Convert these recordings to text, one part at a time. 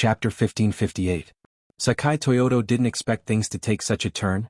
Chapter 1558. Sakai Toyoto didn't expect things to take such a turn.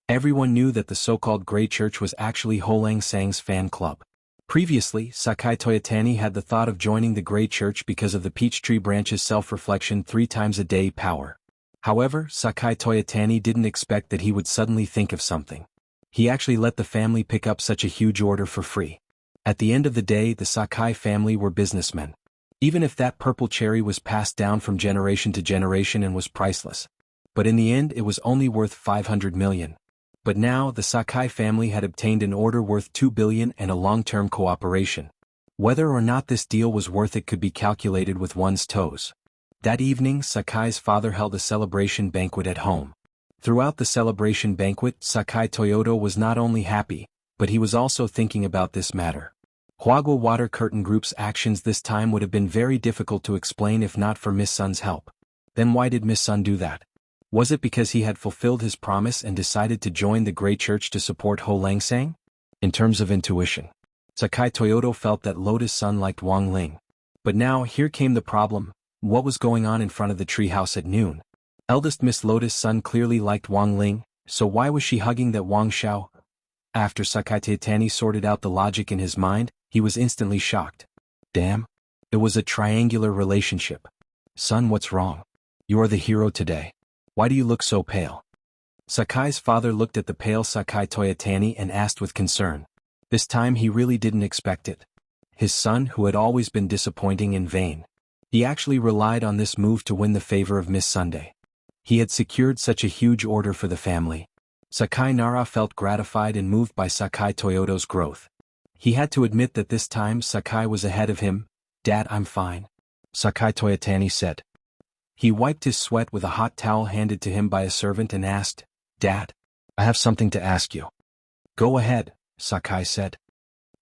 Everyone knew that the so-called Grey Church was actually Holang Sang's fan club. Previously, Sakai Toyotani had the thought of joining the Grey Church because of the Peachtree Branch's self-reflection 3 times a day power. However, Sakai Toyotani didn't expect that he would suddenly think of something. He actually let the family pick up such a huge order for free. At the end of the day, the Sakai family were businessmen. Even if that purple cherry was passed down from generation to generation and was priceless. But in the end it was only worth 500 million. But now the Sakai family had obtained an order worth 2 billion and a long-term cooperation. Whether or not this deal was worth it could be calculated with one's toes. That evening Sakai's father held a celebration banquet at home. Throughout the celebration banquet, Sakai Toyoto was not only happy, but he was also thinking about this matter. Huagua Water Curtain Group's actions this time would have been very difficult to explain if not for Miss Sun's help. Then why did Miss Sun do that? Was it because he had fulfilled his promise and decided to join the Grey Church to support Holang Sang? In terms of intuition, Sakai Toyoto felt that Lotus Sun liked Wang Ling. But now here came the problem. What was going on in front of the treehouse at noon? Eldest Miss Lotus Sun clearly liked Wang Ling, so why was she hugging that Wang Xiao? After Sakai Toyotani sorted out the logic in his mind, he was instantly shocked. Damn. It was a triangular relationship. Son, what's wrong? You are the hero today. Why do you look so pale? Sakai's father looked at the pale Sakai Toyotani and asked with concern. This time he really didn't expect it. His son, who had always been disappointing in vain. He actually relied on this move to win the favor of Miss Sunday. He had secured such a huge order for the family. Sakai Nara felt gratified and moved by Sakai Toyoto's growth. He had to admit that this time Sakai was ahead of him. Dad, I'm fine, Sakai Toyotani said. He wiped his sweat with a hot towel handed to him by a servant and asked, Dad, I have something to ask you. Go ahead, Sakai said.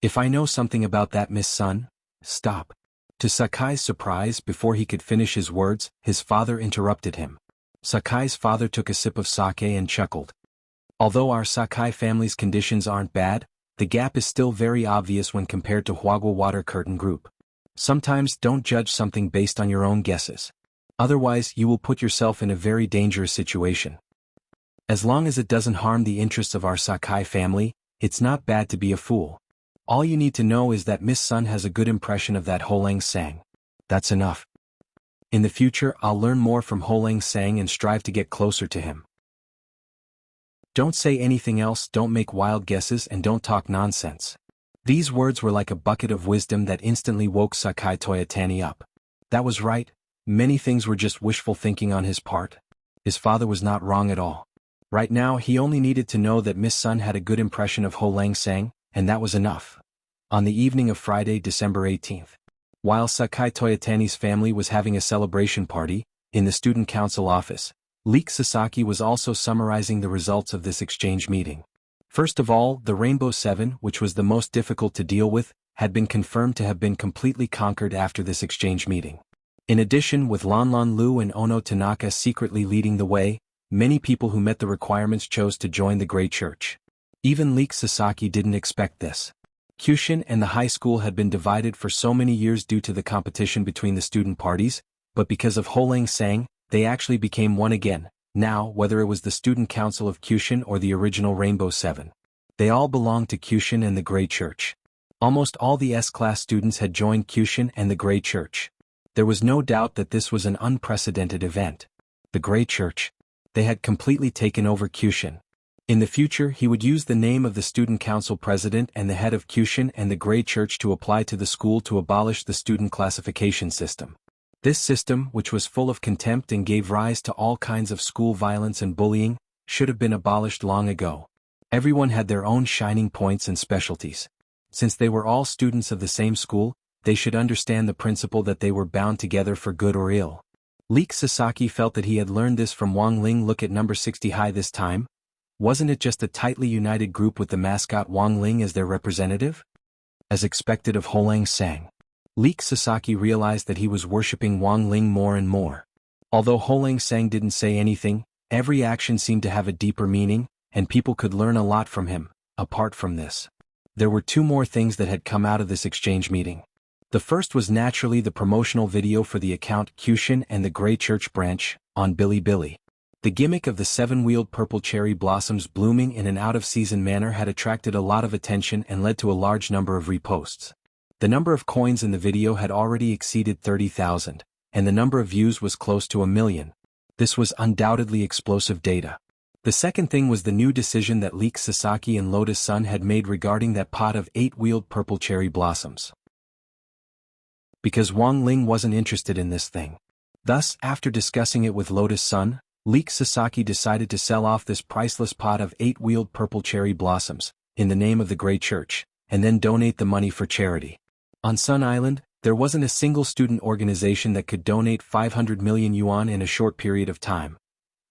If I know something about that Miss Sun, stop. To Sakai's surprise, before he could finish his words, his father interrupted him. Sakai's father took a sip of sake and chuckled. Although our Sakai family's conditions aren't bad, the gap is still very obvious when compared to Huagua Water Curtain Group. Sometimes don't judge something based on your own guesses. Otherwise you will put yourself in a very dangerous situation. As long as it doesn't harm the interests of our Sakai family, it's not bad to be a fool. All you need to know is that Miss Sun has a good impression of that Holang Sang. That's enough. In the future I'll learn more from Holang Sang and strive to get closer to him. Don't say anything else, don't make wild guesses, and don't talk nonsense. These words were like a bucket of wisdom that instantly woke Sakai Toyotani up. That was right, many things were just wishful thinking on his part. His father was not wrong at all. Right now he only needed to know that Miss Sun had a good impression of Holang Sang, and that was enough. On the evening of Friday, December 18th, while Sakai Toyotani's family was having a celebration party, in the student council office, Leek Sasaki was also summarizing the results of this exchange meeting. First of all, the Rainbow Seven, which was the most difficult to deal with, had been confirmed to have been completely conquered after this exchange meeting. In addition, with Lanlan Lu and Ono Tanaka secretly leading the way, many people who met the requirements chose to join the Grey Church. Even Leek Sasaki didn't expect this. Kyushin and the high school had been divided for so many years due to the competition between the student parties, but because of Holang Sang, they actually became one again. Now, whether it was the student council of Kyushin or the original Rainbow Seven, they all belonged to Kyushin and the Grey Church. Almost all the S-class students had joined Kyushin and the Grey Church. There was no doubt that this was an unprecedented event. The Grey Church. They had completely taken over Kyushin. In the future he would use the name of the student council president and the head of Kyushin and the Grey Church to apply to the school to abolish the student classification system. This system, which was full of contempt and gave rise to all kinds of school violence and bullying, should have been abolished long ago. Everyone had their own shining points and specialties. Since they were all students of the same school, they should understand the principle that they were bound together for good or ill. Leek Sasaki felt that he had learned this from Wang Ling. Look at number 60 high this time. Wasn't it just a tightly united group with the mascot Wang Ling as their representative? As expected of Holang Sang, Leek Sasaki realized that he was worshipping Wang Ling more and more. Although Holang Sang didn't say anything, every action seemed to have a deeper meaning, and people could learn a lot from him. Apart from this, there were two more things that had come out of this exchange meeting. The first was naturally the promotional video for the account Cultivation and the Grey Church branch, on Bilibili. The gimmick of the 7-wheeled purple cherry blossoms blooming in an out-of-season manner had attracted a lot of attention and led to a large number of reposts. The number of coins in the video had already exceeded 30,000, and the number of views was close to 1 million. This was undoubtedly explosive data. The second thing was the new decision that Leek Sasaki and Lotus Sun had made regarding that pot of 8-wheeled purple cherry blossoms. Because Wang Ling wasn't interested in this thing. Thus, after discussing it with Lotus Sun, Leek Sasaki decided to sell off this priceless pot of 8-wheeled purple cherry blossoms, in the name of the Grey Church, and then donate the money for charity. On Sun Island, there wasn't a single student organization that could donate 500 million yuan in a short period of time.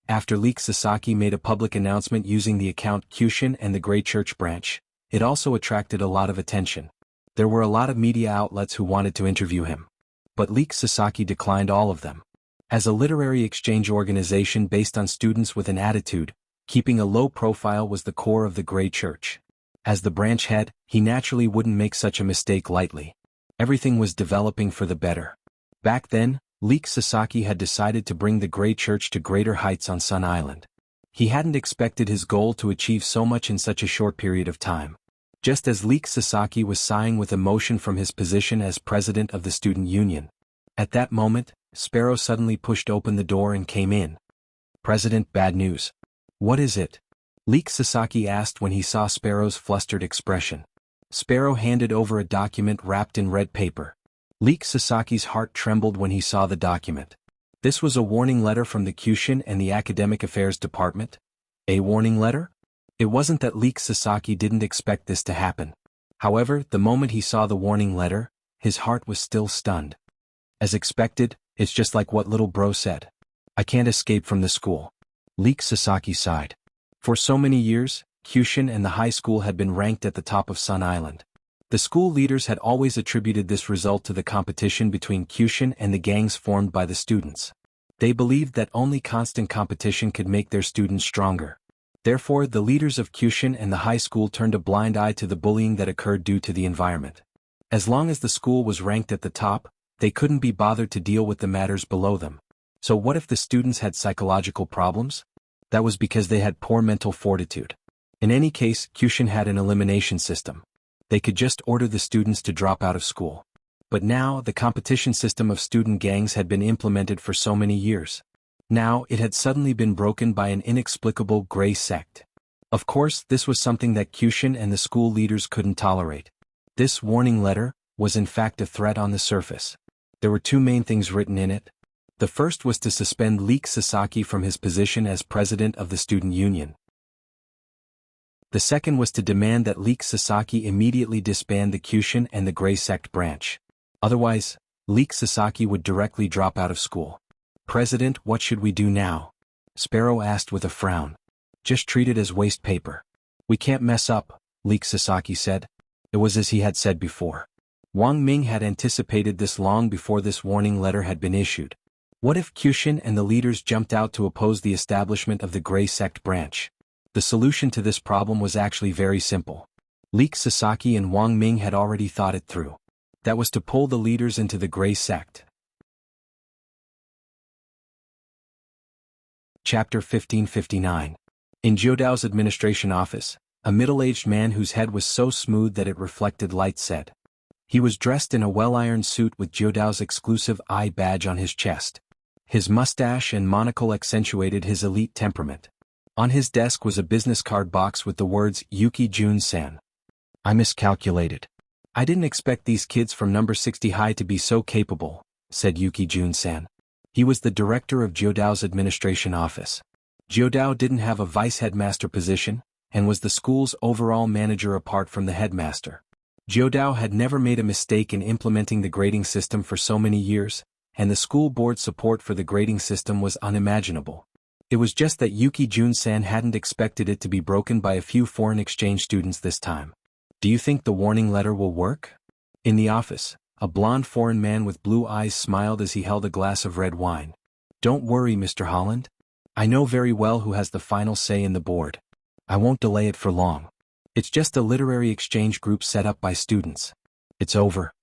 After Leek Sasaki made a public announcement using the account Cultivation and the Grey Church branch, it also attracted a lot of attention. There were a lot of media outlets who wanted to interview him. But Leek Sasaki declined all of them. As a literary exchange organization based on students with an attitude, keeping a low profile was the core of the Grey Church. As the branch head, he naturally wouldn't make such a mistake lightly. Everything was developing for the better. Back then, Leek Sasaki had decided to bring the Grey Church to greater heights on Sun Island. He hadn't expected his goal to achieve so much in such a short period of time. Just as Leek Sasaki was sighing with emotion from his position as president of the student union. At that moment, Sparrow suddenly pushed open the door and came in. "President, bad news." "What is it?" Leek Sasaki asked when he saw Sparrow's flustered expression. Sparrow handed over a document wrapped in red paper. Leek Sasaki's heart trembled when he saw the document. This was a warning letter from the Cultivation and the Academic Affairs Department. A warning letter? It wasn't that Leek Sasaki didn't expect this to happen. However, the moment he saw the warning letter, his heart was still stunned. As expected, it's just like what little bro said. "I can't escape from the school." Leek Sasaki sighed. For so many years, Cultivation and the high school had been ranked at the top of Sun Island. The school leaders had always attributed this result to the competition between Cultivation and the gangs formed by the students. They believed that only constant competition could make their students stronger. Therefore, the leaders of Cultivation and the high school turned a blind eye to the bullying that occurred due to the environment. As long as the school was ranked at the top, they couldn't be bothered to deal with the matters below them. So what if the students had psychological problems? That was because they had poor mental fortitude. In any case, Cultivation had an elimination system. They could just order the students to drop out of school. But now, the competition system of student gangs had been implemented for so many years. Now, it had suddenly been broken by an inexplicable gray sect. Of course, this was something that Cultivation and the school leaders couldn't tolerate. This warning letter was in fact a threat on the surface. There were two main things written in it. The first was to suspend Leek Sasaki from his position as president of the student union. The second was to demand that Leek Sasaki immediately disband the Cultivation and the Grey Sect branch. Otherwise, Leek Sasaki would directly drop out of school. "President, what should we do now?" Sparrow asked with a frown. "Just treat it as waste paper." "We can't mess up," Leek Sasaki said. It was as he had said before. Wang Ming had anticipated this long before this warning letter had been issued. What if Cultivation and the leaders jumped out to oppose the establishment of the Grey Sect branch? The solution to this problem was actually very simple. Leek Sasaki and Wang Ming had already thought it through. That was to pull the leaders into the Grey Sect. Chapter 1559. In Jiudao's administration office, a middle-aged man whose head was so smooth that it reflected light said. He was dressed in a well-ironed suit with Jiudao's exclusive eye badge on his chest. His mustache and monocle accentuated his elite temperament. On his desk was a business card box with the words Yuki Jun-san. "I miscalculated. I didn't expect these kids from number 60 high to be so capable," said Yuki Jun-san. He was the director of Jiudao's administration office. Jiudao didn't have a vice headmaster position, and was the school's overall manager apart from the headmaster. Jiudao had never made a mistake in implementing the grading system for so many years, and the school board's support for the grading system was unimaginable. It was just that Yuki Jun-san hadn't expected it to be broken by a few foreign exchange students this time. "Do you think the warning letter will work?" In the office, a blond foreign man with blue eyes smiled as he held a glass of red wine. "Don't worry, Mr. Holland. I know very well who has the final say in the board. I won't delay it for long. It's just a literary exchange group set up by students. It's over."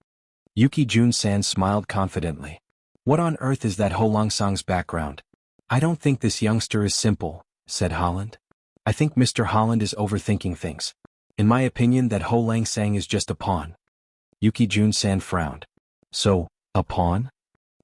Yuki Jun-san smiled confidently. What on earth is that Holangsang's background? I don't think this youngster is simple, said Holland. I think Mr. Holland is overthinking things. In my opinion, that Holangsang is just a pawn. Yuki Jun-san frowned. So, a pawn?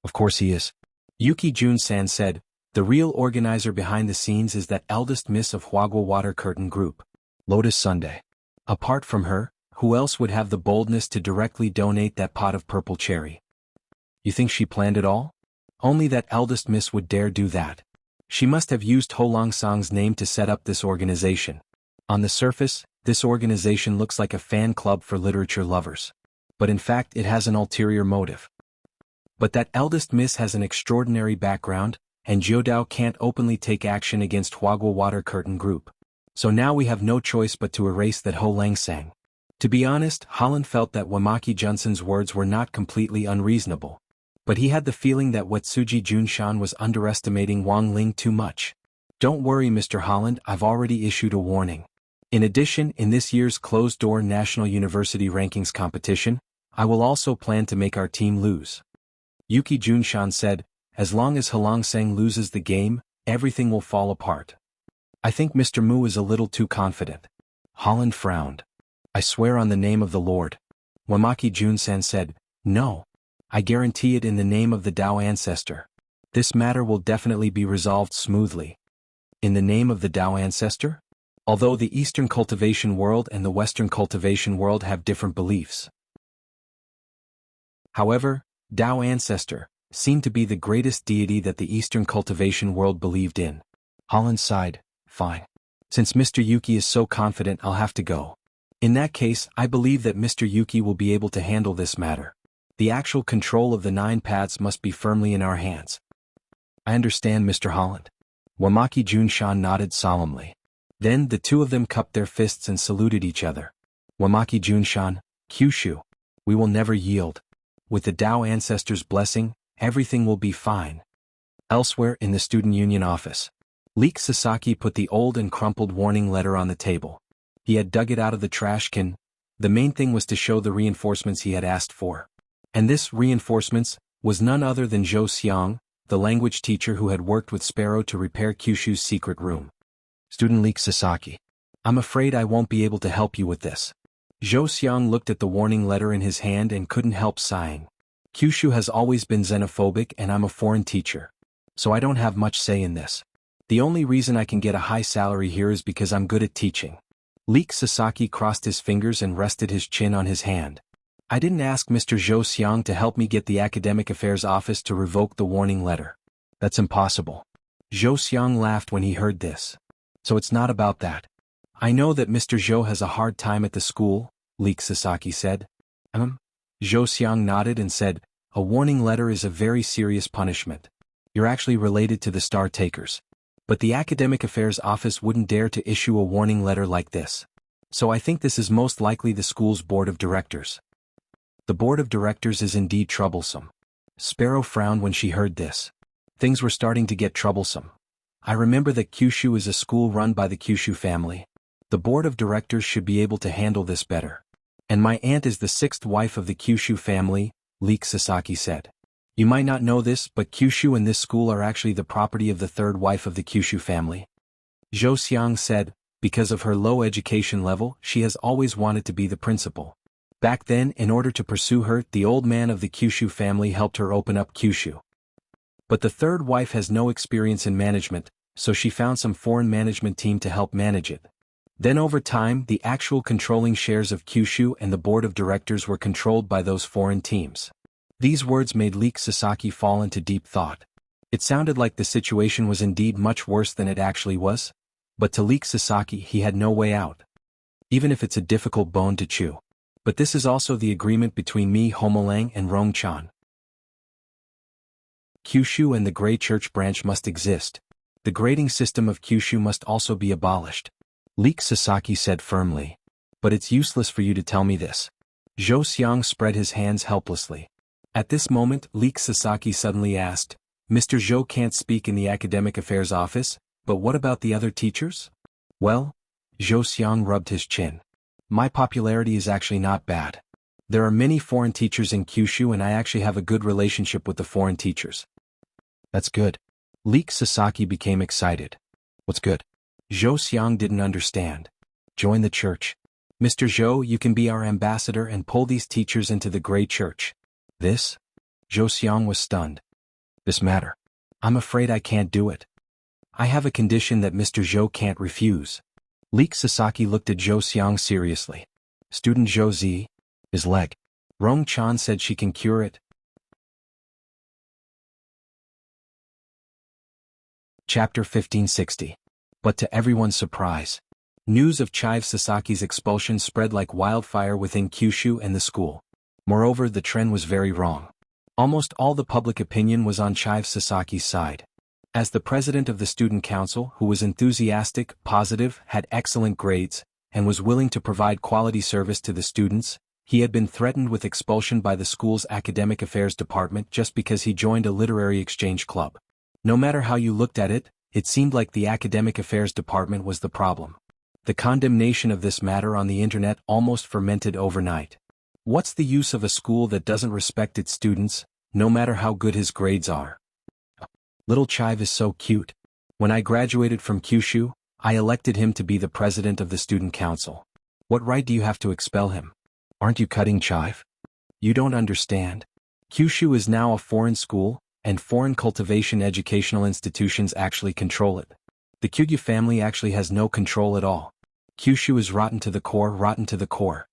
Of course he is. Yuki Jun-san said, the real organizer behind the scenes is that eldest miss of Huagua Water Curtain Group, Lotus Sunday. Apart from her, who else would have the boldness to directly donate that pot of purple cherry? You think she planned it all? Only that eldest miss would dare do that. She must have used Holangsang's name to set up this organization. On the surface, this organization looks like a fan club for literature lovers. But in fact it has an ulterior motive. But that eldest miss has an extraordinary background, and Jiodao can't openly take action against Huagua Water Curtain Group. So now we have no choice but to erase that Holangsang. To be honest, Holland felt that Wamaki Junson's words were not completely unreasonable. But he had the feeling that Wetsuji Junshan was underestimating Wang Ling too much. Don't worry, Mr. Holland, I've already issued a warning. In addition, in this year's closed-door National University Rankings competition, I will also plan to make our team lose. Yuki Junshan said, as long as Holangsang loses the game, everything will fall apart. I think Mr. Mu is a little too confident. Holland frowned. I swear on the name of the Lord. Wamaki Junsan said, no. I guarantee it in the name of the Tao ancestor. This matter will definitely be resolved smoothly. In the name of the Tao ancestor? Although the Eastern cultivation world and the Western cultivation world have different beliefs. However, Tao ancestor seemed to be the greatest deity that the Eastern cultivation world believed in. Holland sighed, fine. Since Mr. Yuki is so confident, I'll have to go. In that case, I believe that Mr. Yuki will be able to handle this matter. The actual control of the 9 paths must be firmly in our hands. I understand, Mr. Holland. Wamaki Junshan nodded solemnly. Then the two of them cupped their fists and saluted each other. Wamaki Junshan, Kyushu. We will never yield. With the Tao ancestors' blessing, everything will be fine. Elsewhere in the student union office, Leek Sasaki put the old and crumpled warning letter on the table. He had dug it out of the trash can. The main thing was to show the reinforcements he had asked for. And this reinforcements was none other than Zhou Xiang, the language teacher who had worked with Sparrow to repair Kyushu's secret room. Student Leek Sasaki. I'm afraid I won't be able to help you with this. Zhou Xiang looked at the warning letter in his hand and couldn't help sighing. Kyushu has always been xenophobic and I'm a foreign teacher. So I don't have much say in this. The only reason I can get a high salary here is because I'm good at teaching. Leek Sasaki crossed his fingers and rested his chin on his hand. I didn't ask Mr. Zhou Xiang to help me get the Academic Affairs Office to revoke the warning letter. That's impossible. Zhou Xiang laughed when he heard this. So it's not about that. I know that Mr. Zhou has a hard time at the school, Leek Sasaki said. Zhou Xiang nodded and said, a warning letter is a very serious punishment. You're actually related to the Star Takers. But the Academic Affairs Office wouldn't dare to issue a warning letter like this. So I think this is most likely the school's board of directors. The board of directors is indeed troublesome. Sparrow frowned when she heard this. Things were starting to get troublesome. I remember that Kyushu is a school run by the Kyushu family. The board of directors should be able to handle this better. And my aunt is the 6th wife of the Kyushu family, Leek Sasaki said. You might not know this, but Kyushu and this school are actually the property of the 3rd wife of the Kyushu family. Zhou Xiang said, because of her low education level, she has always wanted to be the principal. Back then, in order to pursue her, the old man of the Kyushu family helped her open up Kyushu. But the 3rd wife has no experience in management, so she found some foreign management team to help manage it. Then over time, the actual controlling shares of Kyushu and the board of directors were controlled by those foreign teams. These words made Leek Sasaki fall into deep thought. It sounded like the situation was indeed much worse than it actually was. But to Leek Sasaki he had no way out. Even if it's a difficult bone to chew. But this is also the agreement between me, Homolang, and Rongchan. Kyushu and the Grey Church branch must exist. The grading system of Kyushu must also be abolished. Leek Sasaki said firmly. But it's useless for you to tell me this. Zhou Xiang spread his hands helplessly. At this moment, Leek Sasaki suddenly asked, Mr. Zhou can't speak in the Academic Affairs Office, but what about the other teachers? Well, Zhou Xiang rubbed his chin. My popularity is actually not bad. There are many foreign teachers in Kyushu and I actually have a good relationship with the foreign teachers. That's good. Leek Sasaki became excited. What's good? Zhou Xiang didn't understand. Join the church. Mr. Zhou, you can be our ambassador and pull these teachers into the Grey Church. This? Zhou Xiang was stunned. This matter. I'm afraid I can't do it. I have a condition that Mr. Zhou can't refuse. Leek Sasaki looked at Zhou Xiang seriously. Student Zhou Zi, his leg. Rong Chan said she can cure it. Chapter 1560. But to everyone's surprise, news of Chive Sasaki's expulsion spread like wildfire within Kyushu and the school. Moreover, the trend was very wrong. Almost all the public opinion was on Chive Sasaki's side. As the president of the student council, who was enthusiastic, positive, had excellent grades, and was willing to provide quality service to the students, he had been threatened with expulsion by the school's academic affairs department just because he joined a literary exchange club. No matter how you looked at it, it seemed like the academic affairs department was the problem. The condemnation of this matter on the internet almost fermented overnight. What's the use of a school that doesn't respect its students, no matter how good his grades are? Little Chive is so cute. When I graduated from Kyushu, I elected him to be the president of the student council. What right do you have to expel him? Aren't you cutting Chive? You don't understand. Kyushu is now a foreign school, and foreign cultivation educational institutions actually control it. The Kyugyu family actually has no control at all. Kyushu is rotten to the core, rotten to the core.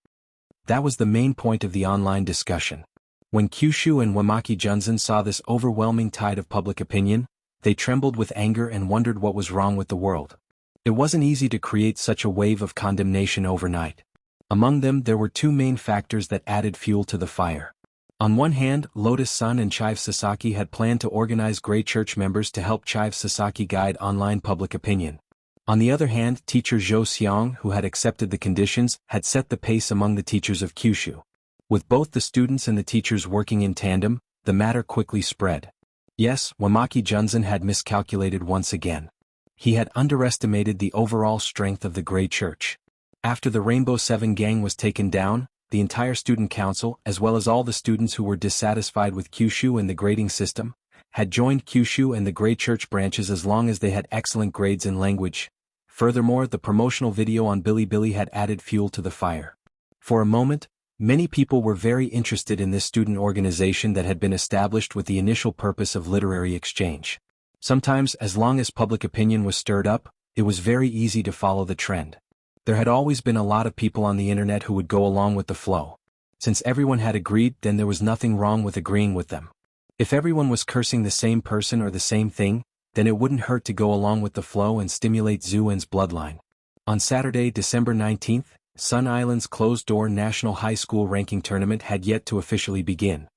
That was the main point of the online discussion. When Kyushu and Wamaki Junzan saw this overwhelming tide of public opinion, they trembled with anger and wondered what was wrong with the world. It wasn't easy to create such a wave of condemnation overnight. Among them there were two main factors that added fuel to the fire. On one hand, Lotus Sun and Chive Sasaki had planned to organize Grey Church members to help Chive Sasaki guide online public opinion. On the other hand, teacher Zhou Xiang, who had accepted the conditions, had set the pace among the teachers of Kyushu. With both the students and the teachers working in tandem, the matter quickly spread. Yes, Wamaki Junzan had miscalculated once again. He had underestimated the overall strength of the Grey Church. After the Rainbow Seven gang was taken down, the entire student council, as well as all the students who were dissatisfied with Kyushu and the grading system, had joined Kyushu and the Grey Church branches as long as they had excellent grades in language. Furthermore, the promotional video on Bilibili had added fuel to the fire. For a moment, many people were very interested in this student organization that had been established with the initial purpose of literary exchange. Sometimes, as long as public opinion was stirred up, it was very easy to follow the trend. There had always been a lot of people on the internet who would go along with the flow. Since everyone had agreed, then there was nothing wrong with agreeing with them. If everyone was cursing the same person or the same thing, then it wouldn't hurt to go along with the flow and stimulate Zuen's bloodline. On Saturday, December 19th, Sun Island's closed-door National High School Ranking Tournament had yet to officially begin.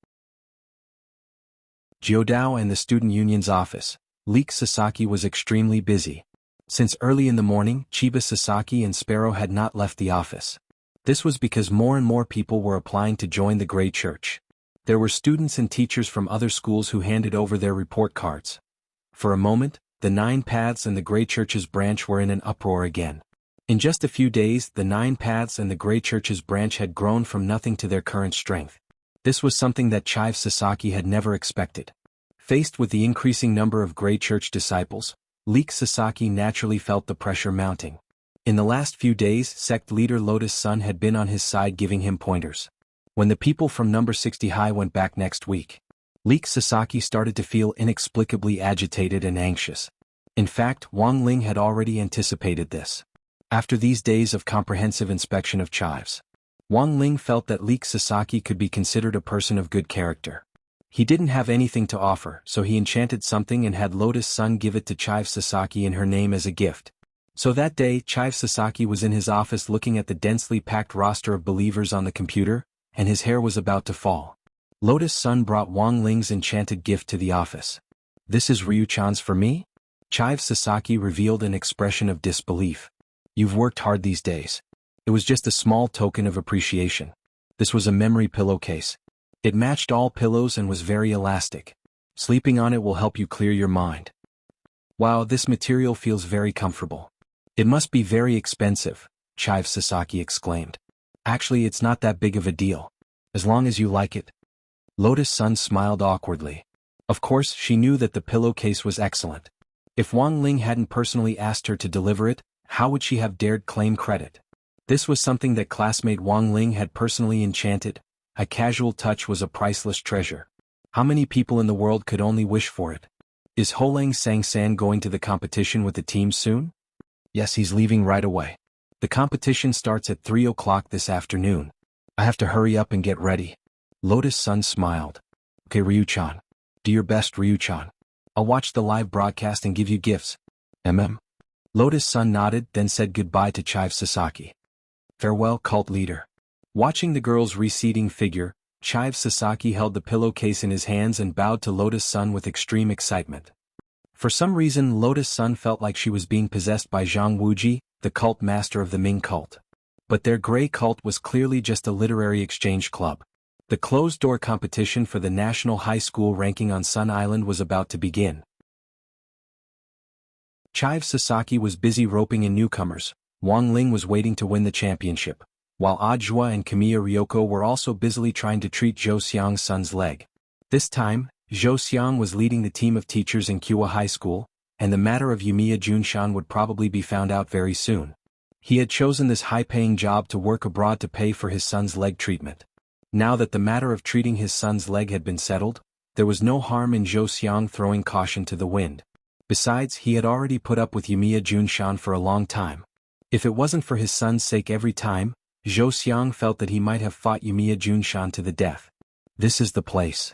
Jiodao and the Student Union's office, Leek Sasaki was extremely busy. Since early in the morning, Chiba Sasaki and Sparrow had not left the office. This was because more and more people were applying to join the Grey Church. There were students and teachers from other schools who handed over their report cards. For a moment, the Nine Paths and the Grey Church's branch were in an uproar again. In just a few days, the Nine Paths and the Grey Church's branch had grown from nothing to their current strength. This was something that Chive Sasaki had never expected. Faced with the increasing number of Grey Church disciples, Leek Sasaki naturally felt the pressure mounting. In the last few days, sect leader Lotus Sun had been on his side giving him pointers. When the people from number 60 High went back next week, Leek Sasaki started to feel inexplicably agitated and anxious. In fact, Wang Ling had already anticipated this. After these days of comprehensive inspection of Chives, Wang Ling felt that Leek Sasaki could be considered a person of good character. He didn't have anything to offer, so he enchanted something and had Lotus Sun give it to Chive Sasaki in her name as a gift. So that day, Chive Sasaki was in his office looking at the densely packed roster of believers on the computer, and his hair was about to fall. Lotus Sun brought Wang Ling's enchanted gift to the office. "This is Ryu-chan's for me?" Chive Sasaki revealed an expression of disbelief. "You've worked hard these days." It was just a small token of appreciation. This was a memory pillowcase. It matched all pillows and was very elastic. Sleeping on it will help you clear your mind. Wow, this material feels very comfortable. It must be very expensive, Chive Sasaki exclaimed. Actually, it's not that big of a deal. As long as you like it. Lotus Sun smiled awkwardly. Of course, she knew that the pillowcase was excellent. If Wang Ling hadn't personally asked her to deliver it, how would she have dared claim credit? This was something that classmate Wang Ling had personally enchanted. A casual touch was a priceless treasure. How many people in the world could only wish for it? Is Holang Sang-san going to the competition with the team soon? Yes, he's leaving right away. The competition starts at 3 o'clock this afternoon. I have to hurry up and get ready. Lotus Sun smiled. Okay, Ryu-chan. Do your best, Ryu-chan. I'll watch the live broadcast and give you gifts. Lotus Sun nodded, then said goodbye to Chive Sasaki. Farewell, cult leader. Watching the girl's receding figure, Chive Sasaki held the pillowcase in his hands and bowed to Lotus Sun with extreme excitement. For some reason, Lotus Sun felt like she was being possessed by Zhang Wuji, the cult master of the Ming cult. But their gray cult was clearly just a literary exchange club. The closed-door competition for the national high school ranking on Sun Island was about to begin. Chive Sasaki was busy roping in newcomers. Wang Ling was waiting to win the championship, while Ajua and Kamiya Ryoko were also busily trying to treat Zhou Xiang's son's leg. This time, Zhou Xiang was leading the team of teachers in Kua High School, and the matter of Yumiya Junshan would probably be found out very soon. He had chosen this high-paying job to work abroad to pay for his son's leg treatment. Now that the matter of treating his son's leg had been settled, there was no harm in Zhou Xiang throwing caution to the wind. Besides, he had already put up with Yumiya Junshan for a long time. If it wasn't for his son's sake every time, Zhou Xiang felt that he might have fought Yumiya Junshan to the death. This is the place.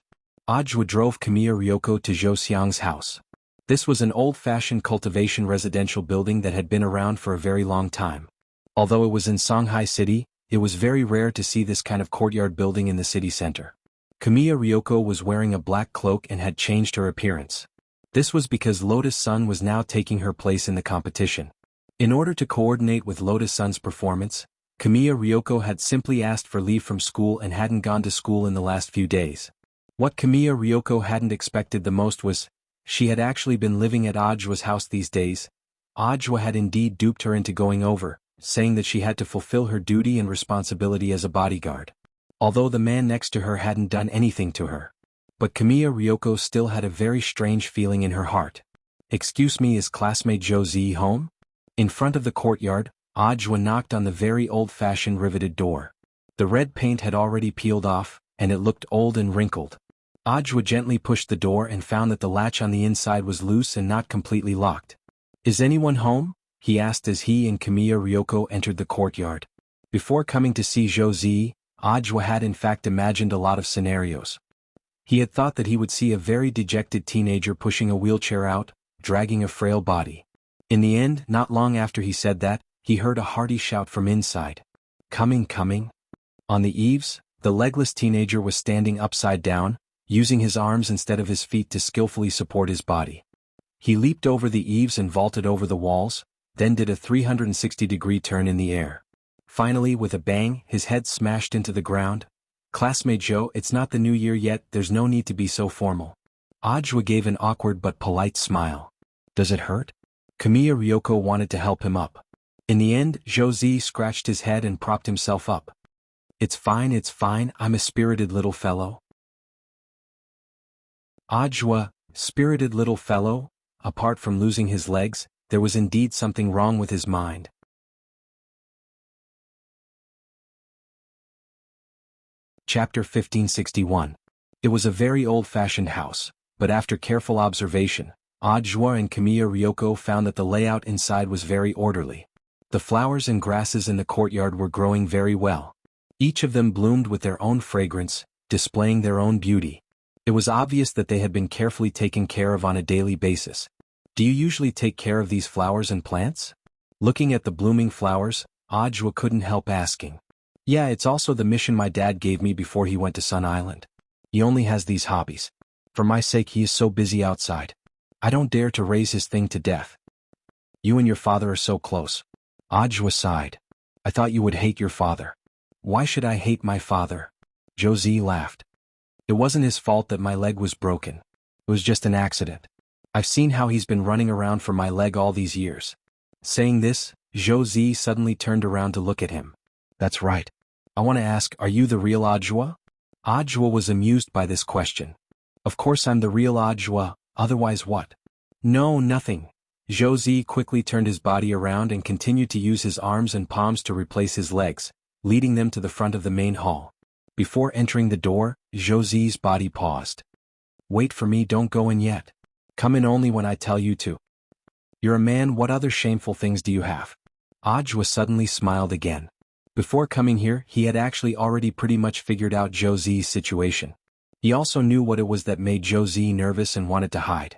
Ajwa drove Kamiya Ryoko to Zhou Xiang's house. This was an old-fashioned cultivation residential building that had been around for a very long time. Although it was in Songhai City, it was very rare to see this kind of courtyard building in the city center. Kamiya Ryoko was wearing a black cloak and had changed her appearance. This was because Lotus Sun was now taking her place in the competition. In order to coordinate with Lotus Sun's performance, Kamiya Ryoko had simply asked for leave from school and hadn't gone to school in the last few days. What Kamiya Ryoko hadn't expected the most was, she had actually been living at Ajwa's house these days. Ajwa had indeed duped her into going over, saying that she had to fulfill her duty and responsibility as a bodyguard. Although the man next to her hadn't done anything to her. But Kamiya Ryoko still had a very strange feeling in her heart. Excuse me, is classmate Josie home? In front of the courtyard, Ajwa knocked on the very old-fashioned riveted door. The red paint had already peeled off, and it looked old and wrinkled. Ajwa gently pushed the door and found that the latch on the inside was loose and not completely locked. Is anyone home? He asked as he and Kamiya Ryoko entered the courtyard. Before coming to see Josie, Ajwa had in fact imagined a lot of scenarios. He had thought that he would see a very dejected teenager pushing a wheelchair out, dragging a frail body. In the end, not long after he said that, he heard a hearty shout from inside. Coming, coming. On the eaves, the legless teenager was standing upside down, using his arms instead of his feet to skillfully support his body. He leaped over the eaves and vaulted over the walls, then did a 360-degree turn in the air. Finally, with a bang, his head smashed into the ground. Classmate Joe, it's not the new year yet, there's no need to be so formal. Ajwa gave an awkward but polite smile. Does it hurt? Kamiya Ryoko wanted to help him up. In the end, Josie scratched his head and propped himself up. It's fine, I'm a spirited little fellow. Ajwa, spirited little fellow? Apart from losing his legs, there was indeed something wrong with his mind. Chapter 1561. It was a very old-fashioned house, but after careful observation, Ajwa and Kamiya Ryoko found that the layout inside was very orderly. The flowers and grasses in the courtyard were growing very well. Each of them bloomed with their own fragrance, displaying their own beauty. It was obvious that they had been carefully taken care of on a daily basis. Do you usually take care of these flowers and plants? Looking at the blooming flowers, Ajwa couldn't help asking. Yeah, it's also the mission my dad gave me before he went to Sun Island. He only has these hobbies. For my sake he is so busy outside. I don't dare to raise his thing to death. You and your father are so close. Ajwa sighed. I thought you would hate your father. Why should I hate my father? Josie laughed. It wasn't his fault that my leg was broken. It was just an accident. I've seen how he's been running around for my leg all these years. Saying this, Josie suddenly turned around to look at him. That's right. I want to ask, are you the real Ajwa? Audua was amused by this question. Of course I'm the real Audua, otherwise what? No, nothing. Zhou quickly turned his body around and continued to use his arms and palms to replace his legs, leading them to the front of the main hall. Before entering the door, Zhou's body paused. Wait for me, don't go in yet. Come in only when I tell you to. You're a man, what other shameful things do you have? Audua suddenly smiled again. Before coming here, he had actually already pretty much figured out Zhou's situation. He also knew what it was that made Zhou nervous and wanted to hide.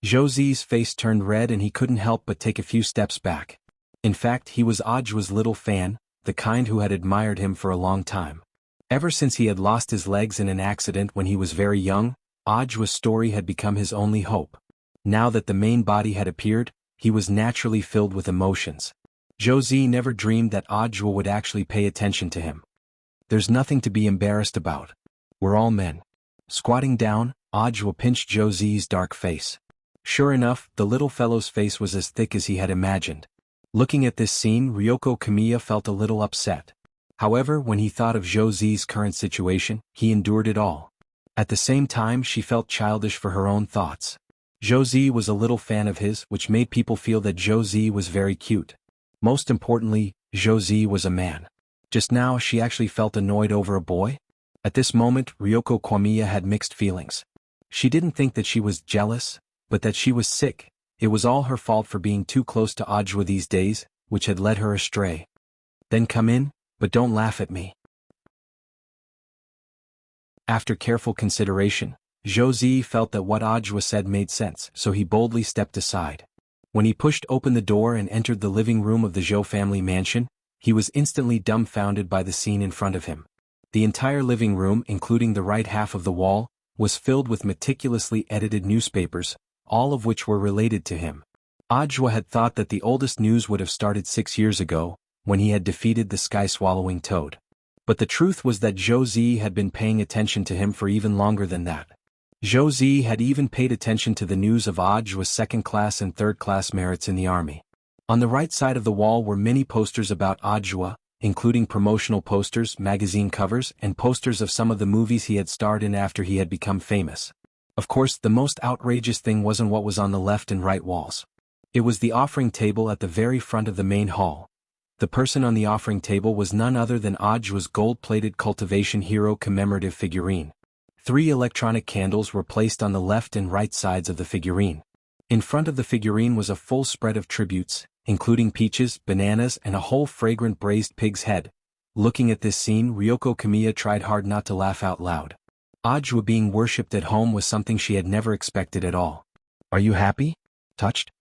Zhou's face turned red and he couldn't help but take a few steps back. In fact, he was Audua's little fan, the kind who had admired him for a long time. Ever since he had lost his legs in an accident when he was very young, Audua's story had become his only hope. Now that the main body had appeared, he was naturally filled with emotions. Zhou never dreamed that Audua would actually pay attention to him. There's nothing to be embarrassed about. We're all men. Squatting down, Audua pinched Zhou's dark face. Sure enough, the little fellow's face was as thick as he had imagined. Looking at this scene, Ryoko Kamiya felt a little upset. However, when he thought of Zhou's current situation, he endured it all. At the same time, she felt childish for her own thoughts. Zhou was a little fan of his, which made people feel that Zhou was very cute. Most importantly, Zhou was a man. Just now she actually felt annoyed over a boy? At this moment, Ryoko Kamiya had mixed feelings. She didn't think that she was jealous, but that she was sick. It was all her fault for being too close to Audua these days, which had led her astray. Then come in, but don't laugh at me. After careful consideration, Zhou felt that what Audua said made sense, so he boldly stepped aside. When he pushed open the door and entered the living room of the Zhou family mansion, he was instantly dumbfounded by the scene in front of him. The entire living room, including the right half of the wall, was filled with meticulously edited newspapers, all of which were related to him. Audua had thought that the oldest news would have started 6 years ago, when he had defeated the sky-swallowing toad. But the truth was that Zhou had been paying attention to him for even longer than that. Zhou had even paid attention to the news of Audua's second-class and third-class merits in the army. On the right side of the wall were many posters about Audua, including promotional posters, magazine covers, and posters of some of the movies he had starred in after he had become famous. Of course, the most outrageous thing wasn't what was on the left and right walls. It was the offering table at the very front of the main hall. The person on the offering table was none other than Audua's gold-plated Cultivation hero commemorative figurine. 3 electronic candles were placed on the left and right sides of the figurine. In front of the figurine was a full spread of tributes, including peaches, bananas, and a whole fragrant braised pig's head. Looking at this scene, Ryoko Kamiya tried hard not to laugh out loud. Audua being worshipped at home was something she had never expected at all. Are you happy? Touched?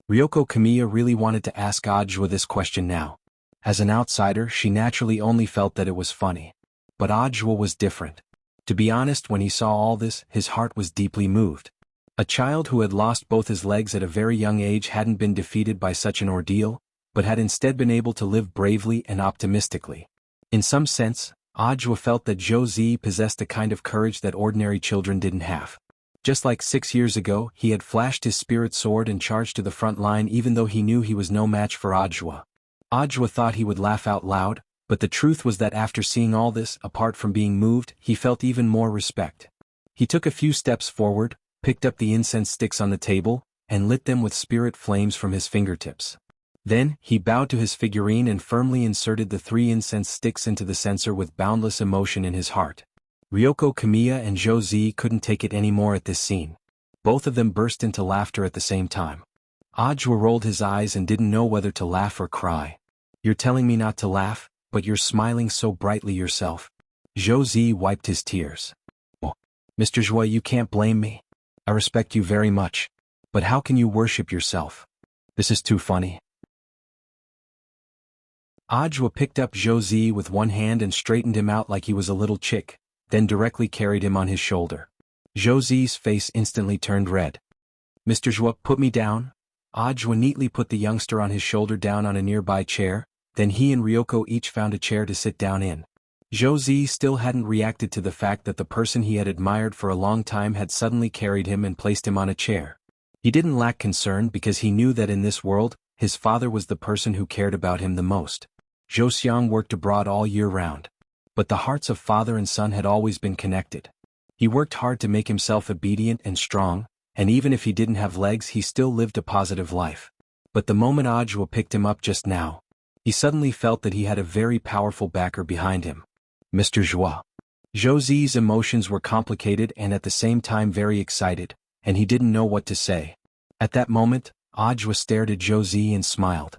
Ryoko Kamiya really wanted to ask Audua this question now. As an outsider, she naturally only felt that it was funny. But Audua was different. To be honest, when he saw all this, his heart was deeply moved. A child who had lost both his legs at a very young age hadn't been defeated by such an ordeal, but had instead been able to live bravely and optimistically. In some sense, Audua felt that Zhou possessed a kind of courage that ordinary children didn't have. Just like 6 years ago, he had flashed his spirit sword and charged to the front line even though he knew he was no match for Audua. Audua thought he would laugh out loud, but the truth was that after seeing all this, apart from being moved, he felt even more respect. He took a few steps forward, picked up the incense sticks on the table, and lit them with spirit flames from his fingertips. Then, he bowed to his figurine and firmly inserted the 3 incense sticks into the censer with boundless emotion in his heart. Ryoko Kamiya and Zhou couldn't take it anymore at this scene. Both of them burst into laughter at the same time. Audua rolled his eyes and didn't know whether to laugh or cry. You're telling me not to laugh, but you're smiling so brightly yourself. Zhou wiped his tears. Oh, Mr. Zhou, you can't blame me. I respect you very much. But how can you worship yourself? This is too funny. Audua picked up Zhou with one hand and straightened him out like he was a little chick, then directly carried him on his shoulder. Zhou's face instantly turned red. Mr. Zhou, put me down. Audua neatly put the youngster on his shoulder down on a nearby chair, then he and Ryoko each found a chair to sit down in. Zhou still hadn't reacted to the fact that the person he had admired for a long time had suddenly carried him and placed him on a chair. He didn't lack concern because he knew that in this world, his father was the person who cared about him the most. Zhou Xiang worked abroad all year round. But the hearts of father and son had always been connected. He worked hard to make himself obedient and strong, and even if he didn't have legs he still lived a positive life. But the moment Audiobook picked him up just now, he suddenly felt that he had a very powerful backer behind him. Mr. Joie. José's emotions were complicated and at the same time very excited, and he didn't know what to say. At that moment, Audiobook stared at José and smiled.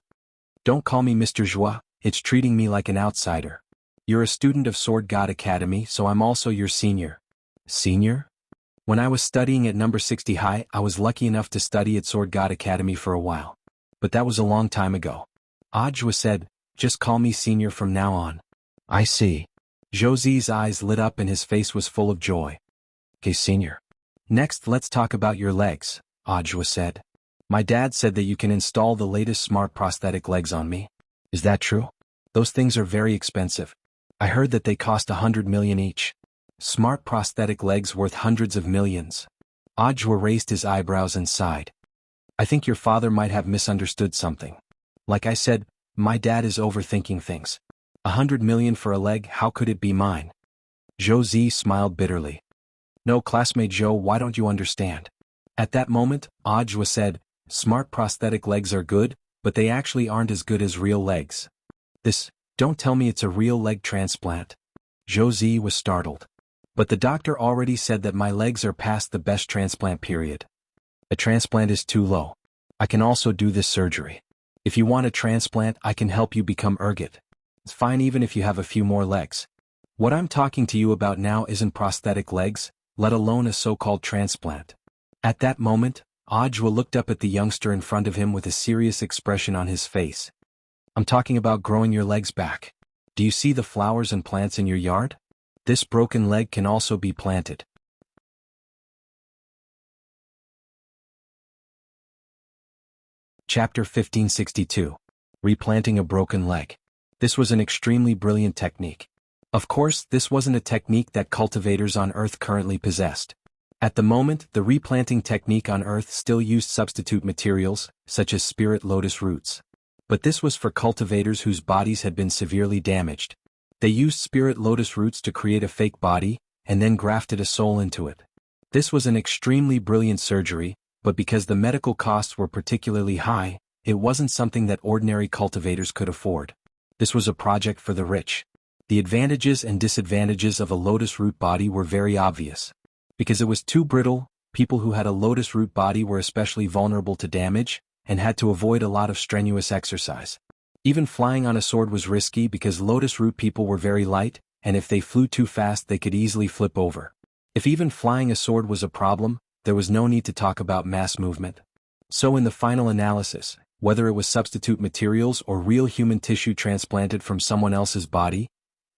Don't call me Mr. Joie, it's treating me like an outsider. You're a student of Sword God Academy, so I'm also your senior. Senior? When I was studying at number 60 high, I was lucky enough to study at Sword God Academy for a while. But that was a long time ago. Audiobook said, just call me senior from now on. I see. José's eyes lit up and his face was full of joy. Okay, senior. Next, let's talk about your legs, Audiobook said. My dad said that you can install the latest smart prosthetic legs on me. Is that true? Those things are very expensive. I heard that they cost 100 million each. Smart prosthetic legs worth hundreds of millions. Audiobook raised his eyebrows and sighed. I think your father might have misunderstood something. Like I said, my dad is overthinking things. 100 million for a leg, how could it be mine? José smiled bitterly. No, classmate Joe, why don't you understand? At that moment, Audiobook said, smart prosthetic legs are good, but they actually aren't as good as real legs. Don't tell me it's a real leg transplant. José was startled. But the doctor already said that my legs are past the best transplant period. A transplant is too low. I can also do this surgery. If you want a transplant, I can help you become ergot. It's fine even if you have a few more legs. What I'm talking to you about now isn't prosthetic legs, let alone a so-called transplant. At that moment, Audiobook looked up at the youngster in front of him with a serious expression on his face. I'm talking about growing your legs back. Do you see the flowers and plants in your yard? This broken leg can also be planted. Chapter 1562. Replanting a broken leg. This was an extremely brilliant technique. Of course, this wasn't a technique that cultivators on Earth currently possessed. At the moment, the replanting technique on Earth still used substitute materials, such as spirit lotus roots. But this was for cultivators whose bodies had been severely damaged. They used spirit lotus roots to create a fake body, and then grafted a soul into it. This was an extremely brilliant surgery, but because the medical costs were particularly high, it wasn't something that ordinary cultivators could afford. This was a project for the rich. The advantages and disadvantages of a lotus root body were very obvious. Because it was too brittle, people who had a lotus root body were especially vulnerable to damage, and had to avoid a lot of strenuous exercise. Even flying on a sword was risky because lotus root people were very light, and if they flew too fast they could easily flip over. If even flying a sword was a problem, there was no need to talk about mass movement. So in the final analysis, whether it was substitute materials or real human tissue transplanted from someone else's body,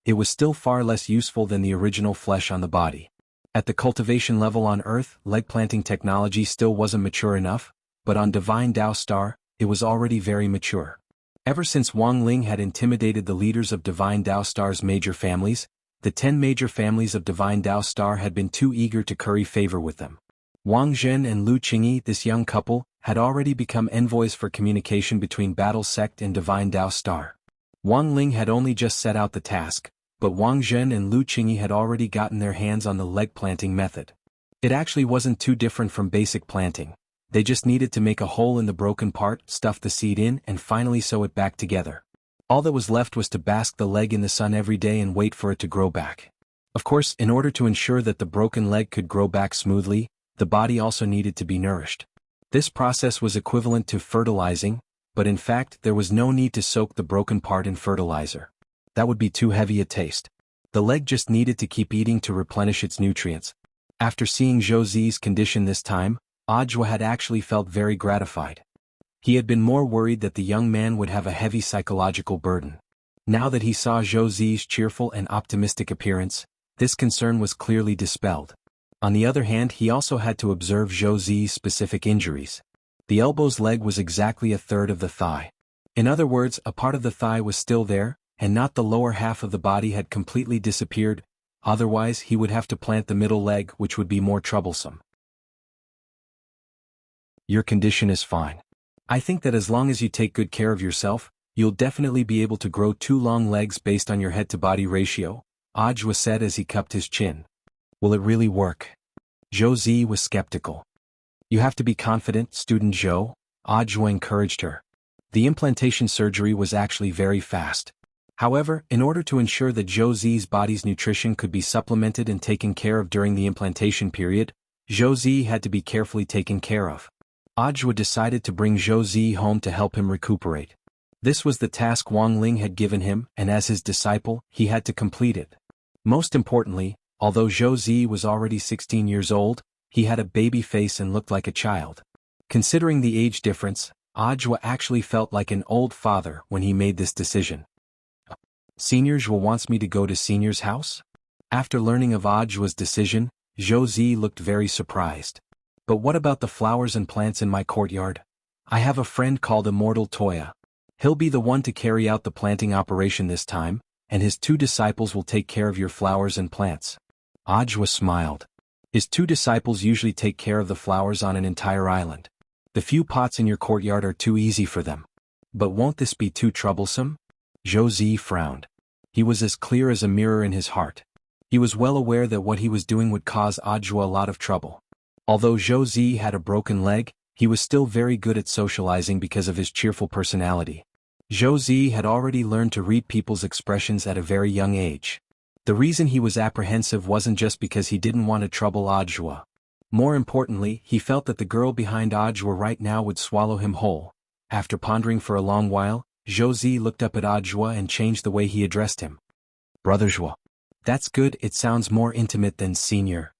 it was still far less useful than the original flesh on the body. At the cultivation level on Earth, leg planting technology still wasn't mature enough, but on Divine Tao Star, it was already very mature. Ever since Wang Ling had intimidated the leaders of Divine Tao Star's major families, the 10 major families of Divine Tao Star had been too eager to curry favor with them. Wang Zhen and Lu Qingyi, this young couple, had already become envoys for communication between Battle Sect and Divine Tao Star. Wang Ling had only just set out the task, but Wang Zhen and Lu Qingyi had already gotten their hands on the leg planting method. It actually wasn't too different from basic planting. They just needed to make a hole in the broken part, stuff the seed in, and finally sew it back together. All that was left was to bask the leg in the sun every day and wait for it to grow back. Of course, in order to ensure that the broken leg could grow back smoothly, the body also needed to be nourished. This process was equivalent to fertilizing, but in fact there was no need to soak the broken part in fertilizer. That would be too heavy a taste. The leg just needed to keep eating to replenish its nutrients. After seeing José's condition this time, Audiobook had actually felt very gratified. He had been more worried that the young man would have a heavy psychological burden. Now that he saw José's cheerful and optimistic appearance, this concern was clearly dispelled. On the other hand, he also had to observe José's specific injuries. The elbow's leg was exactly a third of the thigh. In other words, a part of the thigh was still there, and not the lower half of the body had completely disappeared, otherwise he would have to plant the middle leg, which would be more troublesome. Your condition is fine. I think that as long as you take good care of yourself, you'll definitely be able to grow 2 long legs based on your head-to-body ratio, Ajwa said as he cupped his chin. Will it really work? Zhou Zi was skeptical. You have to be confident, student Zhou, Ajwa encouraged her. The implantation surgery was actually very fast. However, in order to ensure that Zhou Zi's body's nutrition could be supplemented and taken care of during the implantation period, Zhou Zi had to be carefully taken care of. Ajwa decided to bring Zhou Zi home to help him recuperate. This was the task Wang Ling had given him, and as his disciple, he had to complete it. Most importantly, although Zhou Zi was already 16 years old, he had a baby face and looked like a child. Considering the age difference, Ajwa actually felt like an old father when he made this decision. Senior Zhou wants me to go to Senior's house? After learning of Ajwa's decision, Zhou Zi looked very surprised. But what about the flowers and plants in my courtyard? I have a friend called Immortal Toya. He'll be the one to carry out the planting operation this time, and his 2 disciples will take care of your flowers and plants. Ajwa smiled. His 2 disciples usually take care of the flowers on an entire island. The few pots in your courtyard are too easy for them. But won't this be too troublesome? Zhou Zi frowned. He was as clear as a mirror in his heart. He was well aware that what he was doing would cause Ajwa a lot of trouble. Although Zhou Zi had a broken leg, he was still very good at socializing because of his cheerful personality. Zhou Zi had already learned to read people's expressions at a very young age. The reason he was apprehensive wasn't just because he didn't want to trouble Ajwa. More importantly, he felt that the girl behind Ajwa right now would swallow him whole. After pondering for a long while, Zhou Zi looked up at Ajwa and changed the way he addressed him. Brother Zhou. That's good, it sounds more intimate than senior.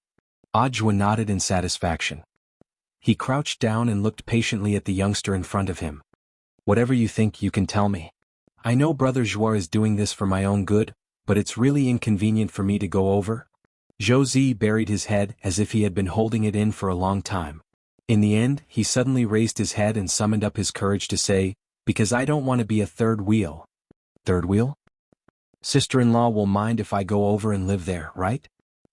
Ajwa nodded in satisfaction. He crouched down and looked patiently at the youngster in front of him. Whatever you think, you can tell me. I know Brother Zhou is doing this for my own good, but it's really inconvenient for me to go over. Zhou Zi buried his head as if he had been holding it in for a long time. In the end, he suddenly raised his head and summoned up his courage to say, because I don't want to be a third wheel. Third wheel? Sister-in-law will mind if I go over and live there, right?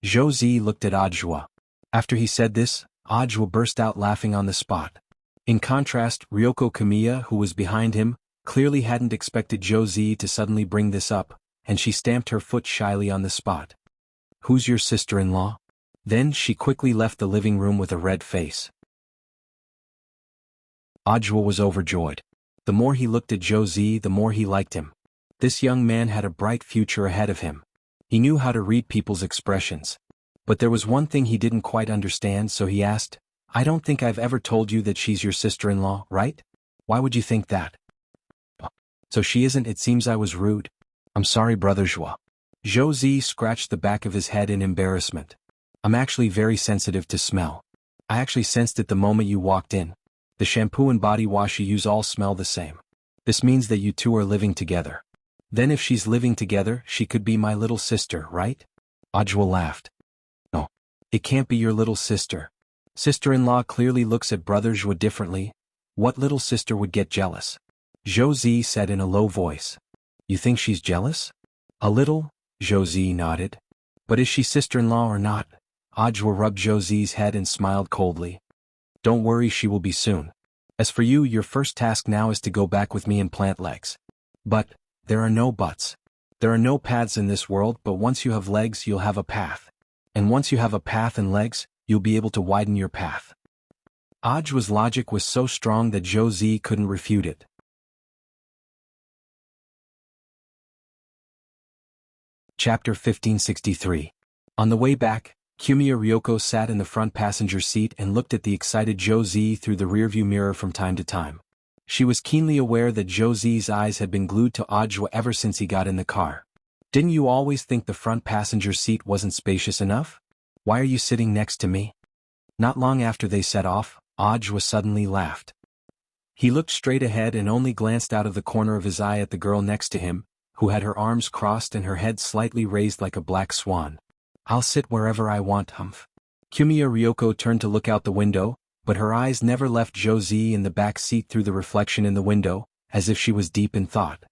Zhou Zi looked at Ajwa. After he said this, Ajwa burst out laughing on the spot. In contrast, Ryoko Kamiya, who was behind him, clearly hadn't expected Zhou Zi to suddenly bring this up, and she stamped her foot shyly on the spot. Who's your sister-in-law? Then she quickly left the living room with a red face. Ajwa was overjoyed. The more he looked at Zhou Zi, the more he liked him. This young man had a bright future ahead of him. He knew how to read people's expressions. But there was one thing he didn't quite understand, so he asked, I don't think I've ever told you that she's your sister-in-law, right? Why would you think that? So she isn't, it seems I was rude. I'm sorry, Brother Zhou. Zhou Zi scratched the back of his head in embarrassment. I'm actually very sensitive to smell. I actually sensed it the moment you walked in. The shampoo and body wash you use all smell the same. This means that you two are living together. Then if she's living together, she could be my little sister, right? Ajwa laughed. No. It can't be your little sister. Sister-in-law clearly looks at Brother Zhou differently. What little sister would get jealous? Zhou Zi said in a low voice. You think she's jealous? A little, Zhou Zi nodded. But is she sister-in-law or not? Ajwa rubbed Zhou Zi's head and smiled coldly. Don't worry, she will be soon. As for you, your first task now is to go back with me and plant legs. But, there are no buts. There are no paths in this world, but once you have legs, you'll have a path. And once you have a path and legs, you'll be able to widen your path. Ajwa's logic was so strong that Zhou Zi couldn't refute it. Chapter 1563. On the way back, Kumiya Ryoko sat in the front passenger seat and looked at the excited Zhou Zi through the rearview mirror from time to time. She was keenly aware that Zhou Zi's eyes had been glued to Ajwa ever since he got in the car. Didn't you always think the front passenger seat wasn't spacious enough? Why are you sitting next to me? Not long after they set off, Ajwa suddenly laughed. He looked straight ahead and only glanced out of the corner of his eye at the girl next to him, who had her arms crossed and her head slightly raised like a black swan. I'll sit wherever I want, humph. Kumiya Ryoko turned to look out the window, but her eyes never left Zhou Zi in the back seat through the reflection in the window, as if she was deep in thought.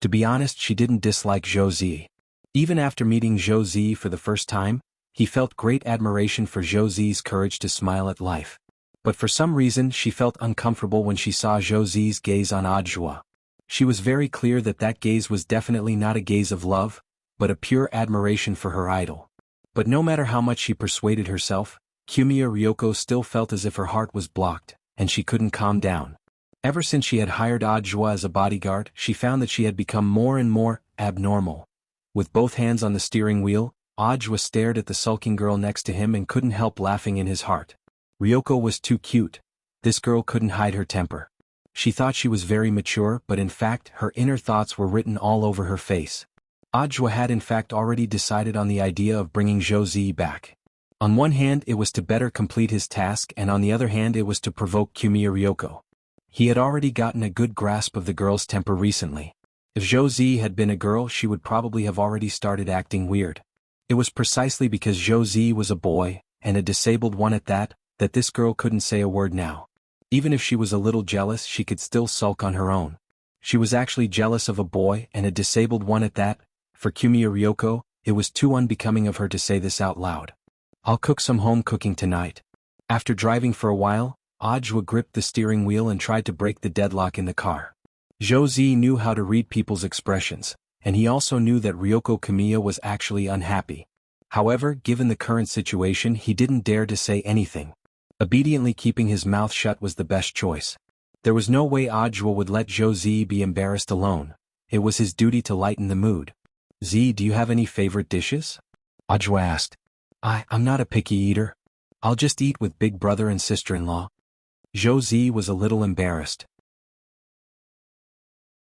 To be honest, she didn't dislike Zhou Zi. Even after meeting Zhou Zi for the first time, he felt great admiration for Zhou Zi's courage to smile at life. But for some reason she felt uncomfortable when she saw Zhou Zi's gaze on Ajwa. She was very clear that that gaze was definitely not a gaze of love, but a pure admiration for her idol. But no matter how much she persuaded herself, Kiyomiya Ryoko still felt as if her heart was blocked, and she couldn't calm down. Ever since she had hired Audiobook as a bodyguard, she found that she had become more and more abnormal. With both hands on the steering wheel, Audiobook stared at the sulking girl next to him and couldn't help laughing in his heart. Ryoko was too cute. This girl couldn't hide her temper. She thought she was very mature, but in fact her inner thoughts were written all over her face. Audiobook had in fact already decided on the idea of bringing Josie back. On one hand it was to better complete his task, and on the other hand it was to provoke Kiyomiya Ryoko. He had already gotten a good grasp of the girl's temper recently. If Josie had been a girl, she would probably have already started acting weird. It was precisely because Josie was a boy, and a disabled one at that, that this girl couldn't say a word now. Even if she was a little jealous, she could still sulk on her own. She was actually jealous of a boy, and a disabled one at that. For Kiyomiya Ryoko, it was too unbecoming of her to say this out loud. "I'll cook some home cooking tonight." After driving for a while, Audiobook gripped the steering wheel and tried to break the deadlock in the car. Josie knew how to read people's expressions, and he also knew that Ryoko Kiyomiya was actually unhappy. However, given the current situation, he didn't dare to say anything. Obediently keeping his mouth shut was the best choice. There was no way Audiobook would let Josie be embarrassed alone. It was his duty to lighten the mood. "Z, do you have any favorite dishes?" Audiobook asked. I'm not a picky eater. I'll just eat with big brother and sister-in-law." Josie was a little embarrassed.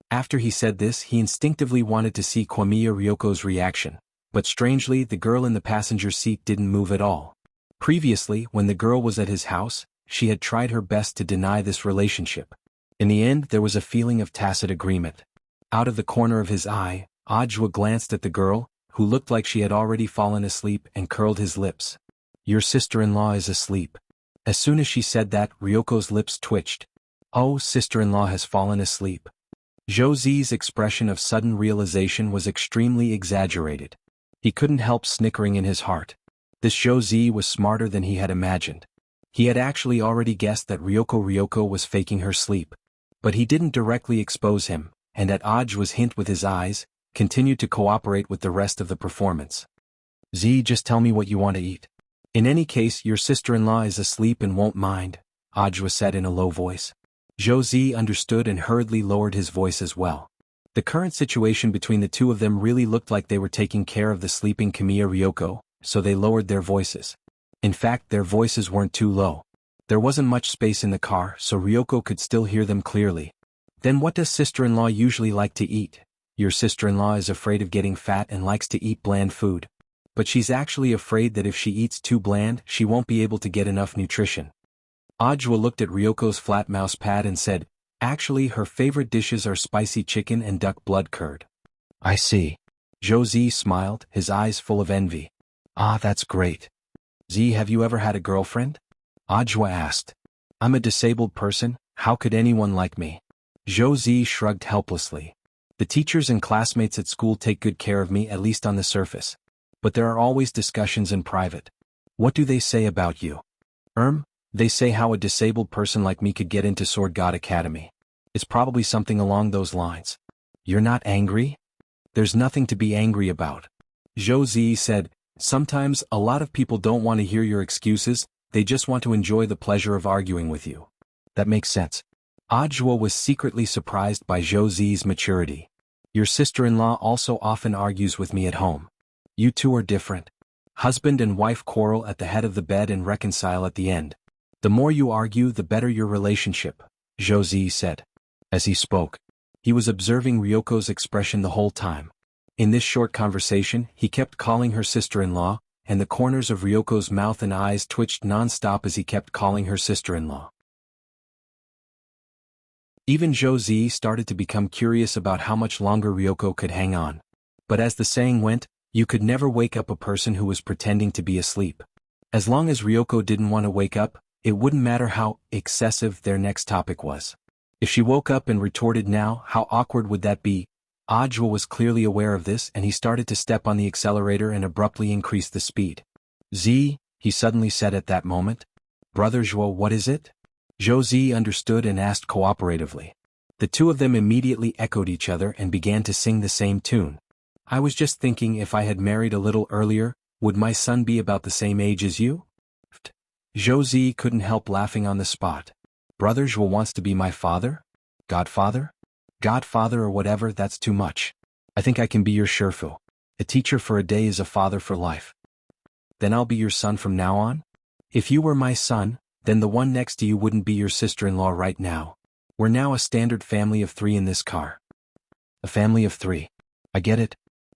After he said this, he instinctively wanted to see Kiyomiya Ryoko's reaction, but strangely the girl in the passenger seat didn't move at all. Previously, when the girl was at his house, she had tried her best to deny this relationship. In the end, there was a feeling of tacit agreement. Out of the corner of his eye, Audiobook glanced at the girl, who looked like she had already fallen asleep, and curled his lips. "Your sister-in-law is asleep." As soon as she said that, Ryoko's lips twitched. "Oh, sister-in-law has fallen asleep." Josie's expression of sudden realization was extremely exaggerated. He couldn't help snickering in his heart. This Josie was smarter than he had imagined. He had actually already guessed that Ryoko was faking her sleep. But he didn't directly expose him, and at Audiobook's hint with his eyes, continued to cooperate with the rest of the performance. "Z, just tell me what you want to eat. In any case, your sister-in-law is asleep and won't mind," Audiobook said in a low voice. Josie understood and hurriedly lowered his voice as well. The current situation between the two of them really looked like they were taking care of the sleeping Kiyomiya Ryoko, so they lowered their voices. In fact, their voices weren't too low. There wasn't much space in the car, so Ryoko could still hear them clearly. "Then what does sister-in-law usually like to eat?" "Your sister-in-law is afraid of getting fat and likes to eat bland food. But she's actually afraid that if she eats too bland, she won't be able to get enough nutrition." Audiobook looked at Ryoko's flat mouse pad and said, "Actually, her favorite dishes are spicy chicken and duck blood curd." "I see." Josie smiled, his eyes full of envy. That's great." "Z, have you ever had a girlfriend?" Audiobook asked. "I'm a disabled person, how could anyone like me?" Josie shrugged helplessly. "The teachers and classmates at school take good care of me, at least on the surface. But there are always discussions in private." "What do they say about you?" They say how a disabled person like me could get into Sword God Academy. It's probably something along those lines." "You're not angry?" "There's nothing to be angry about." Josie said, "Sometimes a lot of people don't want to hear your excuses, they just want to enjoy the pleasure of arguing with you." "That makes sense." Audiobook was secretly surprised by Josie's maturity. "Your sister-in-law also often argues with me at home. You two are different. Husband and wife quarrel at the head of the bed and reconcile at the end. The more you argue, the better your relationship," Josie said. As he spoke, he was observing Ryoko's expression the whole time. In this short conversation, he kept calling her sister-in-law, and the corners of Ryoko's mouth and eyes twitched non-stop as he kept calling her sister-in-law. Even Josie started to become curious about how much longer Ryoko could hang on. But as the saying went, you could never wake up a person who was pretending to be asleep. As long as Ryoko didn't want to wake up, it wouldn't matter how excessive their next topic was. If she woke up and retorted now, how awkward would that be? Audiobook was clearly aware of this, and he started to step on the accelerator and abruptly increase the speed. "Z," he suddenly said at that moment. "Brother Zhuo, what is it?" Josie understood and asked cooperatively. The two of them immediately echoed each other and began to sing the same tune. I was just thinking if I had married a little earlier, would my son be about the same age as you? Zhou Zi couldn't help laughing on the spot. Brother Zhuo wants to be my father? Godfather? Godfather or whatever, that's too much. I think I can be your Shifu. A teacher for a day is a father for life. Then I'll be your son from now on? If you were my son, then the one next to you wouldn't be your sister-in-law right now. We're now a standard family of 3 in this car. A family of 3. I get it.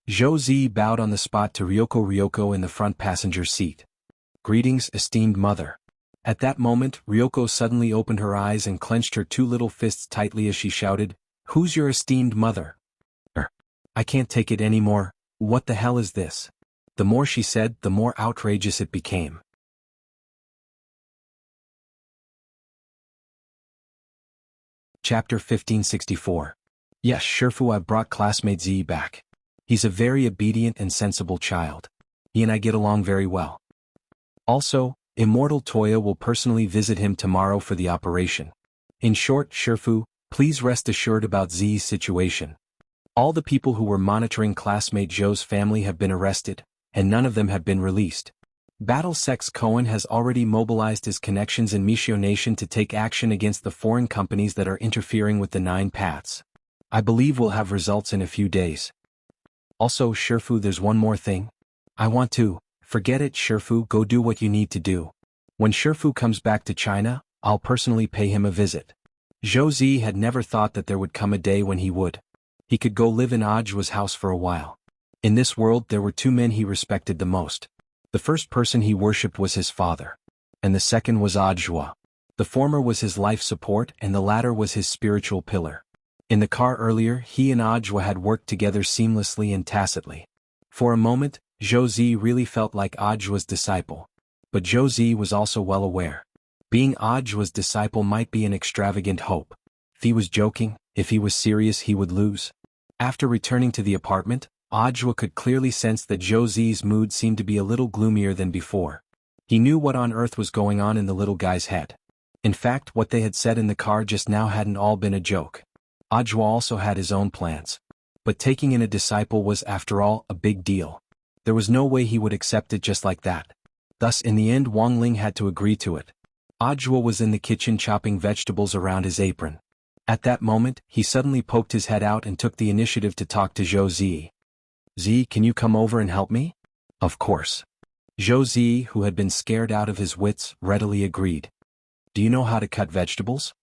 Zhou Zi bowed on the spot to Ryoko in the front passenger seat. Greetings, esteemed mother. At that moment, Ryoko suddenly opened her eyes and clenched her 2 little fists tightly as she shouted, "Who's your esteemed mother?" I can't take it anymore. What the hell is this? The more she said, the more outrageous it became. Chapter 1564. Yes, Shifu, I've brought classmate Z back. He's a very obedient and sensible child. He and I get along very well. Also, Immortal Toya will personally visit him tomorrow for the operation. In short, Shifu, please rest assured about Z's situation. All the people who were monitoring classmate Zhou's family have been arrested, and none of them have been released. Battle Sex Cohen has already mobilized his connections in Mishio Nation to take action against the foreign companies that are interfering with the 9 paths. I believe we'll have results in a few days. Also, Shifu, there's one more thing. I want to. Forget it, Shifu, go do what you need to do. When Shifu comes back to China, I'll personally pay him a visit. Zhou Zi had never thought that there would come a day when he would. He could go live in Ajua's house for a while. In this world there were 2 men he respected the most. The first person he worshipped was his father. And the second was Ajua. The former was his life support and the latter was his spiritual pillar. In the car earlier, he and Ajua had worked together seamlessly and tacitly. For a moment, Zhou Zi really felt like Ajua's disciple. But Zhou Zi was also well aware. Being Ajua's disciple might be an extravagant hope. If he was joking, if he was serious, he would lose. After returning to the apartment, Ajua could clearly sense that Zhou Zi's mood seemed to be a little gloomier than before. He knew what on earth was going on in the little guy's head. In fact, what they had said in the car just now hadn't all been a joke. Ajua also had his own plans. But taking in a disciple was, after all, a big deal. There was no way he would accept it just like that. Thus, in the end, Wang Ling had to agree to it. Ajua was in the kitchen chopping vegetables around his apron. At that moment, he suddenly poked his head out and took the initiative to talk to Zhou Zi. "Z, can you come over and help me?" Of course. Zhou Zi, who had been scared out of his wits, readily agreed. "Do you know how to cut vegetables?"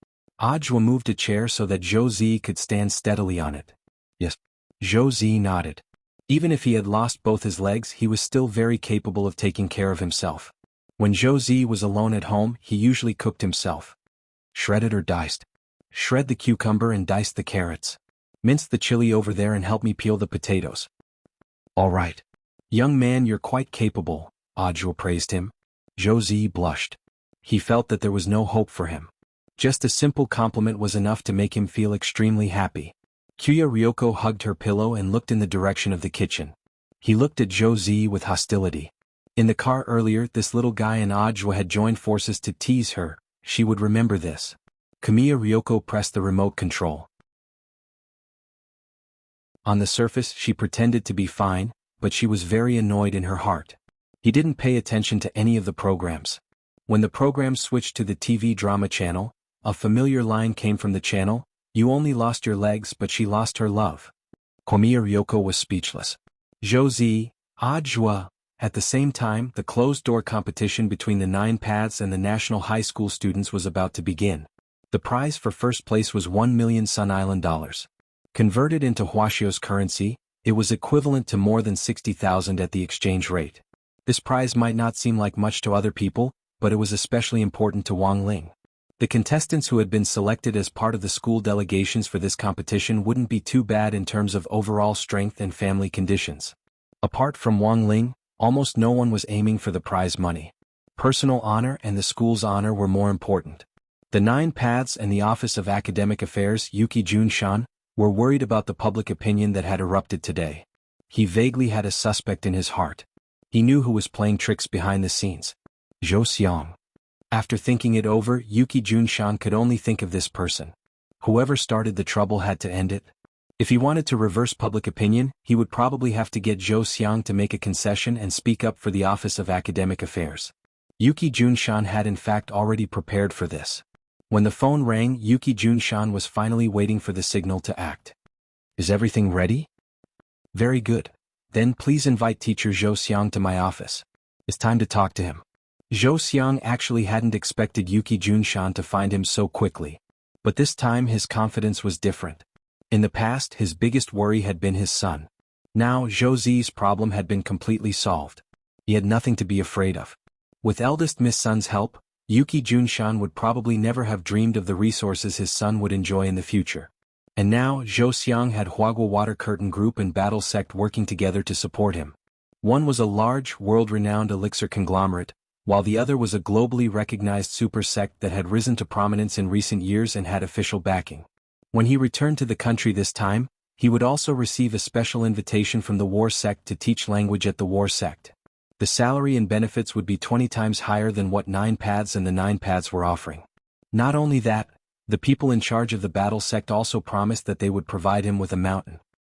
Ajua moved a chair so that Zhou Zi could stand steadily on it. Yes. Zhou Zi nodded. Even if he had lost both his legs, he was still very capable of taking care of himself. When Zhou Zi was alone at home, he usually cooked himself. Shredded or diced. Shred the cucumber and dice the carrots. Mince the chili over there and help me peel the potatoes. All right. Young man, you're quite capable, Ajua praised him. Zhou Zi blushed. He felt that there was no hope for him. Just a simple compliment was enough to make him feel extremely happy. Kuya Ryoko hugged her pillow and looked in the direction of the kitchen. He looked at Zhou Zi with hostility. In the car earlier, this little guy and Ajua had joined forces to tease her. She would remember this. Kamiya Ryoko pressed the remote control. On the surface, she pretended to be fine, but she was very annoyed in her heart. He didn't pay attention to any of the programs. When the program switched to the TV drama channel, a familiar line came from the channel, "You only lost your legs, but she lost her love." Kamiya Ryoko was speechless. Zhou Zi, Ajua. At the same time, the closed-door competition between the 9 paths and the national high school students was about to begin. The prize for first place was 1 million Sun Island dollars. Converted into Huaxiao's currency, it was equivalent to more than 60,000 at the exchange rate. This prize might not seem like much to other people, but it was especially important to Wang Ling. The contestants who had been selected as part of the school delegations for this competition wouldn't be too bad in terms of overall strength and family conditions. Apart from Wang Ling, almost no one was aiming for the prize money. Personal honor and the school's honor were more important. The 9 paths and the Office of Academic Affairs, Yuki Junshan, were worried about the public opinion that had erupted today. He vaguely had a suspect in his heart. He knew who was playing tricks behind the scenes. Zhou Xiang. After thinking it over, Yuki Junshan could only think of this person. Whoever started the trouble had to end it. If he wanted to reverse public opinion, he would probably have to get Zhou Xiang to make a concession and speak up for the Office of Academic Affairs. Yuki Junshan had in fact already prepared for this. When the phone rang, Yuki Junshan was finally waiting for the signal to act. Is everything ready? Very good. Then please invite teacher Zhou Xiang to my office. It's time to talk to him. Zhou Xiang actually hadn't expected Yuki Junshan to find him so quickly. But this time his confidence was different. In the past, his biggest worry had been his son. Now, Zhou Zi's problem had been completely solved. He had nothing to be afraid of. With eldest Miss Sun's help, Yuki Junshan would probably never have dreamed of the resources his son would enjoy in the future. And now, Zhou Xiang had Huagua Water Curtain Group and Battle Sect working together to support him. One was a large, world-renowned elixir conglomerate, while the other was a globally recognized super sect that had risen to prominence in recent years and had official backing. When he returned to the country this time, he would also receive a special invitation from the War Sect to teach language at the War Sect. The salary and benefits would be 20 times higher than what 9 Paths and the 9 Paths were offering. Not only that, the people in charge of the Battle Sect also promised that they would provide him with a mountain.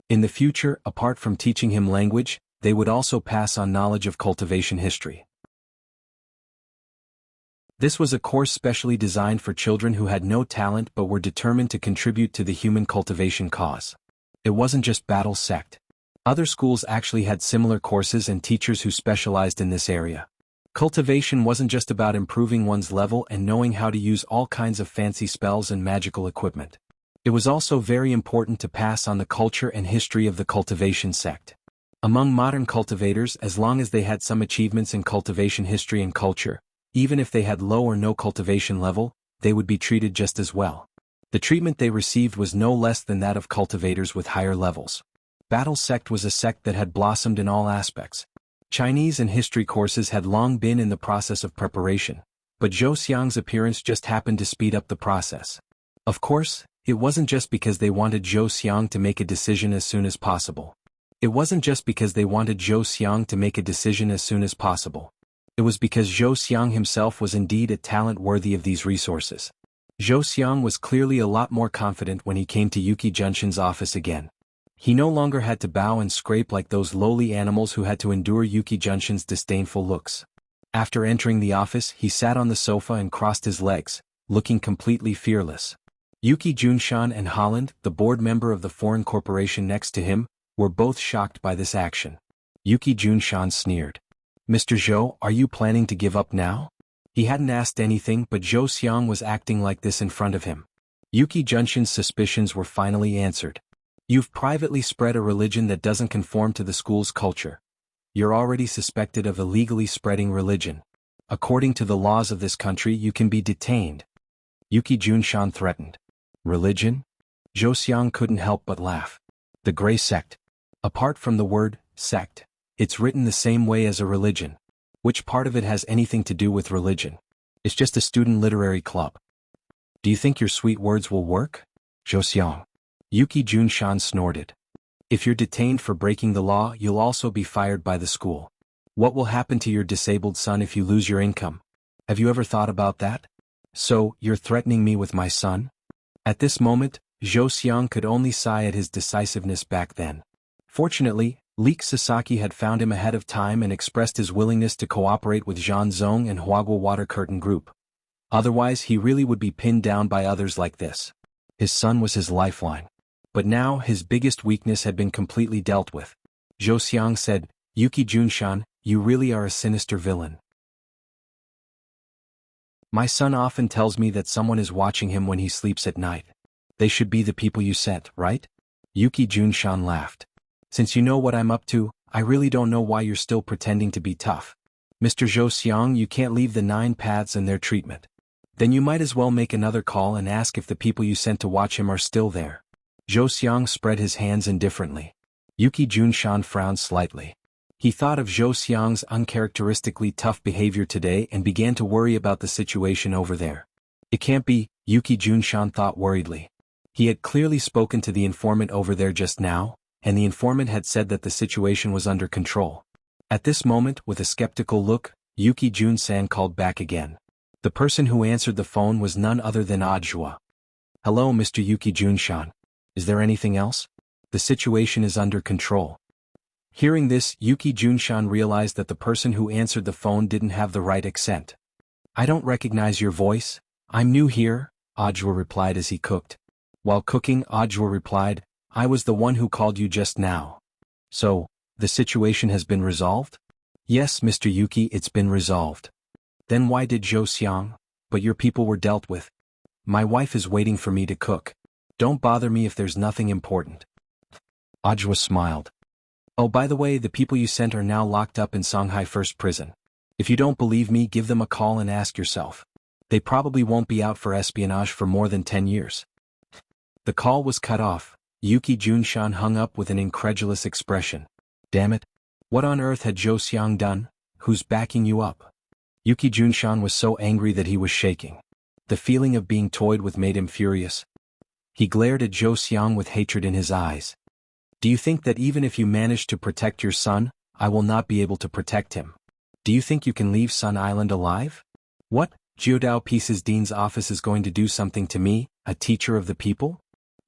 In the future, apart from teaching him language, they would also pass on knowledge of cultivation history. This was a course specially designed for children who had no talent but were determined to contribute to the human cultivation cause. It wasn't just Battle Sect. Other schools actually had similar courses and teachers who specialized in this area. Cultivation wasn't just about improving one's level and knowing how to use all kinds of fancy spells and magical equipment. It was also very important to pass on the culture and history of the cultivation sect. Among modern cultivators, as long as they had some achievements in cultivation history and culture, even if they had low or no cultivation level, they would be treated just as well. The treatment they received was no less than that of cultivators with higher levels. Battle Sect was a sect that had blossomed in all aspects. Chinese and history courses had long been in the process of preparation, but Zhou Xiang's appearance just happened to speed up the process. Of course, it wasn't just because they wanted Zhou Xiang to make a decision as soon as possible. It was because Zhou Xiang himself was indeed a talent worthy of these resources. Zhou Xiang was clearly a lot more confident when he came to Yuki Junshan's office again. He no longer had to bow and scrape like those lowly animals who had to endure Yuki Junshan's disdainful looks. After entering the office, he sat on the sofa and crossed his legs, looking completely fearless. Yuki Junshan and Holland, the board member of the foreign corporation next to him, were both shocked by this action. Yuki Junshan sneered. Mr. Zhou, are you planning to give up now? He hadn't asked anything, but Zhou Xiang was acting like this in front of him. Yuki Junshan's suspicions were finally answered. You've privately spread a religion that doesn't conform to the school's culture. You're already suspected of illegally spreading religion. According to the laws of this country, you can be detained. Yuki Junshan threatened. Religion? Zhou Xiang couldn't help but laugh. The Gray Sect. Apart from the word, sect, it's written the same way as a religion. Which part of it has anything to do with religion? It's just a student literary club. Do you think your sweet words will work? Zhou Xiang. Yuki Junshan snorted. If you're detained for breaking the law, you'll also be fired by the school. What will happen to your disabled son if you lose your income? Have you ever thought about that? So, you're threatening me with my son? At this moment, Zhou Xiang could only sigh at his decisiveness back then. Fortunately, Leek Sasaki had found him ahead of time and expressed his willingness to cooperate with Zhan Zong and Huagua Water Curtain Group. Otherwise, he really would be pinned down by others like this. His son was his lifeline. But now, his biggest weakness had been completely dealt with. Zhou Xiang said, Yuki Junshan, you really are a sinister villain. My son often tells me that someone is watching him when he sleeps at night. They should be the people you sent, right? Yuki Junshan laughed. Since you know what I'm up to, I really don't know why you're still pretending to be tough. Mr. Zhou Xiang, you can't leave the 9 Paths and their treatment. Then you might as well make another call and ask if the people you sent to watch him are still there. Zhou Xiang spread his hands indifferently. Yuki Junshan frowned slightly. He thought of Zhou Xiang's uncharacteristically tough behavior today and began to worry about the situation over there. It can't be, Yuki Junshan thought worriedly. He had clearly spoken to the informant over there just now, and the informant had said that the situation was under control. At this moment, with a skeptical look, Yuki Junsan called back again. The person who answered the phone was none other than Ajua. Hello, Mr. Yuki Junshan. Is there anything else? The situation is under control. Hearing this, Yuki Junshan realized that the person who answered the phone didn't have the right accent. I don't recognize your voice. I'm new here, Ajwa replied as he cooked. While cooking, Ajwa replied, I was the one who called you just now. So, the situation has been resolved? Yes, Mr. Yuki, it's been resolved. Then why did Zhou Xiang? But your people were dealt with. My wife is waiting for me to cook. Don't bother me if there's nothing important. Ajwa smiled. Oh, by the way, the people you sent are now locked up in Shanghai First Prison. If you don't believe me, give them a call and ask yourself. They probably won't be out for espionage for more than 10 years. The call was cut off. Yuki Junshan hung up with an incredulous expression. Damn it. What on earth had Zhou Xiang done? Who's backing you up? Yuki Junshan was so angry that he was shaking. The feeling of being toyed with made him furious. He glared at Zhou Xiang with hatred in his eyes. Do you think that even if you manage to protect your son, I will not be able to protect him? Do you think you can leave Sun Island alive? What? Jiudao Peace's dean's office is going to do something to me, a teacher of the people?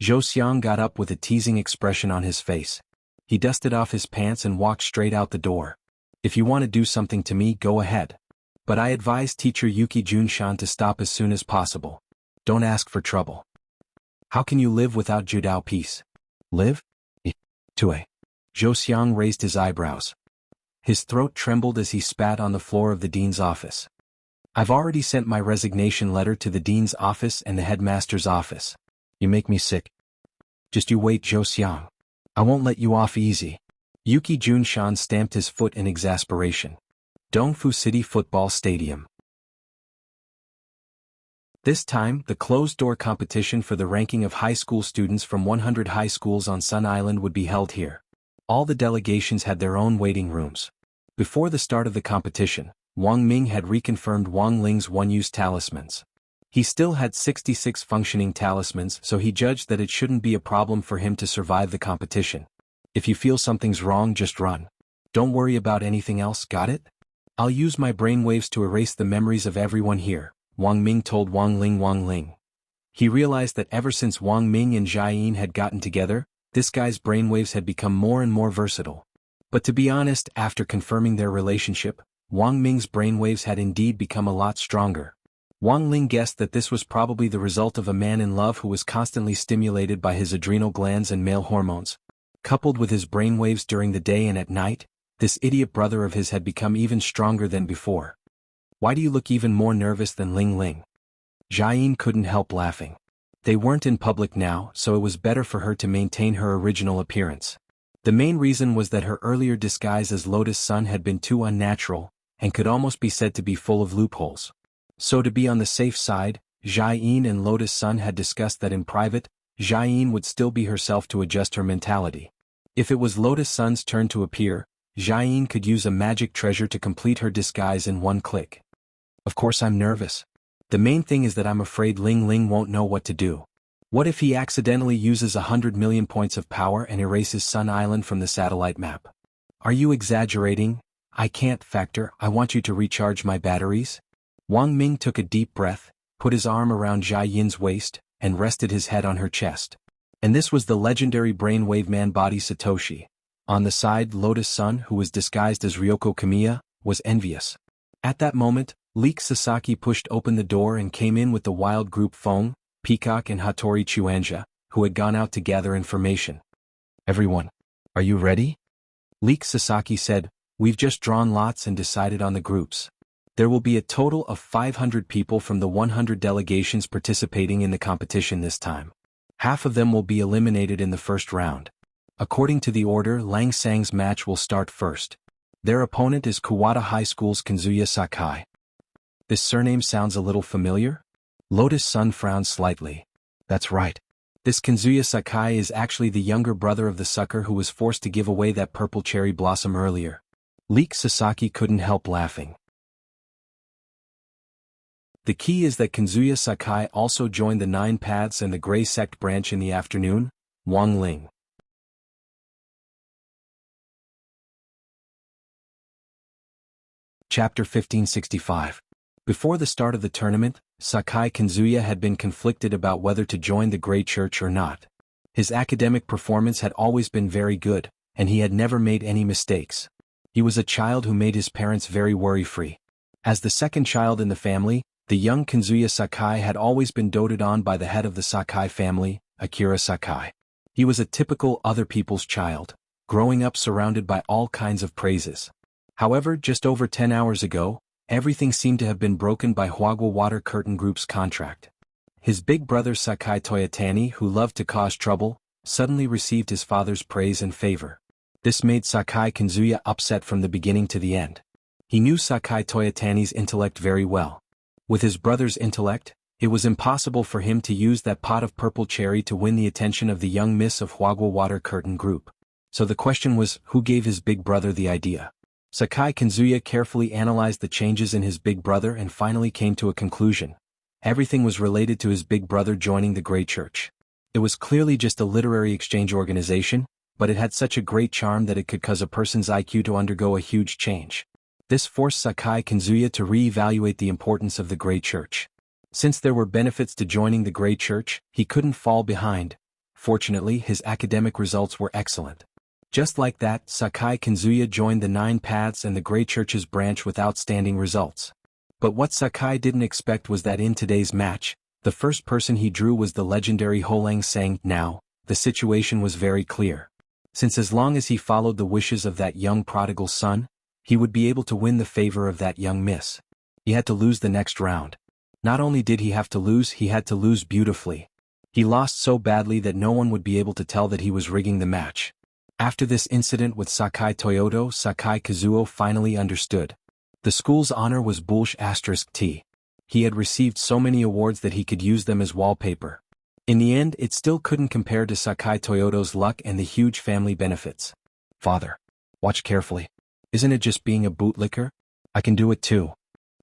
Zhou Xiang got up with a teasing expression on his face. He dusted off his pants and walked straight out the door. If you want to do something to me, go ahead. But I advise teacher Yuki Junshan to stop as soon as possible. Don't ask for trouble. How can you live without Jiudao Peace? Live? Tue. Zhou Xiang raised his eyebrows. His throat trembled as he spat on the floor of the dean's office. I've already sent my resignation letter to the dean's office and the headmaster's office. You make me sick. Just you wait, Zhou Xiang. I won't let you off easy. Yuki Junshan stamped his foot in exasperation. Dongfu City Football Stadium. This time, the closed-door competition for the ranking of high school students from 100 high schools on Sun Island would be held here. All the delegations had their own waiting rooms. Before the start of the competition, Wang Ming had reconfirmed Wang Ling's one-use talismans. He still had 66 functioning talismans, so he judged that it shouldn't be a problem for him to survive the competition. If you feel something's wrong, just run. Don't worry about anything else, got it? I'll use my brainwaves to erase the memories of everyone here, Wang Ming told Wang Ling. He realized that ever since Wang Ming and Jiayin had gotten together, this guy's brainwaves had become more and more versatile. But to be honest, after confirming their relationship, Wang Ming's brainwaves had indeed become a lot stronger. Wang Ling guessed that this was probably the result of a man in love who was constantly stimulated by his adrenal glands and male hormones. Coupled with his brainwaves during the day and at night, this idiot brother of his had become even stronger than before. Why do you look even more nervous than Ling? Jiayin couldn't help laughing. They weren't in public now, so it was better for her to maintain her original appearance. The main reason was that her earlier disguise as Lotus Sun had been too unnatural, and could almost be said to be full of loopholes. So to be on the safe side, Jiayin and Lotus Sun had discussed that in private, Jiayin would still be herself to adjust her mentality. If it was Lotus Sun's turn to appear, Jiayin could use a magic treasure to complete her disguise in one click. Of course I'm nervous. The main thing is that I'm afraid Ling won't know what to do. What if he accidentally uses 100 million points of power and erases Sun Island from the satellite map? Are you exaggerating? I can't factor, I want you to recharge my batteries. Wang Ming took a deep breath, put his arm around Jiayin's waist, and rested his head on her chest. And this was the legendary brainwave man body Satoshi. On the side, Lotus Sun, who was disguised as Ryoko Kamiya, was envious. At that moment, Leek Sasaki pushed open the door and came in with the wild group Feng, Peacock and Hattori Chuanja, who had gone out to gather information. Everyone, are you ready? Leek Sasaki said, we've just drawn lots and decided on the groups. There will be a total of 500 people from the 100 delegations participating in the competition this time. Half of them will be eliminated in the first round. According to the order, Lang Sang's match will start first. Their opponent is Kawada High School's Kanzuya Sakai. This surname sounds a little familiar? Lotus Sun frowned slightly. That's right. This Kanzuya Sakai is actually the younger brother of the sucker who was forced to give away that purple cherry blossom earlier. Leek Sasaki couldn't help laughing. The key is that Kanzuya Sakai also joined the Nine Paths and the Grey Sect branch in the afternoon, Wang Ling. Chapter 1565. Before the start of the tournament, Sakai Kanzuya had been conflicted about whether to join the Grey Church or not. His academic performance had always been very good, and he had never made any mistakes. He was a child who made his parents very worry-free. As the second child in the family, the young Kazuya Sakai had always been doted on by the head of the Sakai family, Akira Sakai. He was a typical other people's child, growing up surrounded by all kinds of praises. However, just over 10 hours ago, everything seemed to have been broken by Huagwa Water Curtain Group's contract. His big brother Sakai Toyotani, who loved to cause trouble, suddenly received his father's praise and favor. This made Sakai Kazuya upset from the beginning to the end. He knew Sakai Toyotani's intellect very well. With his brother's intellect, it was impossible for him to use that pot of purple cherry to win the attention of the young miss of Huagwa Water Curtain Group. So the question was, who gave his big brother the idea? Sakai Kazuya carefully analyzed the changes in his big brother and finally came to a conclusion. Everything was related to his big brother joining the Grey Church. It was clearly just a literary exchange organization, but it had such a great charm that it could cause a person's IQ to undergo a huge change. This forced Sakai Kazuya to re-evaluate the importance of the Grey Church. Since there were benefits to joining the Grey Church, he couldn't fall behind. Fortunately, his academic results were excellent. Just like that, Sakai Kazuya joined the Nine Paths and the Grey Church's branch with outstanding results. But what Sakai didn't expect was that in today's match, the first person he drew was the legendary Holang Sang. Now, the situation was very clear. Since as long as he followed the wishes of that young prodigal son, he would be able to win the favor of that young miss. He had to lose the next round. Not only did he have to lose, he had to lose beautifully. He lost so badly that no one would be able to tell that he was rigging the match. After this incident with Sakai Toyoto, Sakai Kazuo finally understood. The school's honor was **T. He had received so many awards that he could use them as wallpaper. In the end, it still couldn't compare to Sakai Toyoto's luck and the huge family benefits. Father, watch carefully. Isn't it just being a bootlicker? I can do it too.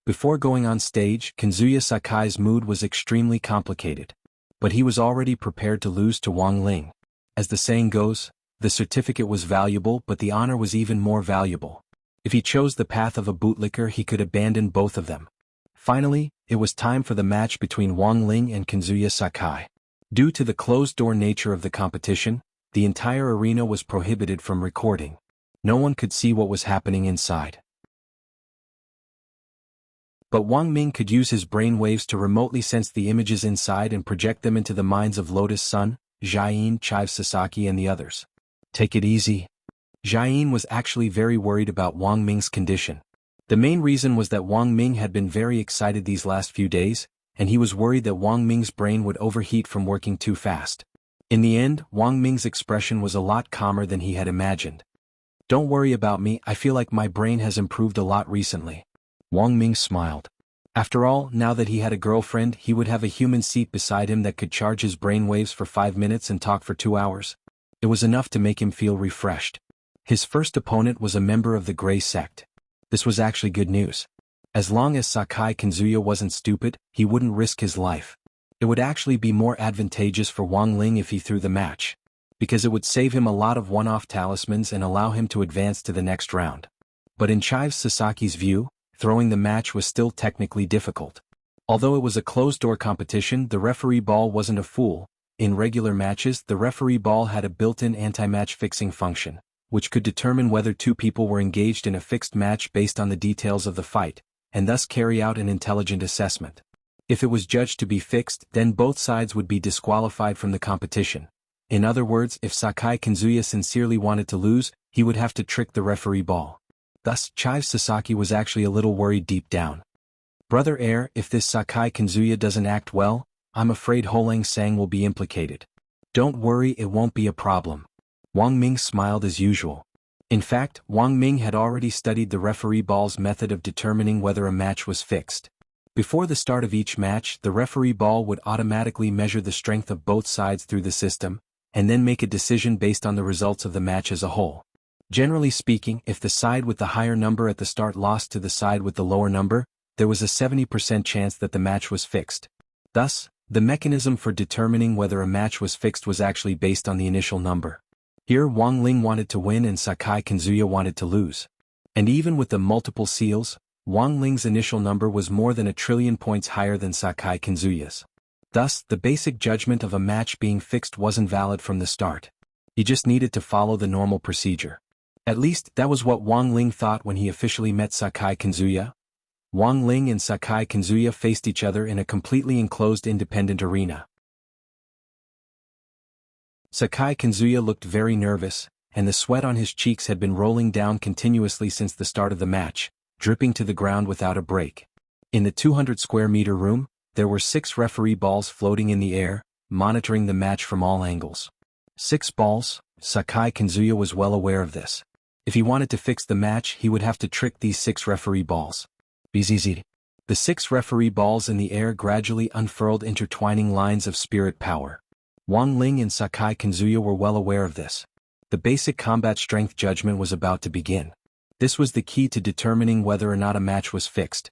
Before going on stage, Kazuya Sakai's mood was extremely complicated. But he was already prepared to lose to Wang Ling. As the saying goes, the certificate was valuable, but the honor was even more valuable. If he chose the path of a bootlicker, he could abandon both of them. Finally, it was time for the match between Wang Ling and Kazuya Sakai. Due to the closed-door nature of the competition, the entire arena was prohibited from recording. No one could see what was happening inside. But Wang Ming could use his brain waves to remotely sense the images inside and project them into the minds of Lotus Sun, Jiayin, Chive Sasaki and the others. Take it easy. Jiayin was actually very worried about Wang Ming's condition. The main reason was that Wang Ming had been very excited these last few days, and he was worried that Wang Ming's brain would overheat from working too fast. In the end, Wang Ming's expression was a lot calmer than he had imagined. Don't worry about me, I feel like my brain has improved a lot recently. Wang Ming smiled. After all, now that he had a girlfriend, he would have a human seat beside him that could charge his brain waves for 5 minutes and talk for 2 hours. It was enough to make him feel refreshed. His first opponent was a member of the Grey Sect. This was actually good news. As long as Sakai Kazuya wasn't stupid, he wouldn't risk his life. It would actually be more advantageous for Wang Ling if he threw the match, because it would save him a lot of one-off talismans and allow him to advance to the next round. But in Chive Sasaki's view, throwing the match was still technically difficult. Although it was a closed-door competition, the referee ball wasn't a fool. In regular matches, the referee ball had a built-in anti-match fixing function, which could determine whether two people were engaged in a fixed match based on the details of the fight, and thus carry out an intelligent assessment. If it was judged to be fixed, then both sides would be disqualified from the competition. In other words, if Sakai Kazuya sincerely wanted to lose, he would have to trick the referee ball. Thus, Chive Sasaki was actually a little worried deep down. Brother Heir, if this Sakai Kazuya doesn't act well, I'm afraid Holang Sang will be implicated. Don't worry, it won't be a problem. Wang Ming smiled as usual. In fact, Wang Ming had already studied the referee ball's method of determining whether a match was fixed. Before the start of each match, the referee ball would automatically measure the strength of both sides through the system, and then make a decision based on the results of the match as a whole. Generally speaking, if the side with the higher number at the start lost to the side with the lower number, there was a 70% chance that the match was fixed. Thus, the mechanism for determining whether a match was fixed was actually based on the initial number. Here Wang Ling wanted to win and Sakai Kazuya wanted to lose. And even with the multiple seals, Wang Ling's initial number was more than 1 trillion points higher than Sakai Kazuya's. Thus, the basic judgment of a match being fixed wasn't valid from the start. He just needed to follow the normal procedure. At least, that was what Wang Ling thought when he officially met Sakai Kinzuya. Wang Ling and Sakai Kinzuya faced each other in a completely enclosed independent arena. Sakai Kinzuya looked very nervous, and the sweat on his cheeks had been rolling down continuously since the start of the match, dripping to the ground without a break. In the 200-square-meter room, there were 6 referee balls floating in the air, monitoring the match from all angles. 6 balls, Sakai Kinzuya was well aware of this. If he wanted to fix the match, he would have to trick these 6 referee balls. BZZ. The 6 referee balls in the air gradually unfurled intertwining lines of spirit power. Wang Ling and Sakai Kinzuya were well aware of this. The basic combat strength judgment was about to begin. This was the key to determining whether or not a match was fixed.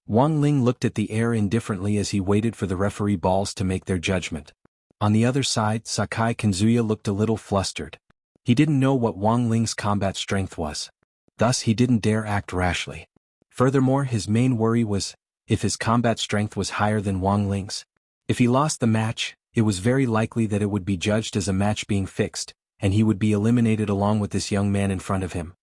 Wang Ling looked at the air indifferently as he waited for the referee balls to make their judgment. On the other side, Sakai Kinzuya looked a little flustered. He didn't know what Wang Ling's combat strength was. Thus he didn't dare act rashly. Furthermore, his main worry was, if his combat strength was higher than Wang Ling's. If he lost the match, it was very likely that it would be judged as a match being fixed, and he would be eliminated along with this young man in front of him.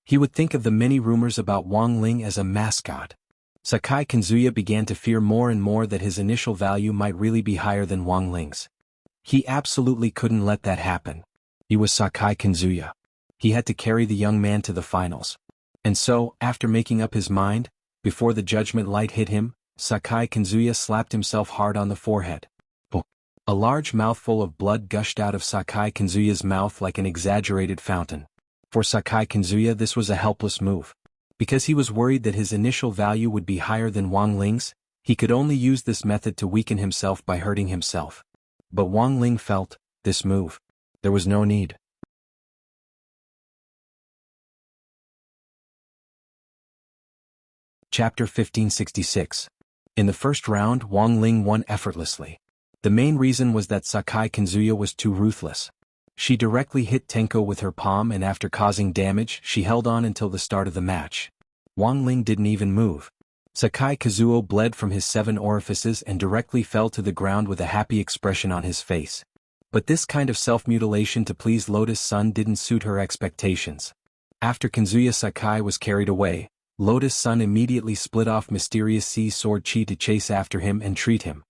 He would think of the many rumors about Wang Ling as a mascot. Sakai Kinzuya began to fear more and more that his initial value might really be higher than Wang Ling's. He absolutely couldn't let that happen. He was Sakai Kinzuya. He had to carry the young man to the finals. And so, after making up his mind, before the judgment light hit him, Sakai Kinzuya slapped himself hard on the forehead. Oh. A large mouthful of blood gushed out of Sakai Kinzuya's mouth like an exaggerated fountain. For Sakai Kinzuya, this was a helpless move. Because he was worried that his initial value would be higher than Wang Ling's, he could only use this method to weaken himself by hurting himself. But Wang Ling felt, this move. There was no need. Chapter 1566. In the first round, Wang Ling won effortlessly. The main reason was that Sakai Kinzuya was too ruthless. She directly hit Tenko with her palm, and after causing damage, she held on until the start of the match. Wang Ling didn't even move. Sakai Kazuo bled from his 7 orifices and directly fell to the ground with a happy expression on his face. But this kind of self-mutilation to please Lotus Sun didn't suit her expectations. After Kinzuya Sakai was carried away, Lotus Sun immediately split off Mysterious Sea Sword Chi to chase after him and treat him.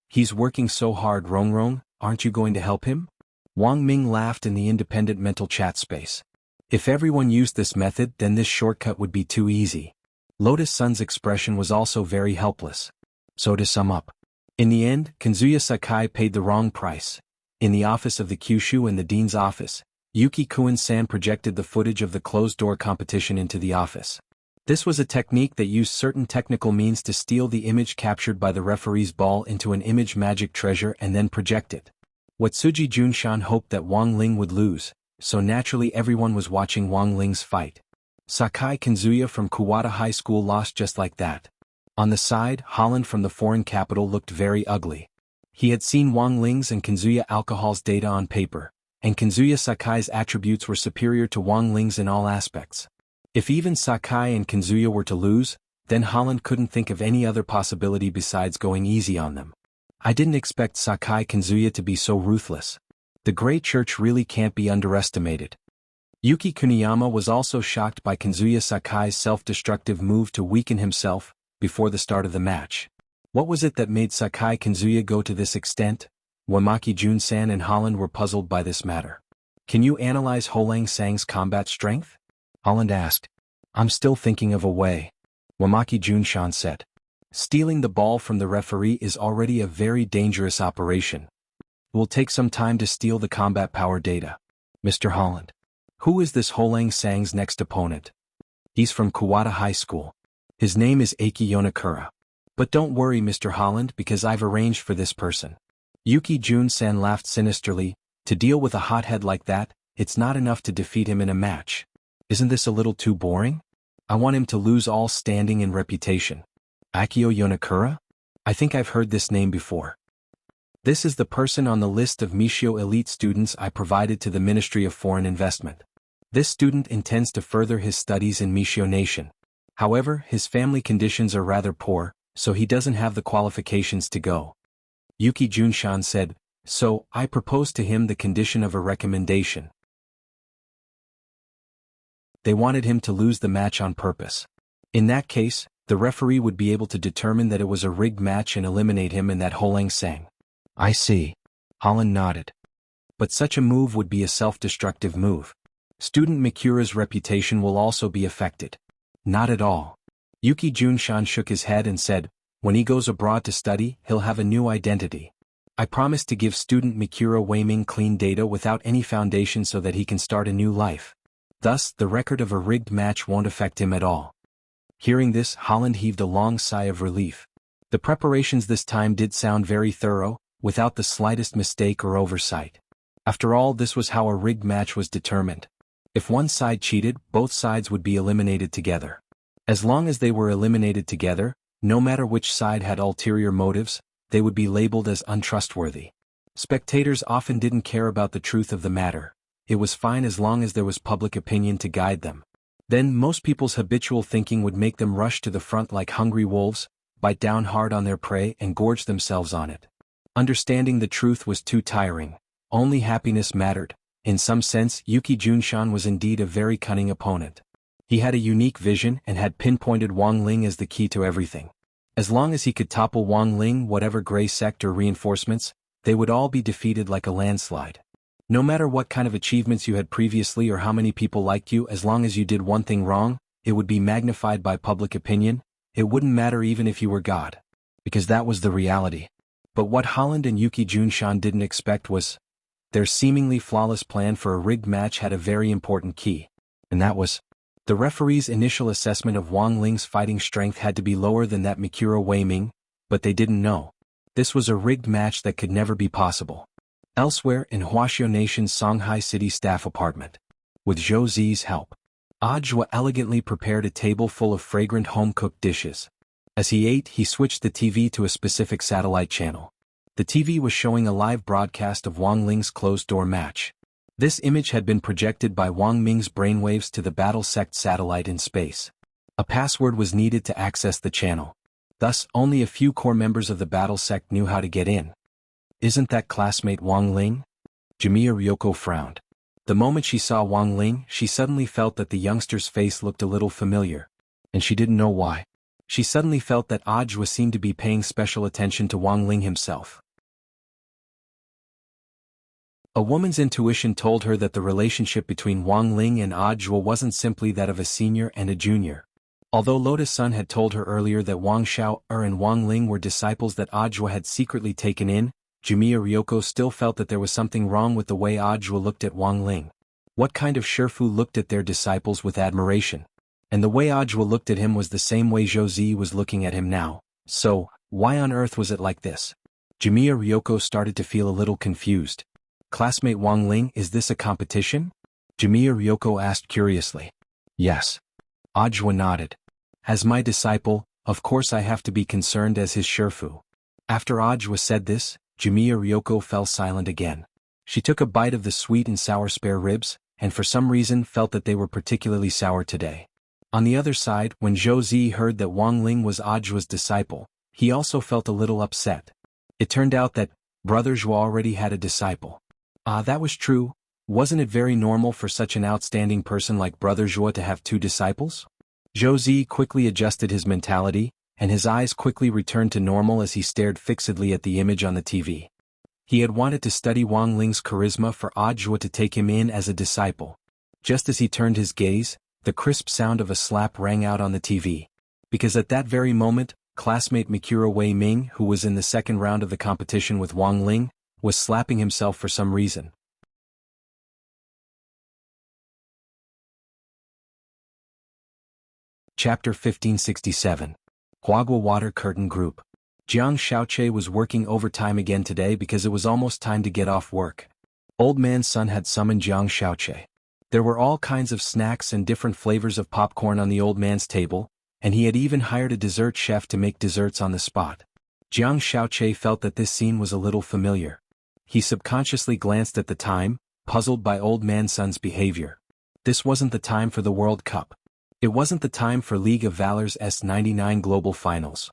He's working so hard, Rongrong, aren't you going to help him? Wang Ming laughed in the independent mental chat space. If everyone used this method, then this shortcut would be too easy. Lotus Sun's expression was also very helpless. So to sum up. In the end, Kinzuya Sakai paid the wrong price. In the office of the Kyushu and the dean's office, Yuki Kuen-san projected the footage of the closed-door competition into the office. This was a technique that used certain technical means to steal the image captured by the referee's ball into an image magic treasure and then project it. Watsuji Junshan hoped that Wang Ling would lose, so naturally everyone was watching Wang Ling's fight. Sakai Kinzuya from Kuwata High School lost just like that. On the side, Holland from the foreign capital looked very ugly. He had seen Wang Ling's and Kinzuya Alcohol's data on paper, and Kinzuya Sakai's attributes were superior to Wang Ling's in all aspects. If even Sakai and Kinzuya were to lose, then Holland couldn't think of any other possibility besides going easy on them. I didn't expect Sakai Kinzuya to be so ruthless. The Great Church really can't be underestimated. Yuki Kuniyama was also shocked by Kinzuya Sakai's self-destructive move to weaken himself before the start of the match. What was it that made Sakai Kinzuya go to this extent? Wamaki Jun-san and Holland were puzzled by this matter. Can you analyze Holang Sang's combat strength? Holland asked. I'm still thinking of a way. Wamaki Junshan said. Stealing the ball from the referee is already a very dangerous operation. It will take some time to steal the combat power data. Mr. Holland. Who is this Holang Sang's next opponent? He's from Kuwata High School. His name is Eiki Yonakura. But don't worry, Mr. Holland, because I've arranged for this person. Yuki Jun-san laughed sinisterly. To deal with a hothead like that, it's not enough to defeat him in a match. Isn't this a little too boring? I want him to lose all standing and reputation. Akio Yonakura? I think I've heard this name before. This is the person on the list of Mishio elite students I provided to the Ministry of Foreign Investment. This student intends to further his studies in Mishio Nation. However, his family conditions are rather poor, so he doesn't have the qualifications to go. Yuki Junshan said, "So, I proposed to him the condition of a recommendation. They wanted him to lose the match on purpose. In that case, the referee would be able to determine that it was a rigged match and eliminate him and that Holang sang." "I see." Holland nodded. "But such a move would be a self-destructive move. Student Mikura's reputation will also be affected." "Not at all." Yuki Junshan shook his head and said, "When he goes abroad to study, he'll have a new identity. I promise to give student Mikura Weiming clean data without any foundation so that he can start a new life. Thus, the record of a rigged match won't affect him at all." Hearing this, Holland heaved a long sigh of relief. The preparations this time did sound very thorough, without the slightest mistake or oversight. After all, this was how a rigged match was determined. If one side cheated, both sides would be eliminated together. As long as they were eliminated together, no matter which side had ulterior motives, they would be labeled as untrustworthy. Spectators often didn't care about the truth of the matter. It was fine as long as there was public opinion to guide them. Then most people's habitual thinking would make them rush to the front like hungry wolves, bite down hard on their prey and gorge themselves on it. Understanding the truth was too tiring. Only happiness mattered. In some sense, Yuki Junshan was indeed a very cunning opponent. He had a unique vision and had pinpointed Wang Ling as the key to everything. As long as he could topple Wang Ling, whatever gray sect or reinforcements, they would all be defeated like a landslide. No matter what kind of achievements you had previously or how many people liked you, as long as you did one thing wrong, it would be magnified by public opinion. It wouldn't matter even if you were God. Because that was the reality. But what Holland and Yuki Junshan didn't expect was, their seemingly flawless plan for a rigged match had a very important key. And that was, the referee's initial assessment of Wang Ling's fighting strength had to be lower than that Mikura Weiming, but they didn't know. This was a rigged match that could never be possible. Elsewhere in Huaxiao Nation's Songhai City staff apartment. With Zhou Zi's help, Ajwa elegantly prepared a table full of fragrant home-cooked dishes. As he ate, he switched the TV to a specific satellite channel. The TV was showing a live broadcast of Wang Ling's closed-door match. This image had been projected by Wang Ming's brainwaves to the Battle Sect satellite in space. A password was needed to access the channel. Thus, only a few core members of the Battle Sect knew how to get in. "Isn't that classmate Wang Ling?" Jimiya Ryoko frowned. The moment she saw Wang Ling, she suddenly felt that the youngster's face looked a little familiar. And she didn't know why. She suddenly felt that Ajwa seemed to be paying special attention to Wang Ling himself. A woman's intuition told her that the relationship between Wang Ling and Ajwa wasn't simply that of a senior and a junior. Although Lotus Sun had told her earlier that Wang Xiao-er and Wang Ling were disciples that Ajwa had secretly taken in, Jimiya Ryoko still felt that there was something wrong with the way Ajwa looked at Wang Ling. What kind of Shifu looked at their disciples with admiration? And the way Ajwa looked at him was the same way Zhou Zi was looking at him now. So, why on earth was it like this? Jimiya Ryoko started to feel a little confused. "Classmate Wang Ling, is this a competition?" Jimiya Ryoko asked curiously. "Yes." Ajwa nodded. "As my disciple, of course I have to be concerned as his Shifu." After Ajwa said this, Jimiya Ryoko fell silent again. She took a bite of the sweet and sour spare ribs, and for some reason felt that they were particularly sour today. On the other side, when Zhou Zi heard that Wang Ling was Ajwa's disciple, he also felt a little upset. It turned out that Brother Zhou already had a disciple. That was true. Wasn't it very normal for such an outstanding person like Brother Zhou to have two disciples? Zhou Zi quickly adjusted his mentality, and his eyes quickly returned to normal as he stared fixedly at the image on the TV. He had wanted to study Wang Ling's charisma for Ajwa to take him in as a disciple. Just as he turned his gaze, the crisp sound of a slap rang out on the TV. Because at that very moment, classmate Mikura Weiming, who was in the second round of the competition with Wang Ling, was slapping himself for some reason. Chapter 1567. Huagua Water Curtain Group. Jiang Xiaoche was working overtime again today because it was almost time to get off work. Old Man's son had summoned Jiang Xiaoche. There were all kinds of snacks and different flavors of popcorn on the old man's table, and he had even hired a dessert chef to make desserts on the spot. Jiang Xiaoche felt that this scene was a little familiar. He subconsciously glanced at the time, puzzled by Old Man's son's behavior. This wasn't the time for the World Cup. It wasn't the time for League of Valor's S99 Global Finals.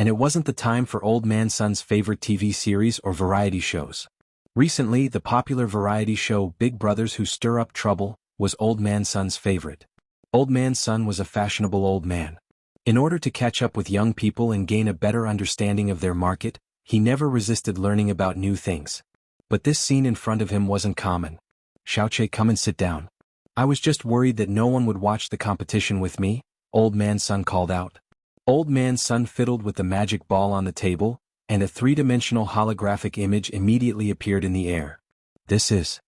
And it wasn't the time for Old Man Sun's favorite TV series or variety shows. Recently, the popular variety show Big Brothers Who Stir Up Trouble was Old Man Sun's favorite. Old Man Sun was a fashionable old man. In order to catch up with young people and gain a better understanding of their market, he never resisted learning about new things. But this scene in front of him wasn't common. "Xiaoche, come and sit down. I was just worried that no one would watch the competition with me," Old Man Sun called out. Old Man Sun fiddled with the magic ball on the table, and a three-dimensional holographic image immediately appeared in the air. "This is..."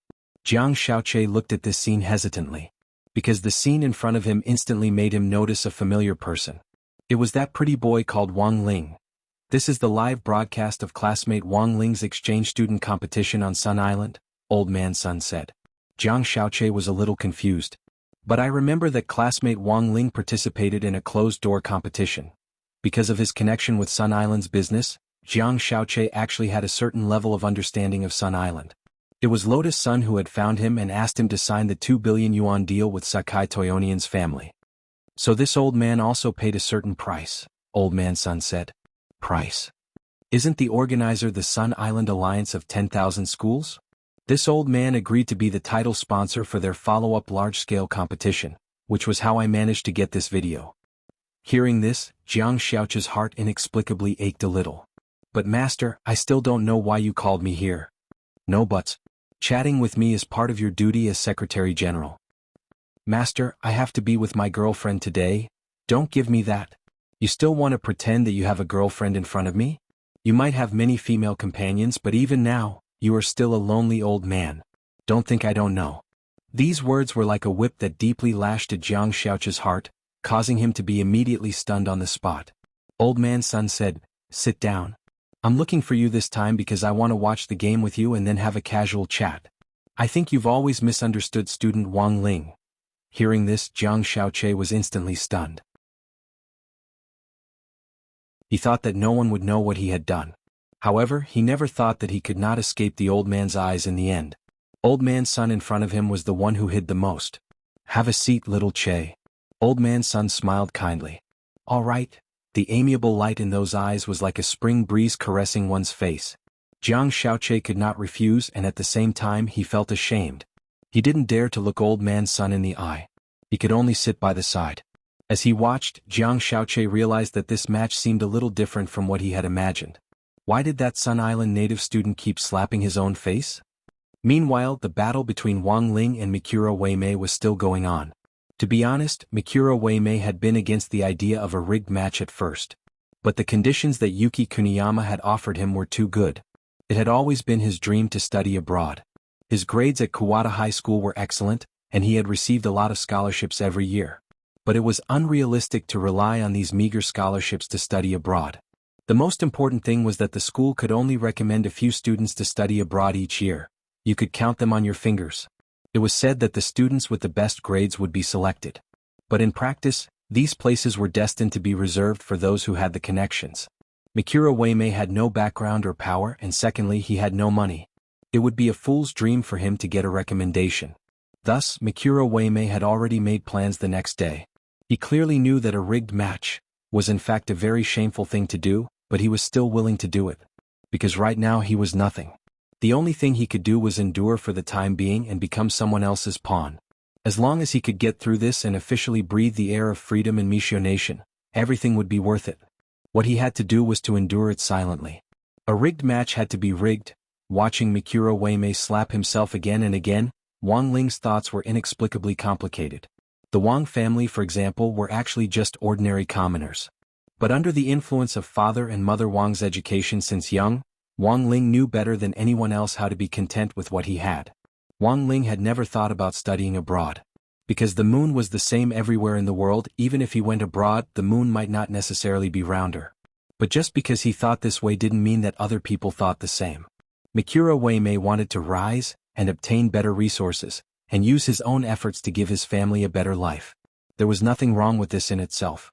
Jiang Xiaoche looked at this scene hesitantly, because the scene in front of him instantly made him notice a familiar person. It was that pretty boy called Wang Ling. "This is the live broadcast of classmate Wang Ling's exchange student competition on Sun Island," Old Man Sun said. Jiang Xiaoche was a little confused. "But I remember that classmate Wang Ling participated in a closed-door competition." Because of his connection with Sun Island's business, Jiang Xiaoche actually had a certain level of understanding of Sun Island. It was Lotus Sun who had found him and asked him to sign the 2 billion yuan deal with Sakai Toyonian's family. "So this old man also paid a certain price," Old Man Sun said. "Price? Isn't the organizer the Sun Island Alliance of 10,000 schools? This old man agreed to be the title sponsor for their follow-up large-scale competition, which was how I managed to get this video." Hearing this, Jiang Xiaoche's heart inexplicably ached a little. "But master, I still don't know why you called me here." "No buts. Chatting with me is part of your duty as Secretary General." "Master, I have to be with my girlfriend today." "Don't give me that. You still want to pretend that you have a girlfriend in front of me? You might have many female companions, but even now, you are still a lonely old man. Don't think I don't know." These words were like a whip that deeply lashed at Jiang Xiaoche's heart, causing him to be immediately stunned on the spot. Old Man Sun said, "Sit down. I'm looking for you this time because I want to watch the game with you and then have a casual chat. I think you've always misunderstood student Wang Ling." Hearing this, Jiang Xiaoche was instantly stunned. He thought that no one would know what he had done. However, he never thought that he could not escape the old man's eyes in the end. Old Man Sun in front of him was the one who hid the most. "Have a seat, little Che." Old Man Sun smiled kindly. "All right." The amiable light in those eyes was like a spring breeze caressing one's face. Jiang Xiaoche could not refuse, and at the same time he felt ashamed. He didn't dare to look Old Man Sun in the eye. He could only sit by the side. As he watched, Jiang Xiaoche realized that this match seemed a little different from what he had imagined. Why did that Sun Island native student keep slapping his own face? Meanwhile, the battle between Wang Ling and Mikuro Weimei was still going on. To be honest, Mikuro Weimei had been against the idea of a rigged match at first. But the conditions that Yuki Kuniyama had offered him were too good. It had always been his dream to study abroad. His grades at Kawada High School were excellent, and he had received a lot of scholarships every year. But it was unrealistic to rely on these meager scholarships to study abroad. The most important thing was that the school could only recommend a few students to study abroad each year. You could count them on your fingers. It was said that the students with the best grades would be selected. But in practice, these places were destined to be reserved for those who had the connections. Mikuro Weimei had no background or power, and secondly, he had no money. It would be a fool's dream for him to get a recommendation. Thus, Mikuro Weimei had already made plans the next day. He clearly knew that a rigged match was in fact a very shameful thing to do, but he was still willing to do it. Because right now he was nothing. The only thing he could do was endure for the time being and become someone else's pawn. As long as he could get through this and officially breathe the air of freedom in Mishio Nation, everything would be worth it. What he had to do was to endure it silently. A rigged match had to be rigged. Watching Mikuro Weimei slap himself again and again, Wang Ling's thoughts were inexplicably complicated. The Wang family, for example, were actually just ordinary commoners. But under the influence of father and mother Wang's education since young, Wang Ling knew better than anyone else how to be content with what he had. Wang Ling had never thought about studying abroad. Because the moon was the same everywhere in the world, even if he went abroad, the moon might not necessarily be rounder. But just because he thought this way didn't mean that other people thought the same. Mikuro Weimei wanted to rise and obtain better resources, and use his own efforts to give his family a better life. There was nothing wrong with this in itself.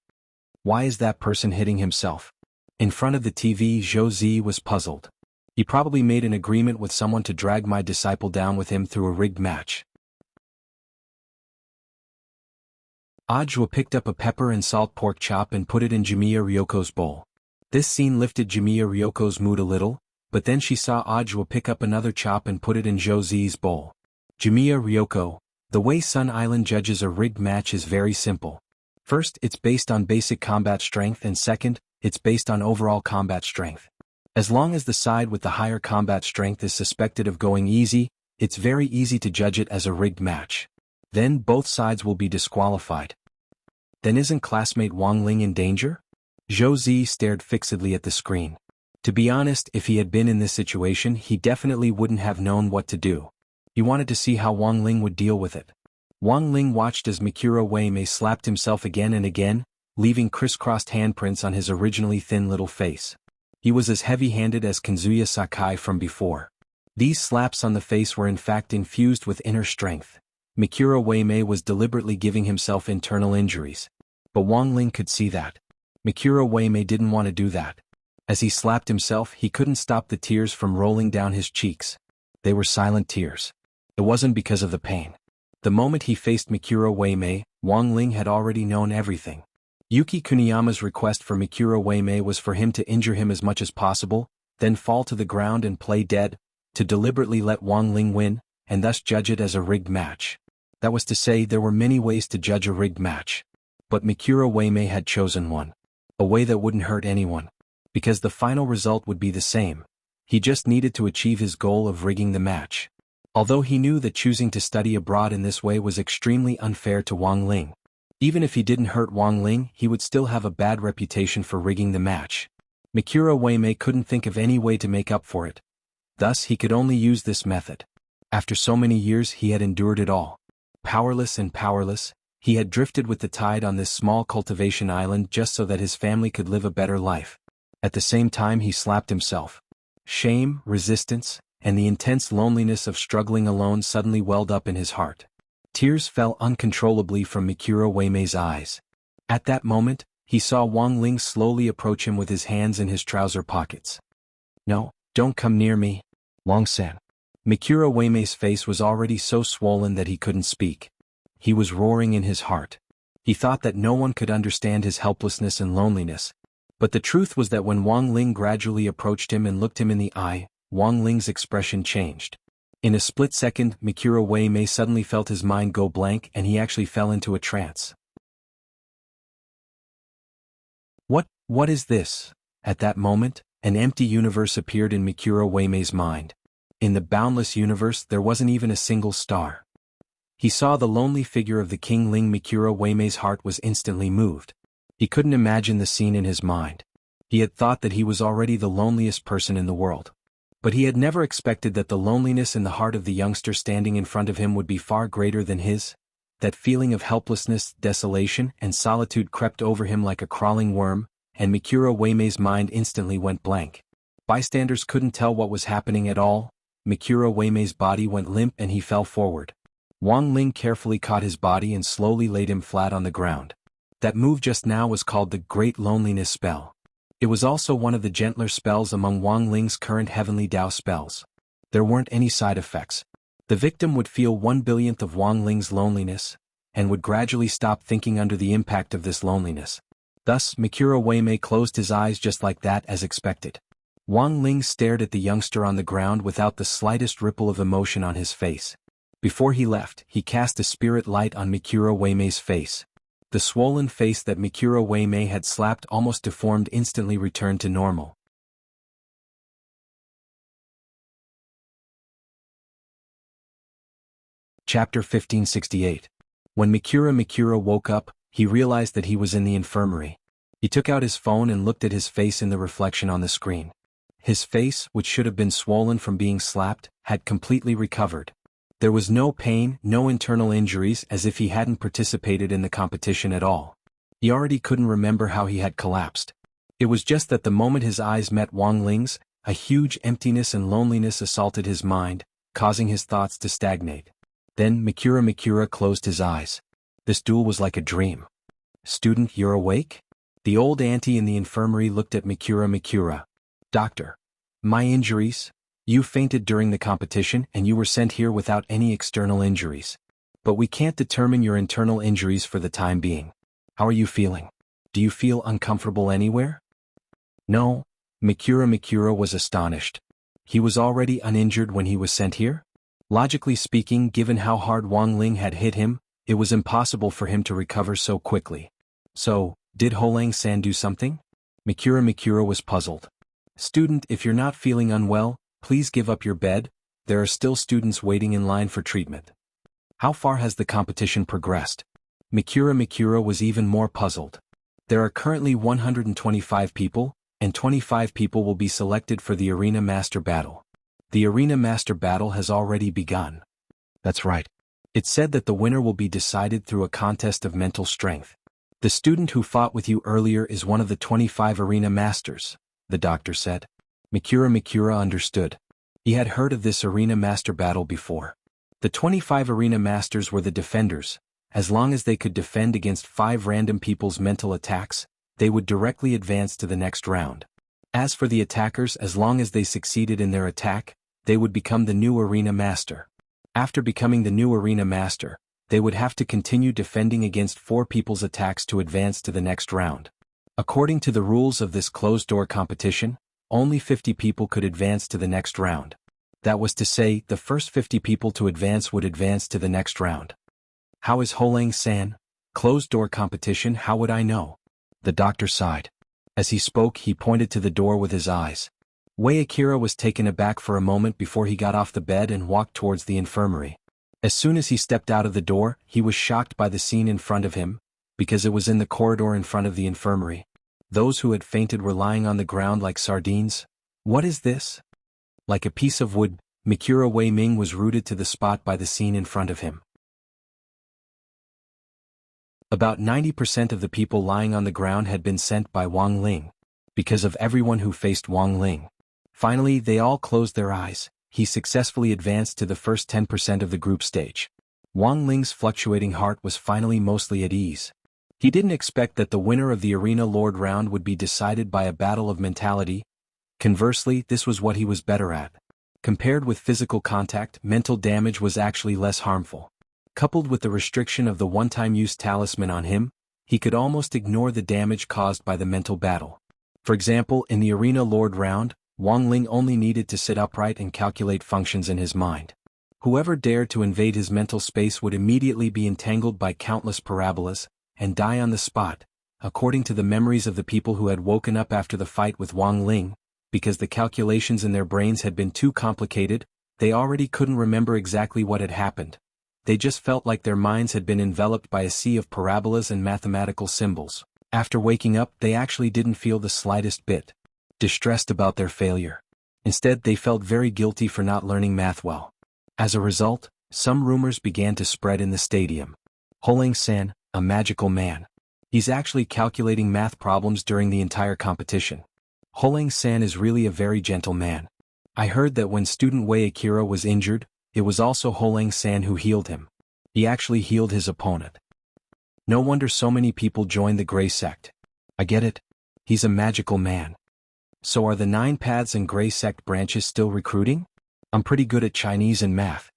Why is that person hitting himself? In front of the TV, Zhou Zi was puzzled. He probably made an agreement with someone to drag my disciple down with him through a rigged match. Ajwa picked up a pepper and salt pork chop and put it in Jimiya Ryoko's bowl. This scene lifted Jimiya Ryoko's mood a little, but then she saw Ajwa pick up another chop and put it in Zhou Zi's bowl. Jimiya Ryoko, the way Sun Island judges a rigged match is very simple. First, it's based on basic combat strength, and second, it's based on overall combat strength. As long as the side with the higher combat strength is suspected of going easy, it's very easy to judge it as a rigged match. Then both sides will be disqualified. Then isn't classmate Wang Ling in danger? Zhou Zi stared fixedly at the screen. To be honest, if he had been in this situation, he definitely wouldn't have known what to do. He wanted to see how Wang Ling would deal with it. Wang Ling watched as Mikuro Uemei slapped himself again and again, leaving crisscrossed handprints on his originally thin little face. He was as heavy-handed as Kanzuya Sakai from before. These slaps on the face were in fact infused with inner strength. Mikuro Uemei was deliberately giving himself internal injuries. But Wang Ling could see that. Mikuro Uemei didn't want to do that. As he slapped himself, he couldn't stop the tears from rolling down his cheeks. They were silent tears. It wasn't because of the pain. The moment he faced Mikuro Uemei, Wang Ling had already known everything. Yuki Kuniyama's request for Mikuro Uemei was for him to injure him as much as possible, then fall to the ground and play dead, to deliberately let Wang Ling win, and thus judge it as a rigged match. That was to say, there were many ways to judge a rigged match. But Mikuro Uemei had chosen one. A way that wouldn't hurt anyone. Because the final result would be the same. He just needed to achieve his goal of rigging the match. Although he knew that choosing to study abroad in this way was extremely unfair to Wang Ling. Even if he didn't hurt Wang Ling, he would still have a bad reputation for rigging the match. Mikuro Uemei couldn't think of any way to make up for it. Thus he could only use this method. After so many years he had endured it all. Powerless and powerless, he had drifted with the tide on this small cultivation island just so that his family could live a better life. At the same time he slapped himself. Shame, resistance, and the intense loneliness of struggling alone suddenly welled up in his heart. Tears fell uncontrollably from Mikuro Uemei's eyes. At that moment, he saw Wang Ling slowly approach him with his hands in his trouser pockets. "No, don't come near me, Wang-san." Mikuro Uemei's face was already so swollen that he couldn't speak. He was roaring in his heart. He thought that no one could understand his helplessness and loneliness. But the truth was that when Wang Ling gradually approached him and looked him in the eye, Wang Ling's expression changed. In a split second, Mikuro Uemei suddenly felt his mind go blank and he actually fell into a trance. What is this? At that moment, an empty universe appeared in Mikuro Uemei's mind. In the boundless universe there wasn't even a single star. He saw the lonely figure of the King Ling. Mikuro Uemei's heart was instantly moved. He couldn't imagine the scene in his mind. He had thought that he was already the loneliest person in the world. But he had never expected that the loneliness in the heart of the youngster standing in front of him would be far greater than his. That feeling of helplessness, desolation, and solitude crept over him like a crawling worm, and Mikuro Uemei's mind instantly went blank. Bystanders couldn't tell what was happening at all. Mikuro Uemei's body went limp and he fell forward. Wang Ling carefully caught his body and slowly laid him flat on the ground. That move just now was called the Great Loneliness Spell. It was also one of the gentler spells among Wang Ling's current Heavenly Dao spells. There weren't any side effects. The victim would feel 1/1000th of Wang Ling's loneliness, and would gradually stop thinking under the impact of this loneliness. Thus, Mikuro Uemei closed his eyes just like that as expected. Wang Ling stared at the youngster on the ground without the slightest ripple of emotion on his face. Before he left, he cast a spirit light on Mikuro Uemei's face. The swollen face that Mikuro Uemei had slapped almost deformed instantly returned to normal. Chapter 1568. When Mikuro woke up, he realized that he was in the infirmary. He took out his phone and looked at his face in the reflection on the screen. His face, which should have been swollen from being slapped, had completely recovered. There was no pain, no internal injuries, as if he hadn't participated in the competition at all. He already couldn't remember how he had collapsed. It was just that the moment his eyes met Wang Ling's, a huge emptiness and loneliness assaulted his mind, causing his thoughts to stagnate. Then Mikuro closed his eyes. This duel was like a dream. "Student, you're awake?" The old auntie in the infirmary looked at Mikuro. "Doctor. My injuries? You fainted during the competition and you were sent here without any external injuries. But we can't determine your internal injuries for the time being. How are you feeling? Do you feel uncomfortable anywhere?" No. Mikura was astonished. He was already uninjured when he was sent here? Logically speaking, given how hard Wang Ling had hit him, it was impossible for him to recover so quickly. So, did Holang-san do something? Mikura was puzzled. Student, if you're not feeling unwell, please give up your bed. There are still students waiting in line for treatment. How far has the competition progressed? Mikura was even more puzzled. There are currently 125 people, and 25 people will be selected for the Arena Master Battle. The Arena Master Battle has already begun. That's right. It said that the winner will be decided through a contest of mental strength. The student who fought with you earlier is one of the 25 Arena Masters, the doctor said. Mikura understood. He had heard of this Arena Master Battle before. The 25 Arena Masters were the defenders. As long as they could defend against 5 random people's mental attacks, they would directly advance to the next round. As for the attackers, as long as they succeeded in their attack, they would become the new Arena Master. After becoming the new Arena Master, they would have to continue defending against 4 people's attacks to advance to the next round. According to the rules of this closed-door competition, only 50 people could advance to the next round. That was to say, the first 50 people to advance would advance to the next round. How is Holang-san? Closed-door competition, how would I know? The doctor sighed. As he spoke, he pointed to the door with his eyes. Wei Akira was taken aback for a moment before he got off the bed and walked towards the infirmary. As soon as he stepped out of the door, he was shocked by the scene in front of him, because it was in the corridor in front of the infirmary. Those who had fainted were lying on the ground like sardines. What is this? Like a piece of wood, Mikura Wei Ming was rooted to the spot by the scene in front of him. About 90% of the people lying on the ground had been sent by Wang Ling. Because of everyone who faced Wang Ling. Finally, they all closed their eyes. He successfully advanced to the first 10% of the group stage. Wang Ling's fluctuating heart was finally mostly at ease. He didn't expect that the winner of the Arena Lord round would be decided by a battle of mentality. Conversely, this was what he was better at. Compared with physical contact, mental damage was actually less harmful. Coupled with the restriction of the one-time use talisman on him, he could almost ignore the damage caused by the mental battle. For example, in the Arena Lord round, Wang Ling only needed to sit upright and calculate functions in his mind. Whoever dared to invade his mental space would immediately be entangled by countless parabolas, and die on the spot, according to the memories of the people who had woken up after the fight with Wang Ling. Because the calculations in their brains had been too complicated, they already couldn't remember exactly what had happened. They just felt like their minds had been enveloped by a sea of parabolas and mathematical symbols. After waking up, they actually didn't feel the slightest bit distressed about their failure. Instead, they felt very guilty for not learning math well. As a result, some rumors began to spread in the stadium. Holang-san, a magical man. He's actually calculating math problems during the entire competition. Holang-san is really a very gentle man. I heard that when student Wei Akira was injured, it was also Holang-san who healed him. He actually healed his opponent. No wonder so many people joined the Grey Sect. I get it. He's a magical man. So are the 9 Paths and Grey Sect branches still recruiting? I'm pretty good at Chinese and math.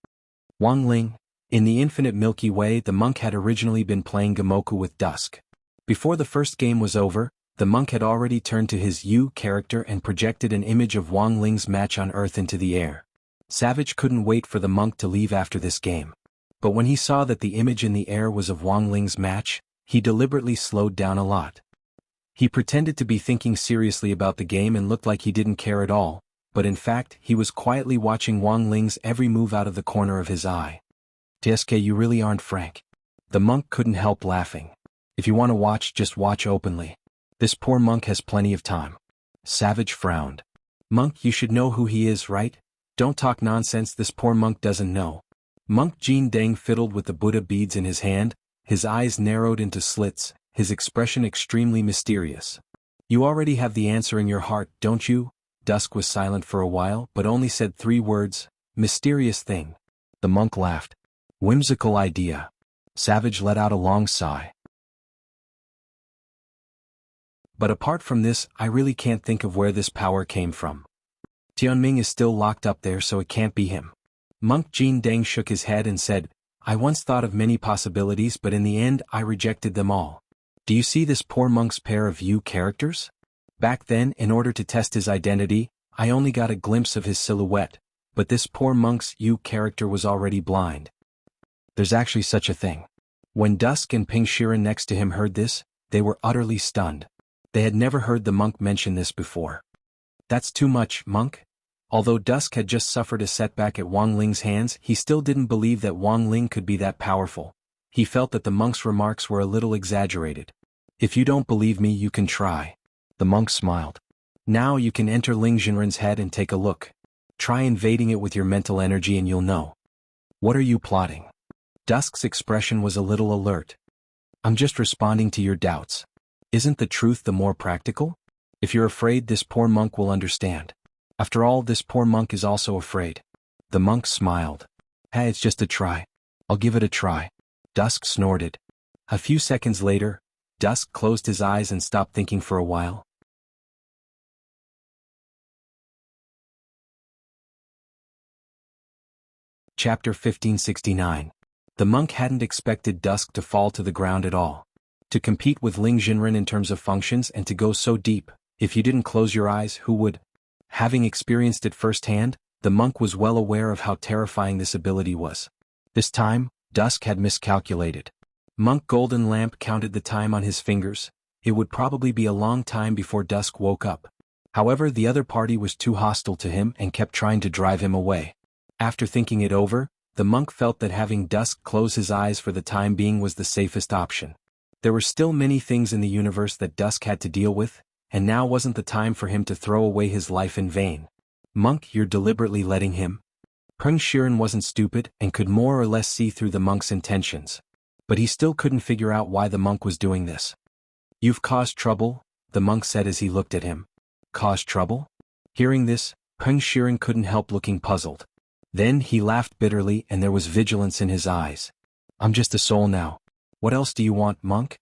Wang Ling. In the infinite Milky Way, the monk had originally been playing Gamoku with Dusk. Before the first game was over, the monk had already turned to his Yu character and projected an image of Wang Ling's match on Earth into the air. Savage couldn't wait for the monk to leave after this game. But when he saw that the image in the air was of Wang Ling's match, he deliberately slowed down a lot. He pretended to be thinking seriously about the game and looked like he didn't care at all, but in fact, he was quietly watching Wang Ling's every move out of the corner of his eye. TSK, you really aren't frank. The monk couldn't help laughing. If you want to watch, just watch openly. This poor monk has plenty of time. Savage frowned. Monk, you should know who he is, right? Don't talk nonsense, this poor monk doesn't know. Monk Jin Deng fiddled with the Buddha beads in his hand, his eyes narrowed into slits, his expression extremely mysterious. You already have the answer in your heart, don't you? Dusk was silent for a while, but only said 3 words, mysterious thing. The monk laughed. Whimsical idea. Savage let out a long sigh. But apart from this, I really can't think of where this power came from. Tianming is still locked up there, so it can't be him. Monk Jin Deng shook his head and said, I once thought of many possibilities, but in the end I rejected them all. Do you see this poor monk's pair of Yu characters? Back then, in order to test his identity, I only got a glimpse of his silhouette, but this poor monk's character was already blind. There's actually such a thing. When Dusk and Ping Shiren next to him heard this, they were utterly stunned. They had never heard the monk mention this before. That's too much, monk? Although Dusk had just suffered a setback at Wang Ling's hands, he still didn't believe that Wang Ling could be that powerful. He felt that the monk's remarks were a little exaggerated. If you don't believe me, you can try. The monk smiled. Now you can enter Ling Jinren's head and take a look. Try invading it with your mental energy and you'll know. What are you plotting? Dusk's expression was a little alert. I'm just responding to your doubts. Isn't the truth the more practical? If you're afraid, this poor monk will understand. After all, this poor monk is also afraid. The monk smiled. Hey, it's just a try. I'll give it a try. Dusk snorted. A few seconds later, Dusk closed his eyes and stopped thinking for a while. Chapter 1569. The monk hadn't expected Dusk to fall to the ground at all. To compete with Ling Jinren in terms of functions and to go so deep, if you didn't close your eyes, who would? Having experienced it firsthand, the monk was well aware of how terrifying this ability was. This time, Dusk had miscalculated. Monk Golden Lamp counted the time on his fingers. It would probably be a long time before Dusk woke up. However, the other party was too hostile to him and kept trying to drive him away. After thinking it over, the monk felt that having Dusk close his eyes for the time being was the safest option. There were still many things in the universe that Dusk had to deal with, and now wasn't the time for him to throw away his life in vain. Monk, you're deliberately letting him? Peng Shiren wasn't stupid and could more or less see through the monk's intentions. But he still couldn't figure out why the monk was doing this. You've caused trouble, the monk said as he looked at him. Caused trouble? Hearing this, Peng Shiren couldn't help looking puzzled. Then he laughed bitterly and there was vigilance in his eyes. I'm just a soul now. What else do you want, monk?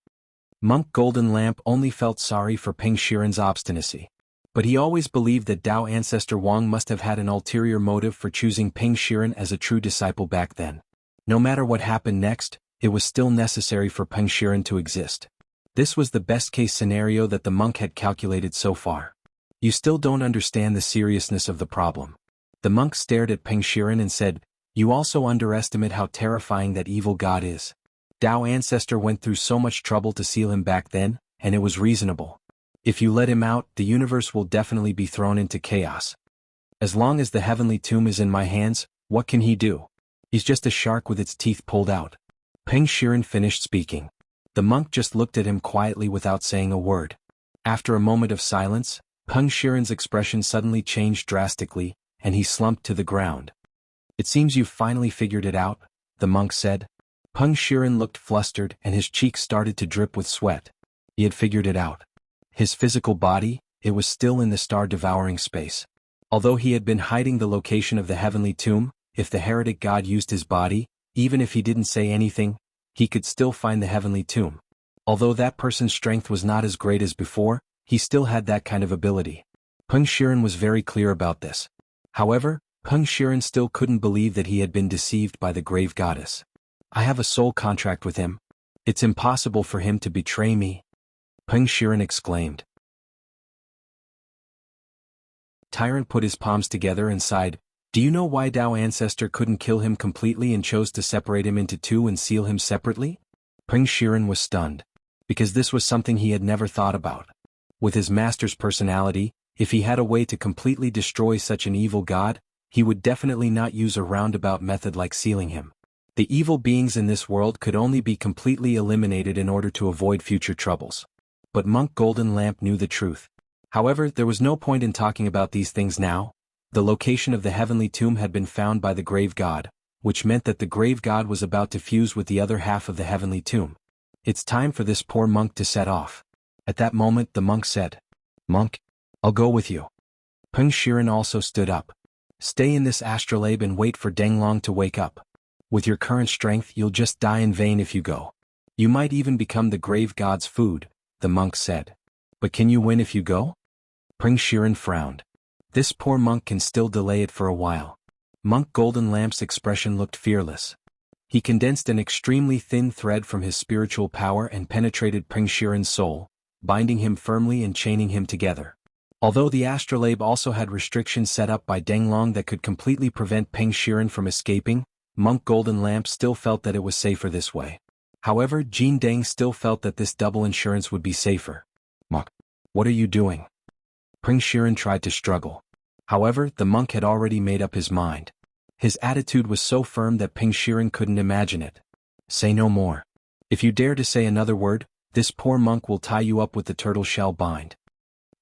Monk Golden Lamp only felt sorry for Peng Shiren's obstinacy. But he always believed that Tao Ancestor Wang must have had an ulterior motive for choosing Peng Shiren as a true disciple back then. No matter what happened next, it was still necessary for Peng Shiren to exist. This was the best-case scenario that the monk had calculated so far. You still don't understand the seriousness of the problem. The monk stared at Peng Shiren and said, You also underestimate how terrifying that evil god is. Tao Ancestor went through so much trouble to seal him back then, and it was reasonable. If you let him out, the universe will definitely be thrown into chaos. As long as the heavenly tomb is in my hands, what can he do? He's just a shark with its teeth pulled out. Peng Shiren finished speaking. The monk just looked at him quietly without saying a word. After a moment of silence, Peng Shiren's expression suddenly changed drastically, and he slumped to the ground. It seems you've finally figured it out, the monk said. Peng Shiren looked flustered and his cheeks started to drip with sweat. He had figured it out. His physical body, it was still in the star-devouring space. Although he had been hiding the location of the heavenly tomb, if the heretic god used his body, even if he didn't say anything, he could still find the heavenly tomb. Although that person's strength was not as great as before, he still had that kind of ability. Peng Shiren was very clear about this. However, Peng Shiren still couldn't believe that he had been deceived by the grave goddess. I have a soul contract with him. It's impossible for him to betray me. Peng Shiren exclaimed. Tyrant put his palms together and sighed. Do you know why Tao Ancestor couldn't kill him completely and chose to separate him into two and seal him separately? Peng Shiren was stunned. Because this was something he had never thought about. With his master's personality, if he had a way to completely destroy such an evil god, he would definitely not use a roundabout method like sealing him. The evil beings in this world could only be completely eliminated in order to avoid future troubles. But Monk Golden Lamp knew the truth. However, there was no point in talking about these things now. The location of the heavenly tomb had been found by the grave god, which meant that the grave god was about to fuse with the other half of the heavenly tomb. It's time for this poor monk to set off. At that moment the monk said, Monk, I'll go with you. Peng Shiren also stood up. Stay in this astrolabe and wait for Denglong to wake up. With your current strength you'll just die in vain if you go. You might even become the grave god's food, the monk said. But can you win if you go? Peng Shiren frowned. This poor monk can still delay it for a while. Monk Golden Lamp's expression looked fearless. He condensed an extremely thin thread from his spiritual power and penetrated Peng Shiren's soul, binding him firmly and chaining him together. Although the astrolabe also had restrictions set up by Denglong that could completely prevent Peng Shiren from escaping, Monk Golden Lamp still felt that it was safer this way. However, Jin Deng still felt that this double insurance would be safer. "Monk, what are you doing?" Peng Shiren tried to struggle. However, the monk had already made up his mind. His attitude was so firm that Peng Shiren couldn't imagine it. "Say no more. If you dare to say another word, this poor monk will tie you up with the turtle shell bind."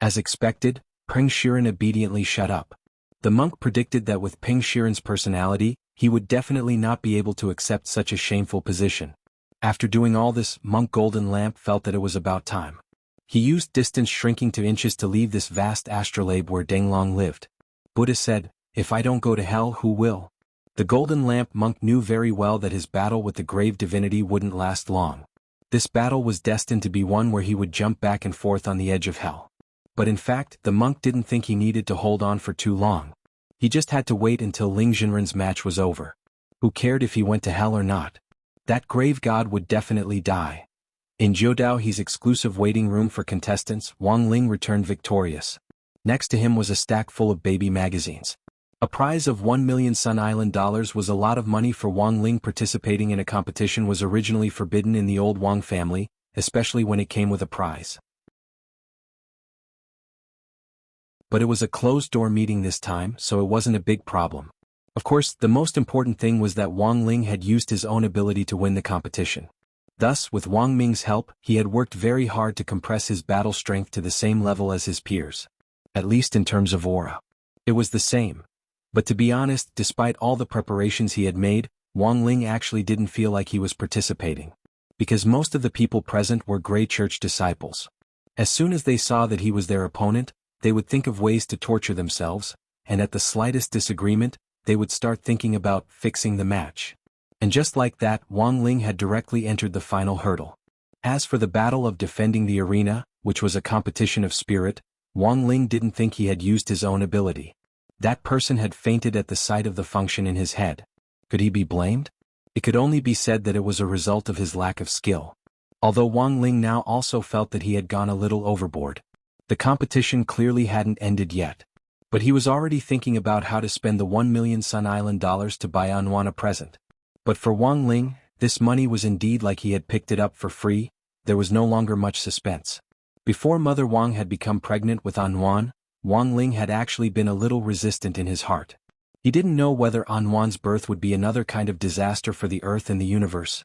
As expected, Peng Shiren obediently shut up. The monk predicted that with Peng Shiren's personality, he would definitely not be able to accept such a shameful position. After doing all this, Monk Golden Lamp felt that it was about time. He used distance shrinking to inches to leave this vast astrolabe where Denglong lived. Buddha said, "If I don't go to hell, who will?" The Golden Lamp monk knew very well that his battle with the grave divinity wouldn't last long. This battle was destined to be one where he would jump back and forth on the edge of hell. But in fact, the monk didn't think he needed to hold on for too long. He just had to wait until Ling Jinren's match was over. Who cared if he went to hell or not? That grave god would definitely die. In Jiudao He's exclusive waiting room for contestants, Wang Ling returned victorious. Next to him was a stack full of baby magazines. A prize of 1 million Sun Island dollars was a lot of money for Wang Ling. Participating in a competition was originally forbidden in the old Wang family, especially when it came with a prize. But it was a closed-door meeting this time, so it wasn't a big problem. Of course, the most important thing was that Wang Ling had used his own ability to win the competition. Thus, with Wang Ming's help, he had worked very hard to compress his battle strength to the same level as his peers. At least in terms of aura. It was the same. But to be honest, despite all the preparations he had made, Wang Ling actually didn't feel like he was participating. Because most of the people present were Grey Church disciples. As soon as they saw that he was their opponent, they would think of ways to torture themselves, and at the slightest disagreement, they would start thinking about fixing the match. And just like that, Wang Ling had directly entered the final hurdle. As for the battle of defending the arena, which was a competition of spirit, Wang Ling didn't think he had used his own ability. That person had fainted at the sight of the function in his head. Could he be blamed? It could only be said that it was a result of his lack of skill. Although Wang Ling now also felt that he had gone a little overboard. The competition clearly hadn't ended yet. But he was already thinking about how to spend the 1 million Sun Island dollars to buy Anwan a present. But for Wang Ling, this money was indeed like he had picked it up for free. There was no longer much suspense. Before Mother Wang had become pregnant with Anwan, Wang Ling had actually been a little resistant in his heart. He didn't know whether Anwan's birth would be another kind of disaster for the earth and the universe.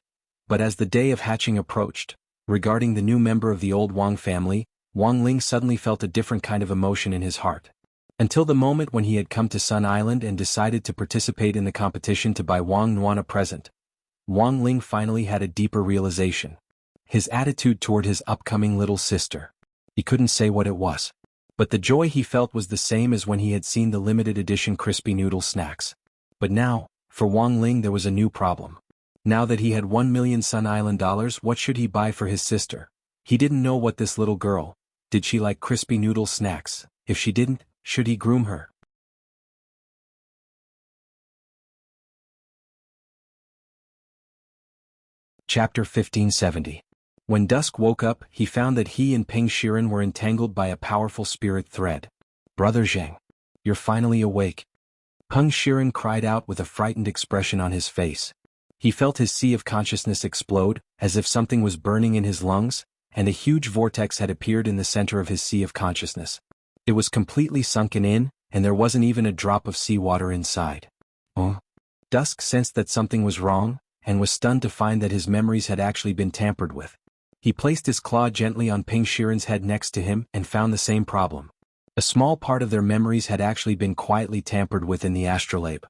But as the day of hatching approached, regarding the new member of the old Wang family, Wang Ling suddenly felt a different kind of emotion in his heart. Until the moment when he had come to Sun Island and decided to participate in the competition to buy Wang Nuan a present, Wang Ling finally had a deeper realization. His attitude toward his upcoming little sister. He couldn't say what it was. But the joy he felt was the same as when he had seen the limited edition crispy noodle snacks. But now, for Wang Ling there was a new problem. Now that he had 1 million Sun Island dollars, what should he buy for his sister? He didn't know what this little girl, did she like crispy noodle snacks? If she didn't, should he groom her? Chapter 1570. When Dusk woke up, he found that he and Peng Shiren were entangled by a powerful spirit thread. "Brother Zhang, you're finally awake." Peng Shiren cried out with a frightened expression on his face. He felt his sea of consciousness explode, as if something was burning in his lungs, and a huge vortex had appeared in the center of his sea of consciousness. It was completely sunken in, and there wasn't even a drop of seawater inside. Oh. Dusk sensed that something was wrong, and was stunned to find that his memories had actually been tampered with. He placed his claw gently on Peng Shiren's head next to him and found the same problem. A small part of their memories had actually been quietly tampered with in the astrolabe.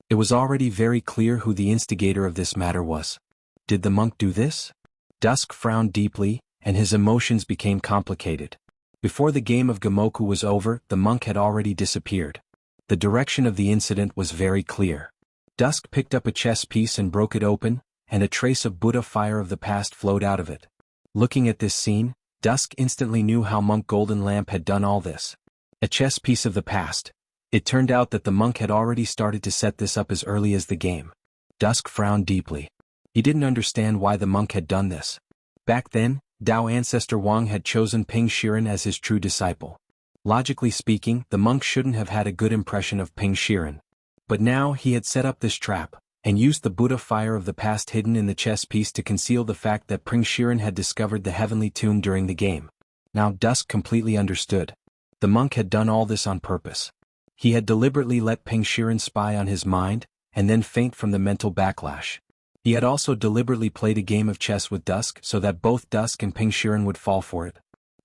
It was already very clear who the instigator of this matter was. Did the monk do this? Dusk frowned deeply, and his emotions became complicated. Before the game of Gamoku was over, the monk had already disappeared. The direction of the incident was very clear. Dusk picked up a chess piece and broke it open, and a trace of Buddha fire of the past flowed out of it. Looking at this scene, Dusk instantly knew how Monk Golden Lamp had done all this. A chess piece of the past. It turned out that the monk had already started to set this up as early as the game. Dusk frowned deeply. He didn't understand why the monk had done this. Back then, Dao Ancestor Wang had chosen Ping Shiren as his true disciple. Logically speaking, the monk shouldn't have had a good impression of Ping Shiren. But now he had set up this trap, and used the Buddha fire of the past hidden in the chess piece to conceal the fact that Ping Shiren had discovered the heavenly tomb during the game. Now Dusk completely understood. The monk had done all this on purpose. He had deliberately let Ping Shiren spy on his mind, and then faint from the mental backlash. He had also deliberately played a game of chess with Dusk so that both Dusk and Ping Shiren would fall for it.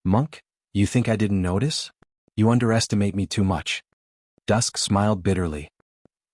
Monk, you think I didn't notice? You underestimate me too much. Dusk smiled bitterly.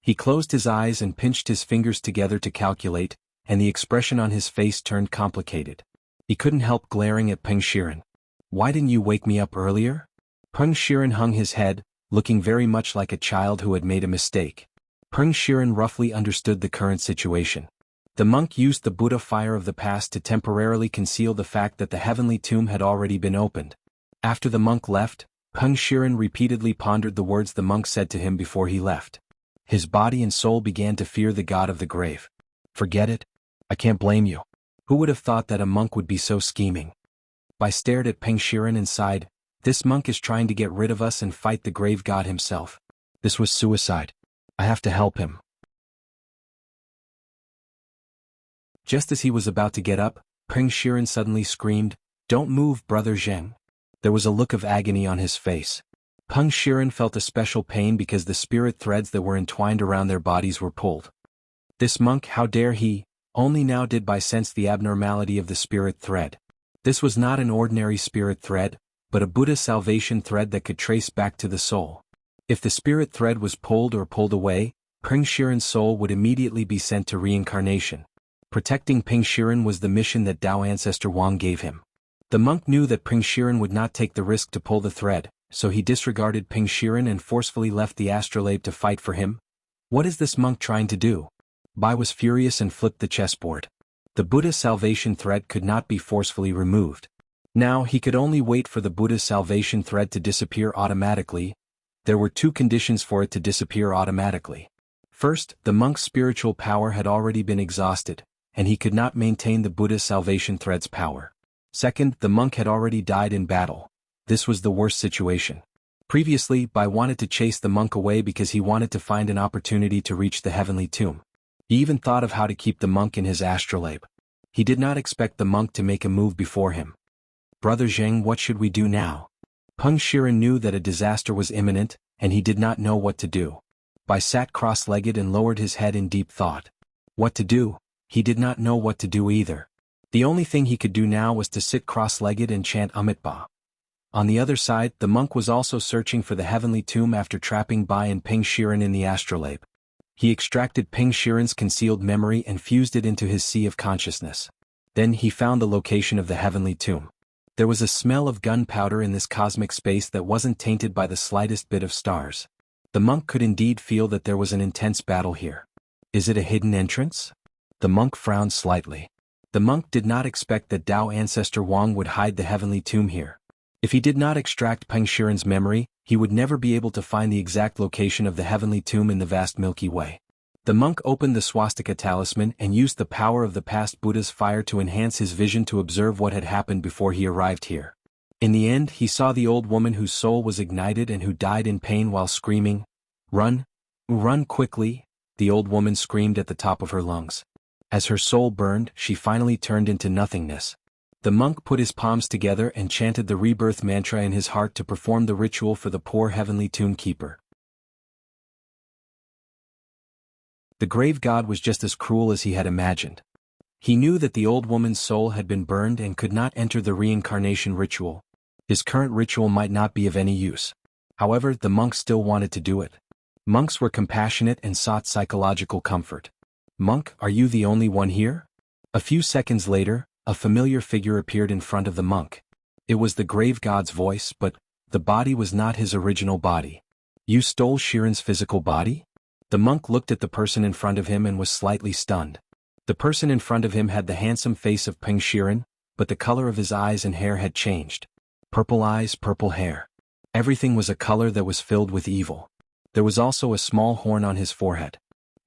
He closed his eyes and pinched his fingers together to calculate, and the expression on his face turned complicated. He couldn't help glaring at Ping Shiren. Why didn't you wake me up earlier? Ping Shiren hung his head, looking very much like a child who had made a mistake. Ping Shiren roughly understood the current situation. The monk used the Buddha fire of the past to temporarily conceal the fact that the heavenly tomb had already been opened. After the monk left, Ping Shiren repeatedly pondered the words the monk said to him before he left. His body and soul began to fear the god of the grave. Forget it. I can't blame you. Who would have thought that a monk would be so scheming? I stared at Ping Shiren and sighed. This monk is trying to get rid of us and fight the grave god himself. This was suicide. I have to help him. Just as he was about to get up, Ping Shiren suddenly screamed, "Don't move, Brother Zheng." There was a look of agony on his face. Ping Shiren felt a special pain because the spirit threads that were entwined around their bodies were pulled. This monk, how dare he? Only now did Bai sense the abnormality of the spirit thread. This was not an ordinary spirit thread, but a Buddha salvation thread that could trace back to the soul. If the spirit thread was pulled or pulled away, Ping Shiren's soul would immediately be sent to reincarnation. Protecting Ping Shiren was the mission that Dao Ancestor Wang gave him. The monk knew that Ping Shiren would not take the risk to pull the thread, so he disregarded Ping Shiren and forcefully left the astrolabe to fight for him. What is this monk trying to do? Bai was furious and flipped the chessboard. The Buddha's salvation thread could not be forcefully removed. Now he could only wait for the Buddha's salvation thread to disappear automatically. There were two conditions for it to disappear automatically. First, the monk's spiritual power had already been exhausted, and he could not maintain the Buddha's salvation thread's power. Second, the monk had already died in battle. This was the worst situation. Previously, Bai wanted to chase the monk away because he wanted to find an opportunity to reach the heavenly tomb. He even thought of how to keep the monk in his astrolabe. He did not expect the monk to make a move before him. Brother Zheng, what should we do now? Ping Shiren knew that a disaster was imminent, and he did not know what to do. Bai sat cross-legged and lowered his head in deep thought. What to do? He did not know what to do either. The only thing he could do now was to sit cross-legged and chant Amitabha. On the other side, the monk was also searching for the heavenly tomb after trapping Bai and Ping Shiren in the astrolabe. He extracted Ping Shiren's concealed memory and fused it into his sea of consciousness. Then he found the location of the heavenly tomb. There was a smell of gunpowder in this cosmic space that wasn't tainted by the slightest bit of stars. The monk could indeed feel that there was an intense battle here. Is it a hidden entrance? The monk frowned slightly. The monk did not expect that Dao Ancestor Wang would hide the heavenly tomb here. If he did not extract Ping Shiren's memory, he would never be able to find the exact location of the heavenly tomb in the vast Milky Way. The monk opened the swastika talisman and used the power of the past Buddha's fire to enhance his vision to observe what had happened before he arrived here. In the end, he saw the old woman whose soul was ignited and who died in pain while screaming, "Run! Run quickly!" The old woman screamed at the top of her lungs. As her soul burned, she finally turned into nothingness. The monk put his palms together and chanted the rebirth mantra in his heart to perform the ritual for the poor heavenly tomb keeper. The grave god was just as cruel as he had imagined. He knew that the old woman's soul had been burned and could not enter the reincarnation ritual. His current ritual might not be of any use. However, the monk still wanted to do it. Monks were compassionate and sought psychological comfort. "Monk, are you the only one here?" A few seconds later, a familiar figure appeared in front of the monk. It was the grave god's voice, but the body was not his original body. "You stole Shiren's physical body?" The monk looked at the person in front of him and was slightly stunned. The person in front of him had the handsome face of Ping Shiren, but the color of his eyes and hair had changed. Purple eyes, purple hair. Everything was a color that was filled with evil. There was also a small horn on his forehead.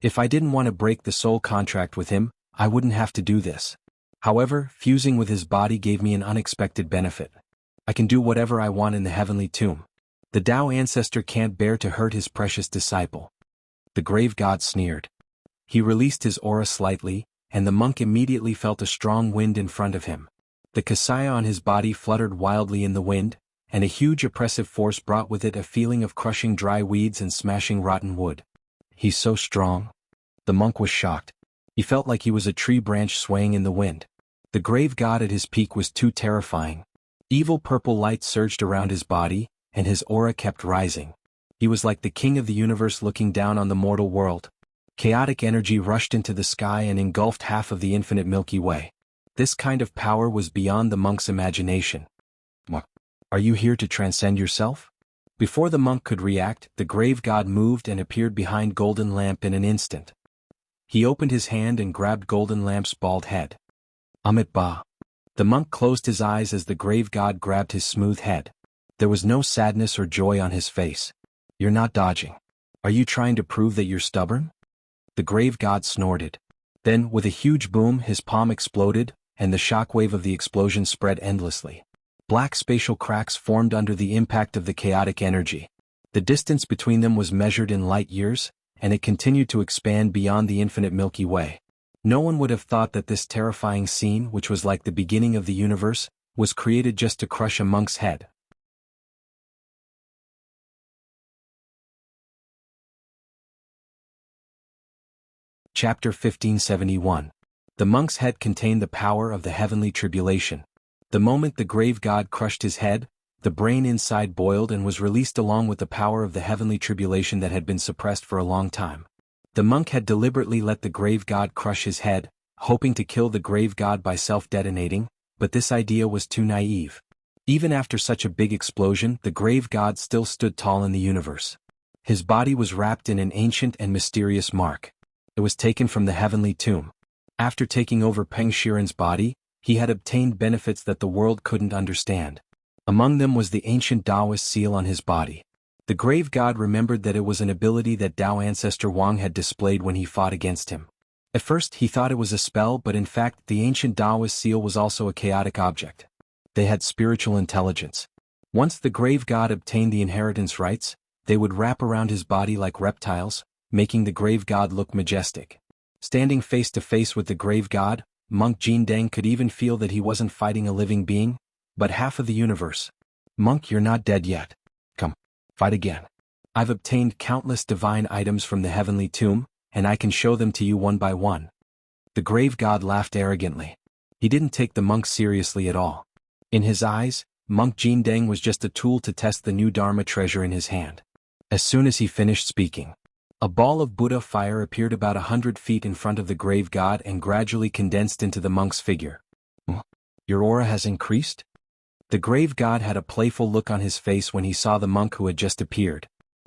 If I didn't want to break the soul contract with him, I wouldn't have to do this. However, fusing with his body gave me an unexpected benefit. I can do whatever I want in the heavenly tomb. The Tao ancestor can't bear to hurt his precious disciple. The grave god sneered. He released his aura slightly, and the monk immediately felt a strong wind in front of him. The kasaya on his body fluttered wildly in the wind, and a huge oppressive force brought with it a feeling of crushing dry weeds and smashing rotten wood. He's so strong. The monk was shocked. He felt like he was a tree branch swaying in the wind. The grave god at his peak was too terrifying. Evil purple light surged around his body, and his aura kept rising. He was like the king of the universe looking down on the mortal world. Chaotic energy rushed into the sky and engulfed half of the infinite Milky Way. This kind of power was beyond the monk's imagination. Are you here to transcend yourself? Before the monk could react, the grave god moved and appeared behind Golden Lamp in an instant. He opened his hand and grabbed Golden Lamp's bald head. Amit Ba. The monk closed his eyes as the grave god grabbed his smooth head. There was no sadness or joy on his face. You're not dodging. Are you trying to prove that you're stubborn? The grave god snorted. Then, with a huge boom, his palm exploded, and the shockwave of the explosion spread endlessly. Black spatial cracks formed under the impact of the chaotic energy. The distance between them was measured in light years, and it continued to expand beyond the infinite Milky Way. No one would have thought that this terrifying scene, which was like the beginning of the universe, was created just to crush a monk's head. Chapter 1571. The monk's head contained the power of the heavenly tribulation. The moment the grave god crushed his head, the brain inside boiled and was released along with the power of the heavenly tribulation that had been suppressed for a long time. The monk had deliberately let the grave god crush his head, hoping to kill the grave god by self-detonating, but this idea was too naive. Even after such a big explosion, the grave god still stood tall in the universe. His body was wrapped in an ancient and mysterious mark. It was taken from the heavenly tomb. After taking over Peng Shiren's body, he had obtained benefits that the world couldn't understand. Among them was the ancient Taoist seal on his body. The grave god remembered that it was an ability that Tao ancestor Wang had displayed when he fought against him. At first he thought it was a spell, but in fact the ancient Taoist seal was also a chaotic object. They had spiritual intelligence. Once the grave god obtained the inheritance rights, they would wrap around his body like reptiles, making the grave god look majestic. Standing face to face with the grave god, Monk Jindeng could even feel that he wasn't fighting a living being, but half of the universe. Monk, you're not dead yet. Come, fight again. I've obtained countless divine items from the heavenly tomb, and I can show them to you one by one. The grave god laughed arrogantly. He didn't take the monk seriously at all. In his eyes, Monk Jindeng was just a tool to test the new Dharma treasure in his hand. As soon as he finished speaking, a ball of Buddha fire appeared about 100 feet in front of the grave god and gradually condensed into the monk's figure. Your aura has increased? The grave god had a playful look on his face when he saw the monk who had just appeared.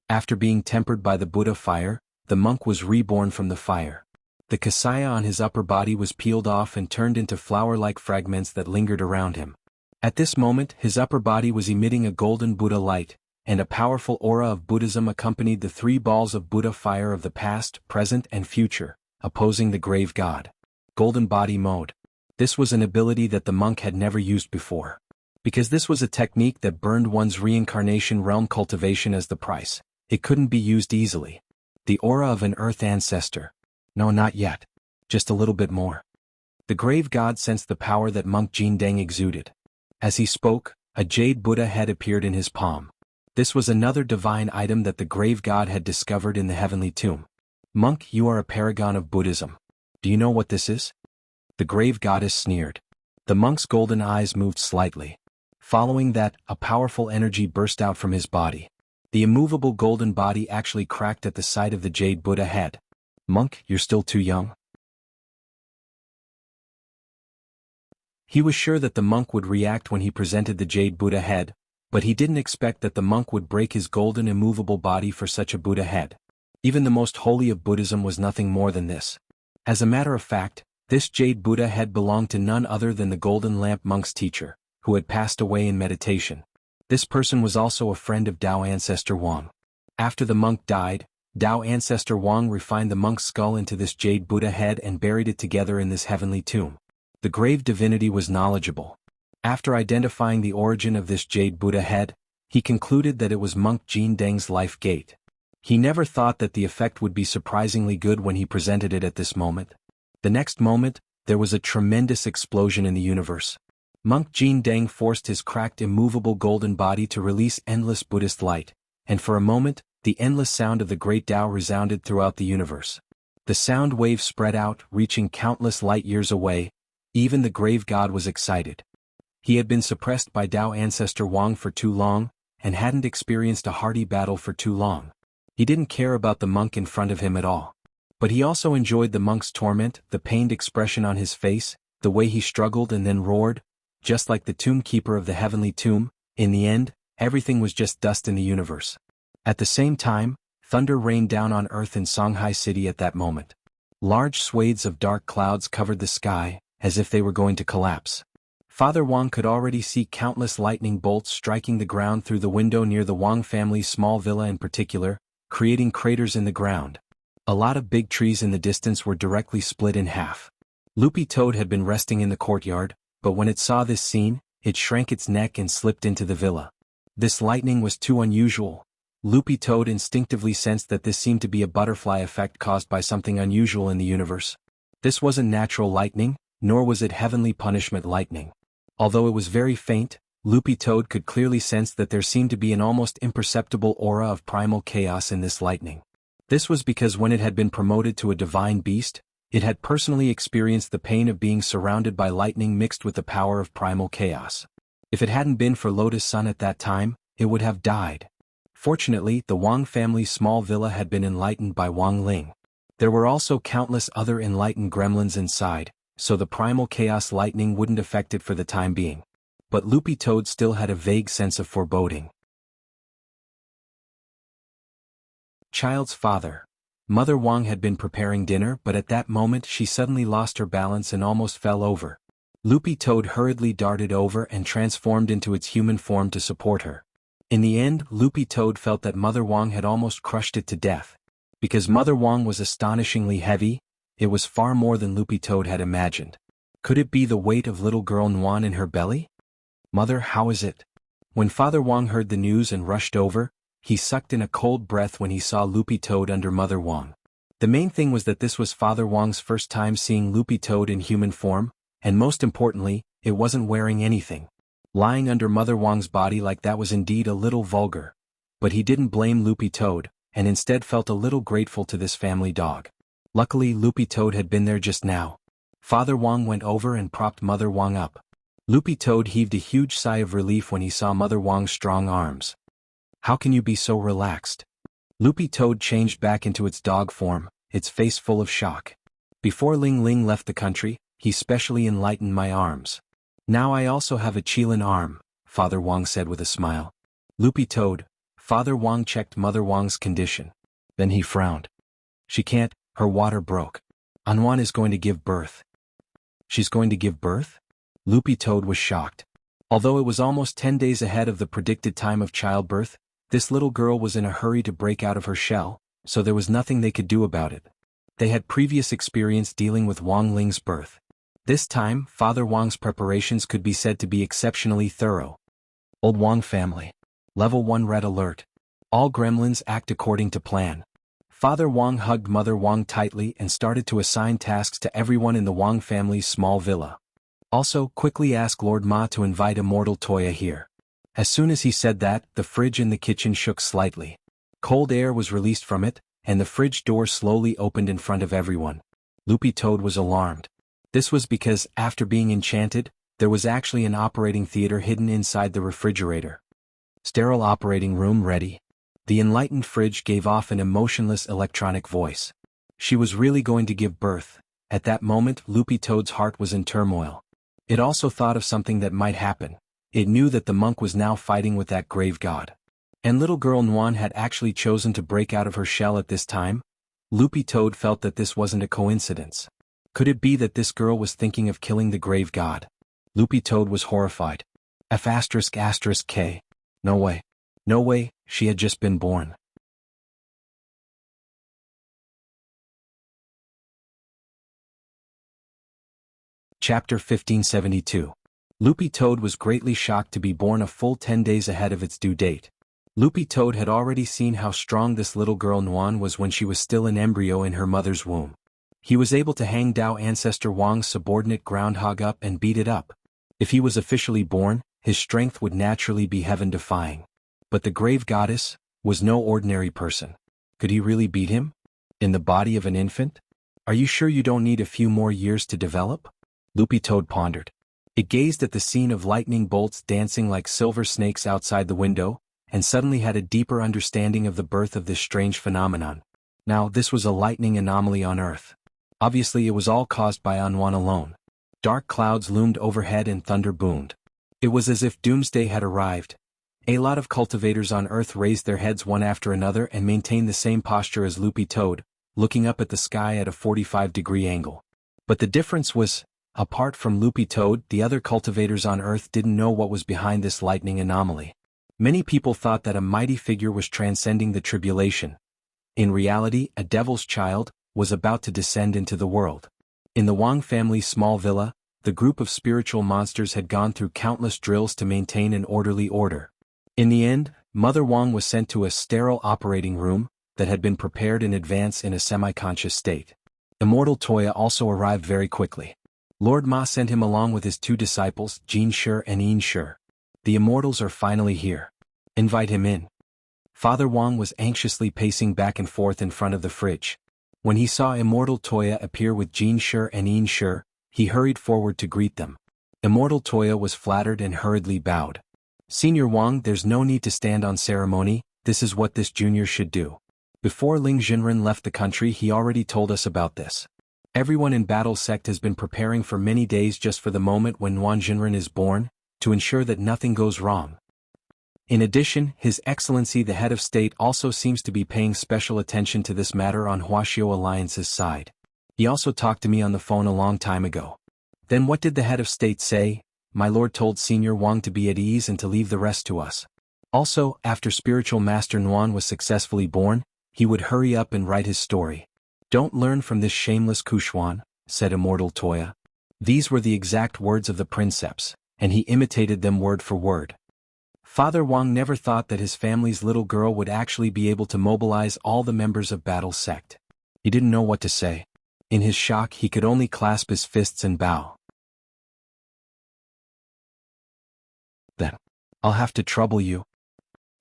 After being tempered by the Buddha fire, the monk was reborn from the fire. The kasaya on his upper body was peeled off and turned into flower-like fragments that lingered around him. At this moment, his upper body was emitting a golden Buddha light, and a powerful aura of Buddhism accompanied the 3 balls of Buddha fire of the past, present, and future, opposing the grave god. Golden body mode. This was an ability that the monk had never used before. Because this was a technique that burned one's reincarnation realm cultivation as the price, it couldn't be used easily. The aura of an earth ancestor. No, not yet. Just a little bit more. The grave god sensed the power that Monk Jindeng exuded. As he spoke, a jade Buddha head appeared in his palm. This was another divine item that the grave god had discovered in the heavenly tomb. Monk, you are a paragon of Buddhism. Do you know what this is? The grave goddess sneered. The monk's golden eyes moved slightly. Following that, a powerful energy burst out from his body. The immovable golden body actually cracked at the sight of the jade Buddha head. Monk, you're still too young. He was sure that the monk would react when he presented the jade Buddha head, but he didn't expect that the monk would break his golden immovable body for such a Buddha head. Even the most holy of Buddhism was nothing more than this. As a matter of fact, this jade Buddha head belonged to none other than the Golden Lamp monk's teacher, who had passed away in meditation. This person was also a friend of Tao ancestor Wang. After the monk died, Tao ancestor Wang refined the monk's skull into this jade Buddha head and buried it together in this heavenly tomb. The grave divinity was knowledgeable. After identifying the origin of this jade Buddha head, he concluded that it was monk Jin Deng's life gate. He never thought that the effect would be surprisingly good when he presented it at this moment. The next moment, there was a tremendous explosion in the universe. Monk Jin Deng forced his cracked immovable golden body to release endless Buddhist light, and for a moment, the endless sound of the great Tao resounded throughout the universe. The sound wave spread out, reaching countless light years away. Even the grave god was excited. He had been suppressed by Tao ancestor Wang for too long, and hadn't experienced a hearty battle for too long. He didn't care about the monk in front of him at all. But he also enjoyed the monk's torment, the pained expression on his face, the way he struggled and then roared, just like the tomb keeper of the heavenly tomb. In the end, everything was just dust in the universe. At the same time, thunder rained down on earth in Shanghai City at that moment. Large swathes of dark clouds covered the sky, as if they were going to collapse. Father Wang could already see countless lightning bolts striking the ground through the window near the Wang family's small villa in particular, creating craters in the ground. A lot of big trees in the distance were directly split in half. Loopy Toad had been resting in the courtyard, but when it saw this scene, it shrank its neck and slipped into the villa. This lightning was too unusual. Loopy Toad instinctively sensed that this seemed to be a butterfly effect caused by something unusual in the universe. This wasn't natural lightning, nor was it heavenly punishment lightning. Although it was very faint, Loopy Toad could clearly sense that there seemed to be an almost imperceptible aura of primal chaos in this lightning. This was because when it had been promoted to a divine beast, it had personally experienced the pain of being surrounded by lightning mixed with the power of primal chaos. If it hadn't been for Lotus Sun at that time, it would have died. Fortunately, the Wang family's small villa had been enlightened by Wang Ling. There were also countless other enlightened gremlins inside, so the primal chaos lightning wouldn't affect it for the time being. But Loopy Toad still had a vague sense of foreboding. Child's father. Mother Wang had been preparing dinner, but at that moment she suddenly lost her balance and almost fell over. Loopy Toad hurriedly darted over and transformed into its human form to support her. In the end, Loopy Toad felt that Mother Wang had almost crushed it to death. Because Mother Wang was astonishingly heavy, it was far more than Loopy Toad had imagined. Could it be the weight of little girl Nuan in her belly? Mother, how is it? When Father Wang heard the news and rushed over, he sucked in a cold breath when he saw Loopy Toad under Mother Wang. The main thing was that this was Father Wang's first time seeing Loopy Toad in human form, and most importantly, it wasn't wearing anything. Lying under Mother Wang's body like that was indeed a little vulgar. But he didn't blame Loopy Toad, and instead felt a little grateful to this family dog. Luckily, Loopy Toad had been there just now. Father Wang went over and propped Mother Wang up. Loopy Toad heaved a huge sigh of relief when he saw Mother Wang's strong arms. How can you be so relaxed? Loopy Toad changed back into its dog form, its face full of shock. Before Ling Ling left the country, he specially enlightened my arms. Now I also have a Qilin arm, Father Wang said with a smile. Loopy Toad. Father Wang checked Mother Wang's condition. Then he frowned. She can't, her water broke. Anwan is going to give birth. She's going to give birth? Loopy Toad was shocked. Although it was almost 10 days ahead of the predicted time of childbirth, this little girl was in a hurry to break out of her shell, so there was nothing they could do about it. They had previous experience dealing with Wang Ling's birth. This time, Father Wang's preparations could be said to be exceptionally thorough. Old Wang family. Level 1 red alert. All gremlins act according to plan. Father Wang hugged Mother Wang tightly and started to assign tasks to everyone in the Wang family's small villa. Also, quickly ask Lord Ma to invite Immortal Toya here. As soon as he said that, the fridge in the kitchen shook slightly. Cold air was released from it, and the fridge door slowly opened in front of everyone. Loopy Toad was alarmed. This was because, after being enchanted, there was actually an operating theater hidden inside the refrigerator. Sterile operating room ready. The enlightened fridge gave off an emotionless electronic voice. She was really going to give birth. At that moment, Loopy Toad's heart was in turmoil. It also thought of something that might happen. It knew that the monk was now fighting with that grave god. And little girl Nuan had actually chosen to break out of her shell at this time. Loopy Toad felt that this wasn't a coincidence. Could it be that this girl was thinking of killing the grave god? Loopy Toad was horrified. F***K. No way. No way, she had just been born. Chapter 1572. Loopy Toad was greatly shocked to be born a full 10 days ahead of its due date. Loopy Toad had already seen how strong this little girl Nuan was when she was still an embryo in her mother's womb. He was able to hang Dao ancestor Wang's subordinate groundhog up and beat it up. If he was officially born, his strength would naturally be heaven-defying. But the grave goddess was no ordinary person. Could he really beat him? In the body of an infant? Are you sure you don't need a few more years to develop? Loopy Toad pondered. It gazed at the scene of lightning bolts dancing like silver snakes outside the window, and suddenly had a deeper understanding of the birth of this strange phenomenon. Now, this was a lightning anomaly on Earth. Obviously it was all caused by Anwan alone. Dark clouds loomed overhead and thunder boomed. It was as if doomsday had arrived. A lot of cultivators on Earth raised their heads one after another and maintained the same posture as Loopy Toad, looking up at the sky at a 45-degree angle. But the difference was, apart from Loopy Toad, the other cultivators on Earth didn't know what was behind this lightning anomaly. Many people thought that a mighty figure was transcending the tribulation. In reality, a devil's child was about to descend into the world. In the Wang family's small villa, the group of spiritual monsters had gone through countless drills to maintain an orderly order. In the end, Mother Wang was sent to a sterile operating room that had been prepared in advance in a semi-conscious state. Immortal Toya also arrived very quickly. Lord Ma sent him along with his two disciples, Jin Shi and Yin Shi. The immortals are finally here. Invite him in. Father Wang was anxiously pacing back and forth in front of the fridge. When he saw Immortal Toya appear with Jin Shi and Yin Shi, he hurried forward to greet them. Immortal Toya was flattered and hurriedly bowed. Senior Wang, there's no need to stand on ceremony, this is what this junior should do. Before Ling Jinren left the country he already told us about this. Everyone in Battle Sect has been preparing for many days just for the moment when Nuan Jinren is born, to ensure that nothing goes wrong. In addition, His Excellency the Head of State also seems to be paying special attention to this matter on Huaxiao Alliance's side. He also talked to me on the phone a long time ago. Then what did the Head of State say? My lord told Senior Wang to be at ease and to leave the rest to us. Also, after Spiritual Master Nuan was successfully born, he would hurry up and write his story. Don't learn from this shameless Kushuan, said Immortal Toya. These were the exact words of the princeps, and he imitated them word for word. Father Wang never thought that his family's little girl would actually be able to mobilize all the members of Battle Sect. He didn't know what to say. In his shock he could only clasp his fists and bow. Then, I'll have to trouble you.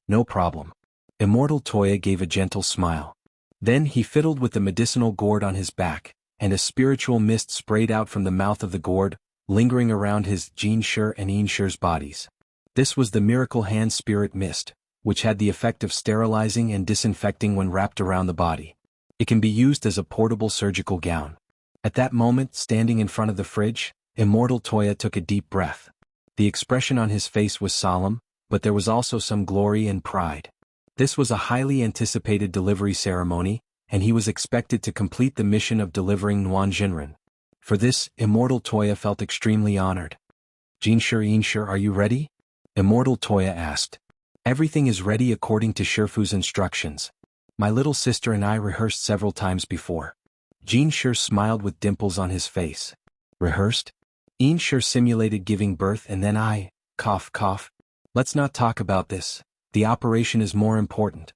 No problem. Immortal Toya gave a gentle smile. Then he fiddled with the medicinal gourd on his back, and a spiritual mist sprayed out from the mouth of the gourd, lingering around his Jin Shi and Yin Shi's bodies. This was the miracle hand spirit mist, which had the effect of sterilizing and disinfecting when wrapped around the body. It can be used as a portable surgical gown. At that moment, standing in front of the fridge, Immortal Toya took a deep breath. The expression on his face was solemn, but there was also some glory and pride. This was a highly anticipated delivery ceremony, and he was expected to complete the mission of delivering Nuan Jinren. For this, Immortal Toya felt extremely honored. Jin Shi, Yin Shi, are you ready? Immortal Toya asked. Everything is ready according to Shifu's instructions. My little sister and I rehearsed several times before. Jin Shi smiled with dimples on his face. Rehearsed? Yin Shi simulated giving birth and then I, cough cough. Let's not talk about this. The operation is more important.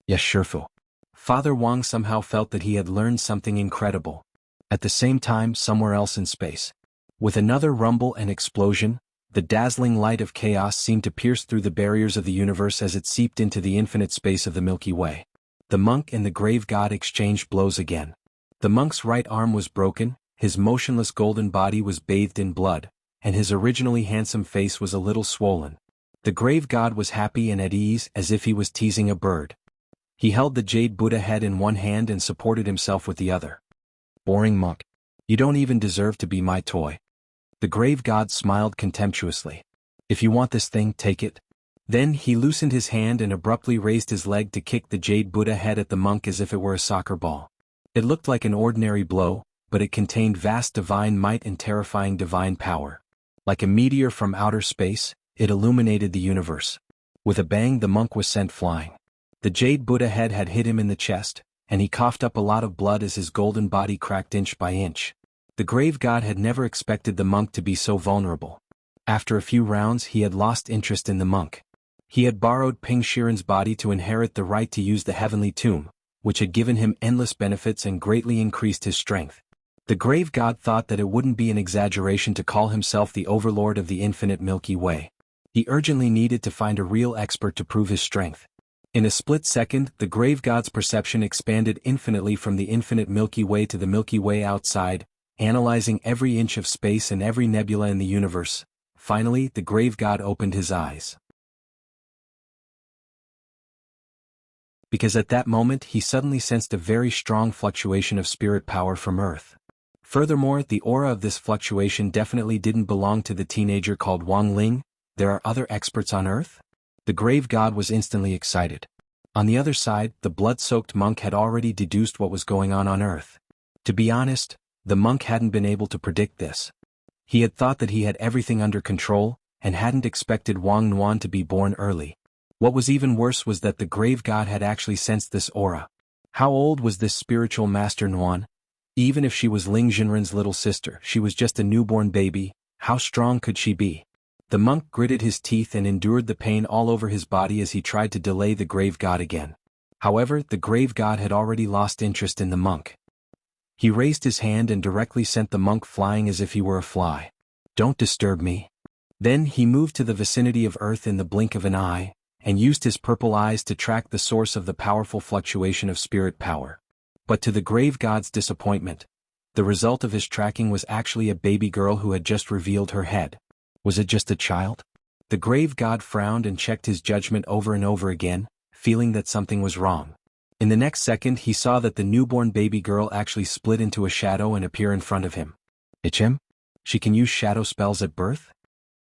Yes, Shifu. Father Wang somehow felt that he had learned something incredible. At the same time, somewhere else in space. With another rumble and explosion, the dazzling light of chaos seemed to pierce through the barriers of the universe as it seeped into the infinite space of the Milky Way. The monk and the grave god exchanged blows again. The monk's right arm was broken, his motionless golden body was bathed in blood, and his originally handsome face was a little swollen. The grave god was happy and at ease as if he was teasing a bird. He held the jade Buddha head in one hand and supported himself with the other. Boring monk. You don't even deserve to be my toy. The grave god smiled contemptuously. If you want this thing, take it. Then he loosened his hand and abruptly raised his leg to kick the jade Buddha head at the monk as if it were a soccer ball. It looked like an ordinary blow, but it contained vast divine might and terrifying divine power. Like a meteor from outer space, it illuminated the universe. With a bang the monk was sent flying. The jade Buddha head had hit him in the chest, and he coughed up a lot of blood as his golden body cracked inch by inch. The grave god had never expected the monk to be so vulnerable. After a few rounds he had lost interest in the monk. He had borrowed Ping Shiren's body to inherit the right to use the heavenly tomb, which had given him endless benefits and greatly increased his strength. The grave god thought that it wouldn't be an exaggeration to call himself the overlord of the infinite Milky Way. He urgently needed to find a real expert to prove his strength. In a split second, the grave god's perception expanded infinitely from the infinite Milky Way to the Milky Way outside, analyzing every inch of space and every nebula in the universe. Finally, the grave god opened his eyes. Because at that moment he suddenly sensed a very strong fluctuation of spirit power from Earth. Furthermore, the aura of this fluctuation definitely didn't belong to the teenager called Wang Ling. There are other experts on Earth? The grave god was instantly excited. On the other side, the blood-soaked monk had already deduced what was going on Earth. To be honest, the monk hadn't been able to predict this. He had thought that he had everything under control, and hadn't expected Wang Nuan to be born early. What was even worse was that the grave god had actually sensed this aura. How old was this spiritual master Nuan? Even if she was Ling Jinren's little sister, she was just a newborn baby. How strong could she be? The monk gritted his teeth and endured the pain all over his body as he tried to delay the grave god again. However, the grave god had already lost interest in the monk. He raised his hand and directly sent the monk flying as if he were a fly. "Don't disturb me." Then he moved to the vicinity of Earth in the blink of an eye, and used his purple eyes to track the source of the powerful fluctuation of spirit power. But to the grave god's disappointment, the result of his tracking was actually a baby girl who had just revealed her head. Was it just a child? The grave god frowned and checked his judgment over and over again, feeling that something was wrong. In the next second he saw that the newborn baby girl actually split into a shadow and appear in front of him. "It's him? She can use shadow spells at birth?"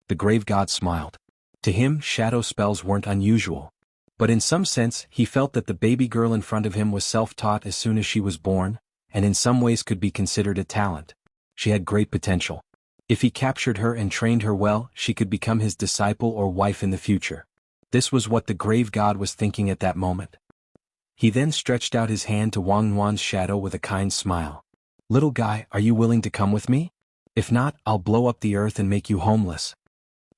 The grave god smiled. To him, shadow spells weren't unusual. But in some sense, he felt that the baby girl in front of him was self-taught as soon as she was born, and in some ways could be considered a talent. She had great potential. If he captured her and trained her well, she could become his disciple or wife in the future. This was what the grave god was thinking at that moment. He then stretched out his hand to Wang Nuan's shadow with a kind smile. "Little guy, are you willing to come with me? If not, I'll blow up the earth and make you homeless."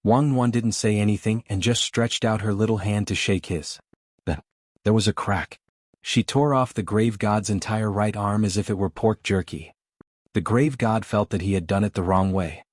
Wang Nuan didn't say anything and just stretched out her little hand to shake his. Then, there was a crack. She tore off the grave god's entire right arm as if it were pork jerky. The grave god felt that he had done it the wrong way.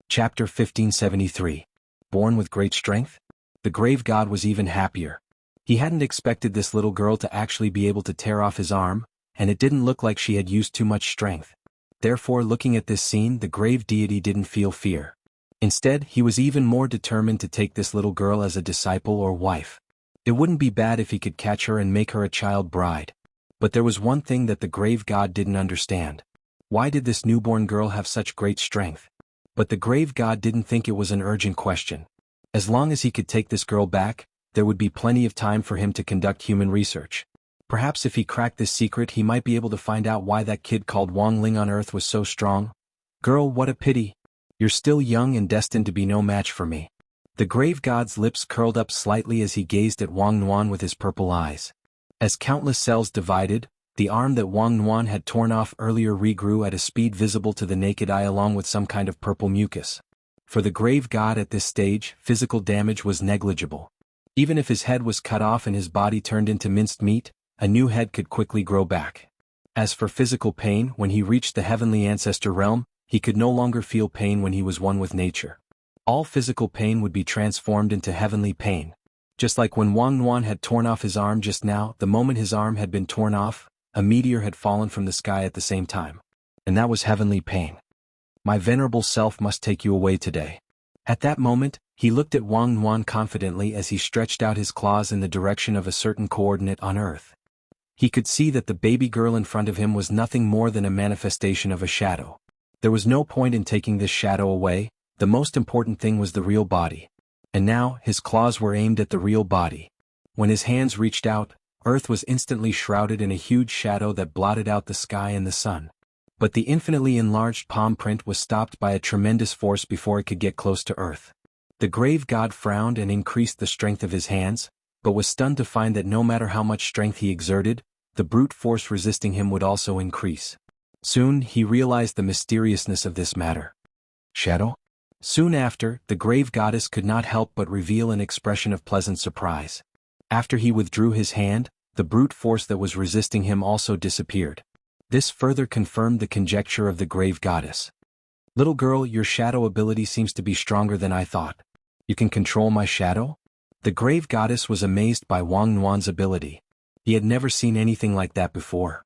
Chapter 1573. Born with great strength? The grave god was even happier. He hadn't expected this little girl to actually be able to tear off his arm, and it didn't look like she had used too much strength. Therefore, looking at this scene, the grave deity didn't feel fear. Instead, he was even more determined to take this little girl as a disciple or wife. It wouldn't be bad if he could catch her and make her a child bride. But there was one thing that the grave god didn't understand. Why did this newborn girl have such great strength? But the grave god didn't think it was an urgent question. As long as he could take this girl back, there would be plenty of time for him to conduct human research. Perhaps if he cracked this secret he might be able to find out why that kid called Wang Ling on Earth was so strong. "Girl, what a pity. You're still young and destined to be no match for me." The grave god's lips curled up slightly as he gazed at Wang Nuan with his purple eyes. As countless cells divided, the arm that Wang Nuan had torn off earlier regrew at a speed visible to the naked eye along with some kind of purple mucus. For the grave god at this stage, physical damage was negligible. Even if his head was cut off and his body turned into minced meat, a new head could quickly grow back. As for physical pain, when he reached the heavenly ancestor realm, he could no longer feel pain when he was one with nature. All physical pain would be transformed into heavenly pain. Just like when Wang Nuan had torn off his arm just now, the moment his arm had been torn off, a meteor had fallen from the sky at the same time. And that was heavenly pain. "My venerable self must take you away today." At that moment, he looked at Wang Nuan confidently as he stretched out his claws in the direction of a certain coordinate on Earth. He could see that the baby girl in front of him was nothing more than a manifestation of a shadow. There was no point in taking this shadow away, the most important thing was the real body. And now, his claws were aimed at the real body. When his hands reached out, Earth was instantly shrouded in a huge shadow that blotted out the sky and the sun. But the infinitely enlarged palm print was stopped by a tremendous force before it could get close to Earth. The grave god frowned and increased the strength of his hands, but was stunned to find that no matter how much strength he exerted, the brute force resisting him would also increase. Soon, he realized the mysteriousness of this matter. Shadow? Soon after, the grave goddess could not help but reveal an expression of pleasant surprise. After he withdrew his hand, the brute force that was resisting him also disappeared. This further confirmed the conjecture of the grave goddess. Little girl, your shadow ability seems to be stronger than I thought. You can control my shadow? The grave goddess was amazed by Wang Nuan's ability. He had never seen anything like that before.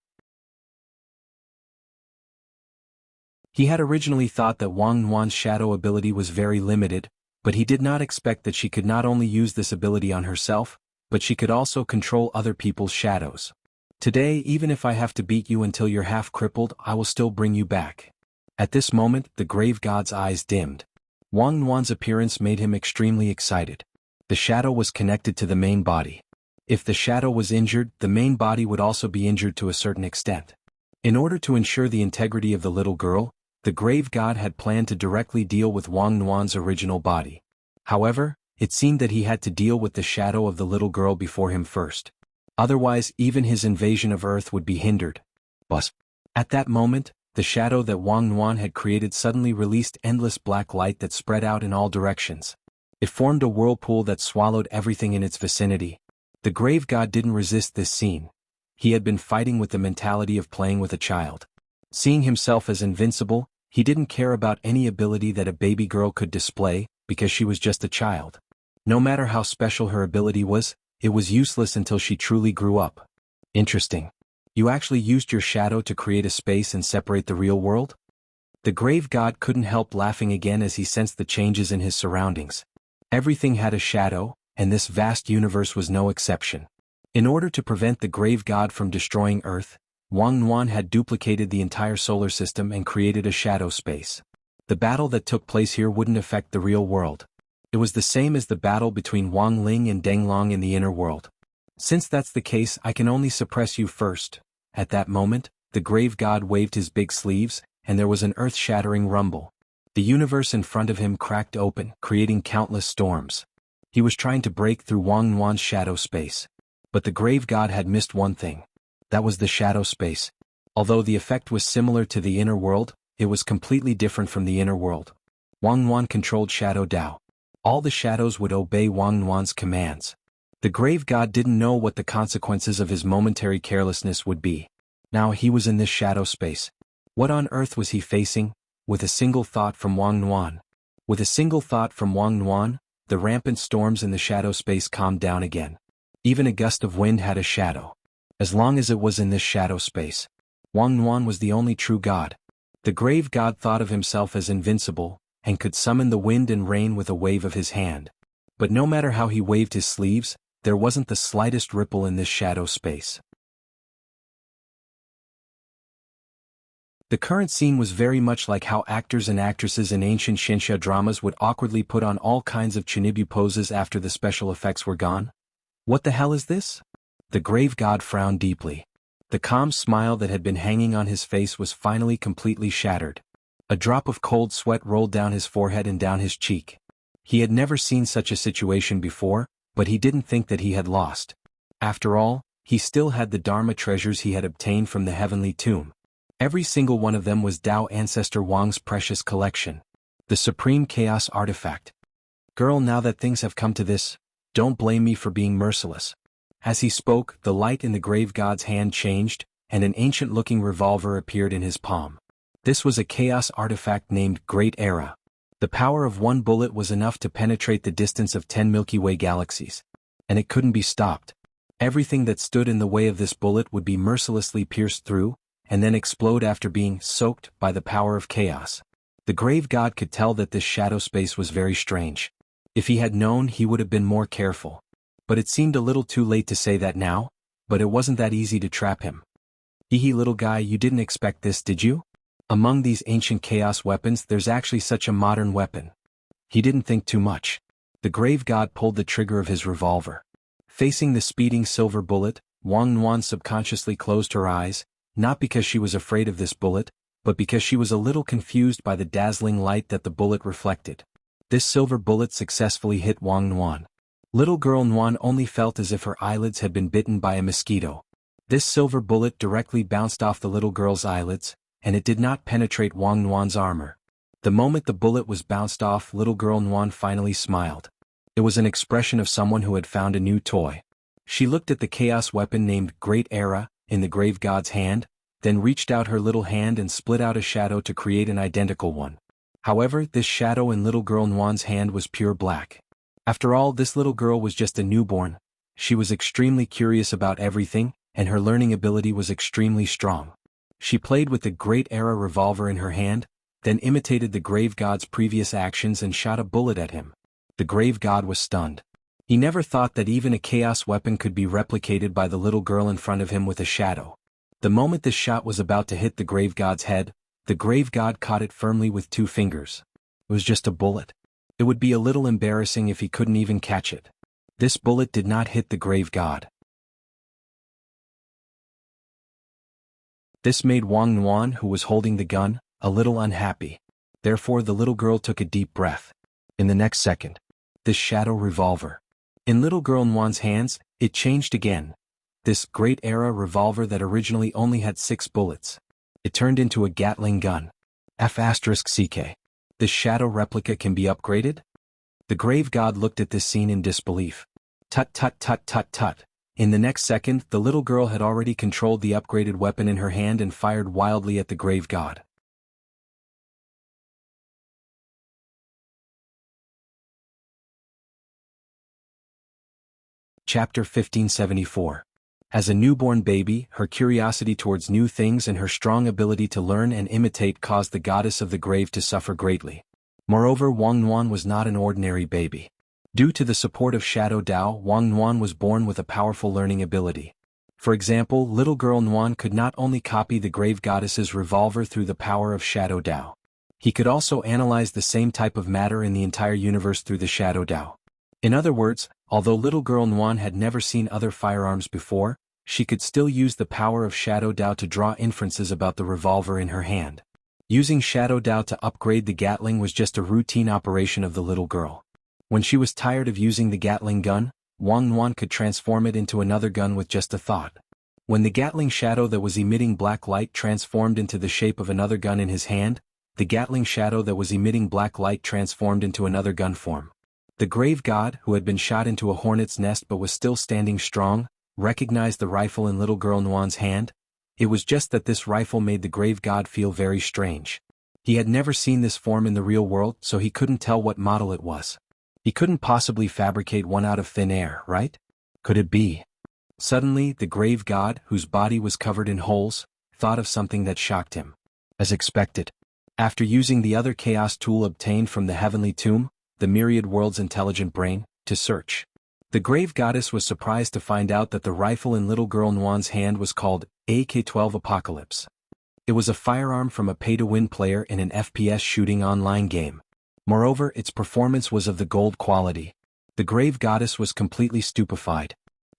He had originally thought that Wang Nuan's shadow ability was very limited, but he did not expect that she could not only use this ability on herself, but she could also control other people's shadows. Today, even if I have to beat you until you're half crippled, I will still bring you back. At this moment, the grave god's eyes dimmed. Wang Nuan's appearance made him extremely excited. The shadow was connected to the main body. If the shadow was injured, the main body would also be injured to a certain extent. In order to ensure the integrity of the little girl, the grave god had planned to directly deal with Wang Nuan's original body. However, it seemed that he had to deal with the shadow of the little girl before him first. Otherwise, even his invasion of Earth would be hindered. But at that moment, the shadow that Wang Nuan had created suddenly released endless black light that spread out in all directions. It formed a whirlpool that swallowed everything in its vicinity. The grave god didn't resist this scene. He had been fighting with the mentality of playing with a child. Seeing himself as invincible, he didn't care about any ability that a baby girl could display, because she was just a child. No matter how special her ability was, it was useless until she truly grew up. Interesting. You actually used your shadow to create a space and separate the real world? The grave god couldn't help laughing again as he sensed the changes in his surroundings. Everything had a shadow, and this vast universe was no exception. In order to prevent the grave god from destroying Earth, Wang Nuan had duplicated the entire solar system and created a shadow space. The battle that took place here wouldn't affect the real world. It was the same as the battle between Wang Ling and Deng Long in the inner world. Since that's the case, I can only suppress you first. At that moment, the grave god waved his big sleeves, and there was an earth-shattering rumble. The universe in front of him cracked open, creating countless storms. He was trying to break through Wang Nuan's shadow space. But the grave god had missed one thing. That was the shadow space. Although the effect was similar to the inner world, it was completely different from the inner world. Wang Nuan controlled Shadow Dao. All the shadows would obey Wang Nuan's commands. The grave god didn't know what the consequences of his momentary carelessness would be. Now he was in this shadow space. What on earth was he facing? With a single thought from Wang Nuan. With a single thought from Wang Nuan, the rampant storms in the shadow space calmed down again. Even a gust of wind had a shadow. As long as it was in this shadow space, Wang Nuan was the only true god. The grave god thought of himself as invincible, and could summon the wind and rain with a wave of his hand. But no matter how he waved his sleeves, there wasn't the slightest ripple in this shadow space. The current scene was very much like how actors and actresses in ancient Xinxia dramas would awkwardly put on all kinds of chinibu poses after the special effects were gone. What the hell is this? The grave god frowned deeply. The calm smile that had been hanging on his face was finally completely shattered. A drop of cold sweat rolled down his forehead and down his cheek. He had never seen such a situation before, but he didn't think that he had lost. After all, he still had the Dharma treasures he had obtained from the heavenly tomb. Every single one of them was Dao Ancestor Wang's precious collection. The Supreme Chaos Artifact. Girl, now that things have come to this, don't blame me for being merciless. As he spoke, the light in the grave god's hand changed, and an ancient-looking revolver appeared in his palm. This was a chaos artifact named Great Era. The power of one bullet was enough to penetrate the distance of 10 Milky Way galaxies. And it couldn't be stopped. Everything that stood in the way of this bullet would be mercilessly pierced through, and then explode after being soaked by the power of chaos. The grave god could tell that this shadow space was very strange. If he had known, he would have been more careful. But it seemed a little too late to say that now, but it wasn't that easy to trap him. Hee little guy, you didn't expect this, did you? Among these ancient chaos weapons, there's actually such a modern weapon. He didn't think too much. The grave god pulled the trigger of his revolver. Facing the speeding silver bullet, Wang Nuan subconsciously closed her eyes, not because she was afraid of this bullet, but because she was a little confused by the dazzling light that the bullet reflected. This silver bullet successfully hit Wang Nuan. Little girl Nguyen only felt as if her eyelids had been bitten by a mosquito. This silver bullet directly bounced off the little girl's eyelids, and it did not penetrate Wang Nguyen's armor. The moment the bullet was bounced off, little girl Nguyen finally smiled. It was an expression of someone who had found a new toy. She looked at the chaos weapon named Great Era in the grave god's hand, then reached out her little hand and split out a shadow to create an identical one. However, this shadow in little girl Nguyen's hand was pure black. After all, this little girl was just a newborn. She was extremely curious about everything, and her learning ability was extremely strong. She played with the Great Era revolver in her hand, then imitated the grave god's previous actions and shot a bullet at him. The grave god was stunned. He never thought that even a chaos weapon could be replicated by the little girl in front of him with a shadow. The moment this shot was about to hit the grave god's head, the grave god caught it firmly with 2 fingers. It was just a bullet. It would be a little embarrassing if he couldn't even catch it. This bullet did not hit the grave god. This made Wang Nguyen, who was holding the gun, a little unhappy. Therefore the little girl took a deep breath. In the next second, this shadow revolver. In little girl Nguyen's hands, it changed again. This Great Era revolver that originally only had 6 bullets. It turned into a Gatling gun. F***CK. This shadow replica can be upgraded? The grave god looked at this scene in disbelief. Tut tut tut tut tut. In the next second, the little girl had already controlled the upgraded weapon in her hand and fired wildly at the grave god. Chapter 1574. As a newborn baby, her curiosity towards new things and her strong ability to learn and imitate caused the goddess of the grave to suffer greatly. Moreover, Wang Nguyen was not an ordinary baby. Due to the support of Shadow Dao, Wang Nguyen was born with a powerful learning ability. For example, little girl Nguyen could not only copy the grave goddess's revolver through the power of Shadow Dao. He could also analyze the same type of matter in the entire universe through the Shadow Dao. In other words, although little girl Nguyen had never seen other firearms before, she could still use the power of Shadow Dao to draw inferences about the revolver in her hand. Using Shadow Dao to upgrade the Gatling was just a routine operation of the little girl. When she was tired of using the Gatling gun, Wang Nguyen could transform it into another gun with just a thought. When the Gatling shadow that was emitting black light transformed into the shape of another gun in his hand, the Gatling shadow that was emitting black light transformed into another gun form. The grave god, who had been shot into a hornet's nest but was still standing strong, recognized the rifle in little girl Nguyen's hand. It was just that this rifle made the grave god feel very strange. He had never seen this form in the real world, so he couldn't tell what model it was. He couldn't possibly fabricate one out of thin air, right? Could it be? Suddenly, the grave god, whose body was covered in holes, thought of something that shocked him. As expected, after using the other chaos tool obtained from the heavenly tomb, the myriad world's intelligent brain, to search, the grave goddess was surprised to find out that the rifle in little girl Nguyen's hand was called AK-12 Apocalypse. It was a firearm from a pay-to-win player in an FPS shooting online game. Moreover, its performance was of the gold quality. The grave goddess was completely stupefied.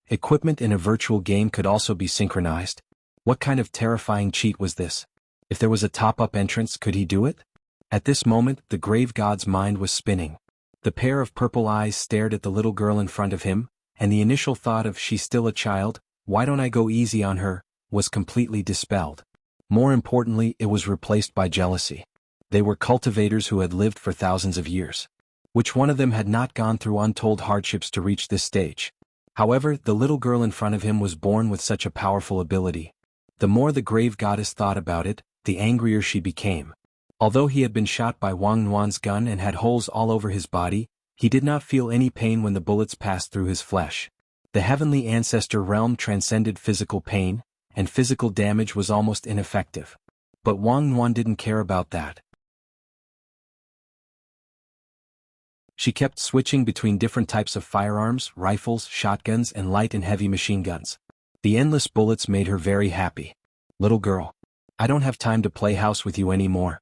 Equipment in a virtual game could also be synchronized. What kind of terrifying cheat was this? If there was a top-up entrance, could he do it? At this moment, the grave god's mind was spinning. The pair of purple eyes stared at the little girl in front of him, and the initial thought of "she's still a child, why don't I go easy on her," was completely dispelled. More importantly, it was replaced by jealousy. They were cultivators who had lived for thousands of years. Which one of them had not gone through untold hardships to reach this stage? However, the little girl in front of him was born with such a powerful ability. The more the grave goddess thought about it, the angrier she became. Although he had been shot by Wang Nguyen's gun and had holes all over his body, he did not feel any pain when the bullets passed through his flesh. The heavenly ancestor realm transcended physical pain, and physical damage was almost ineffective. But Wang Nguyen didn't care about that. She kept switching between different types of firearms, rifles, shotguns, and light and heavy machine guns. The endless bullets made her very happy. "Little girl, I don't have time to play house with you anymore."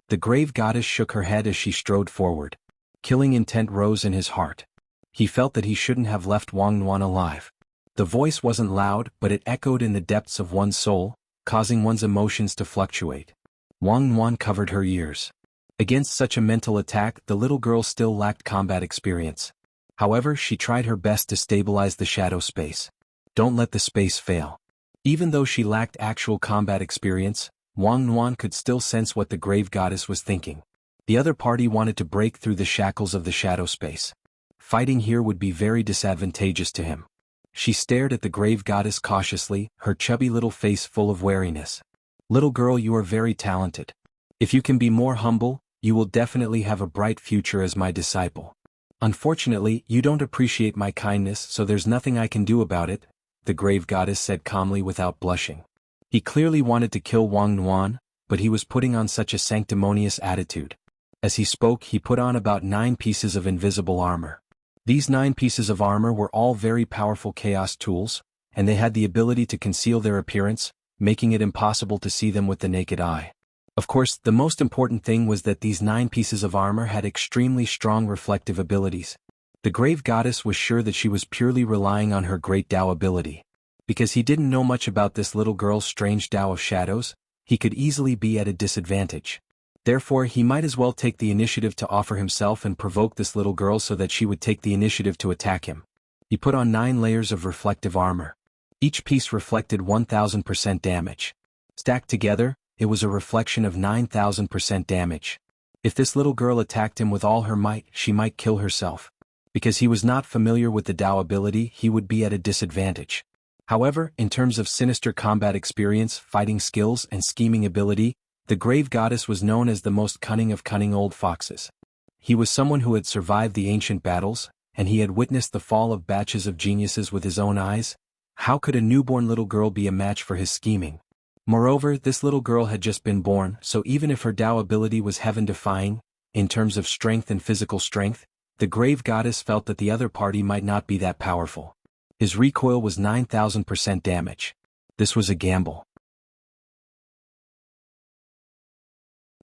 The grave goddess shook her head as she strode forward. Killing intent rose in his heart. He felt that he shouldn't have left Wang Nguyen alive. The voice wasn't loud, but it echoed in the depths of one's soul, causing one's emotions to fluctuate. Wang Nguyen covered her ears. Against such a mental attack, the little girl still lacked combat experience. However, she tried her best to stabilize the shadow space. Don't let the space fail. Even though she lacked actual combat experience, Wang Nuan could still sense what the grave goddess was thinking. The other party wanted to break through the shackles of the shadow space. Fighting here would be very disadvantageous to him. She stared at the grave goddess cautiously, her chubby little face full of wariness. Little girl, you are very talented. If you can be more humble, you will definitely have a bright future as my disciple. Unfortunately, you don't appreciate my kindness, so there's nothing I can do about it, the grave goddess said calmly without blushing. He clearly wanted to kill Wang Nuan, but he was putting on such a sanctimonious attitude. As he spoke, he put on about 9 pieces of invisible armor. These 9 pieces of armor were all very powerful chaos tools, and they had the ability to conceal their appearance, making it impossible to see them with the naked eye. Of course, the most important thing was that these 9 pieces of armor had extremely strong reflective abilities. The grave goddess was sure that she was purely relying on her great Dao ability. Because he didn't know much about this little girl's strange Dao of shadows, he could easily be at a disadvantage. Therefore, he might as well take the initiative to offer himself and provoke this little girl so that she would take the initiative to attack him. He put on 9 layers of reflective armor. Each piece reflected 1000% damage. Stacked together, it was a reflection of 9000% damage. If this little girl attacked him with all her might, she might kill herself. Because he was not familiar with the Dao ability, he would be at a disadvantage. However, in terms of sinister combat experience, fighting skills, and scheming ability, the grave goddess was known as the most cunning of cunning old foxes. He was someone who had survived the ancient battles, and he had witnessed the fall of batches of geniuses with his own eyes. How could a newborn little girl be a match for his scheming? Moreover, this little girl had just been born, so even if her Dao ability was heaven-defying, in terms of strength and physical strength, the grave goddess felt that the other party might not be that powerful. His recoil was 9000% damage. This was a gamble.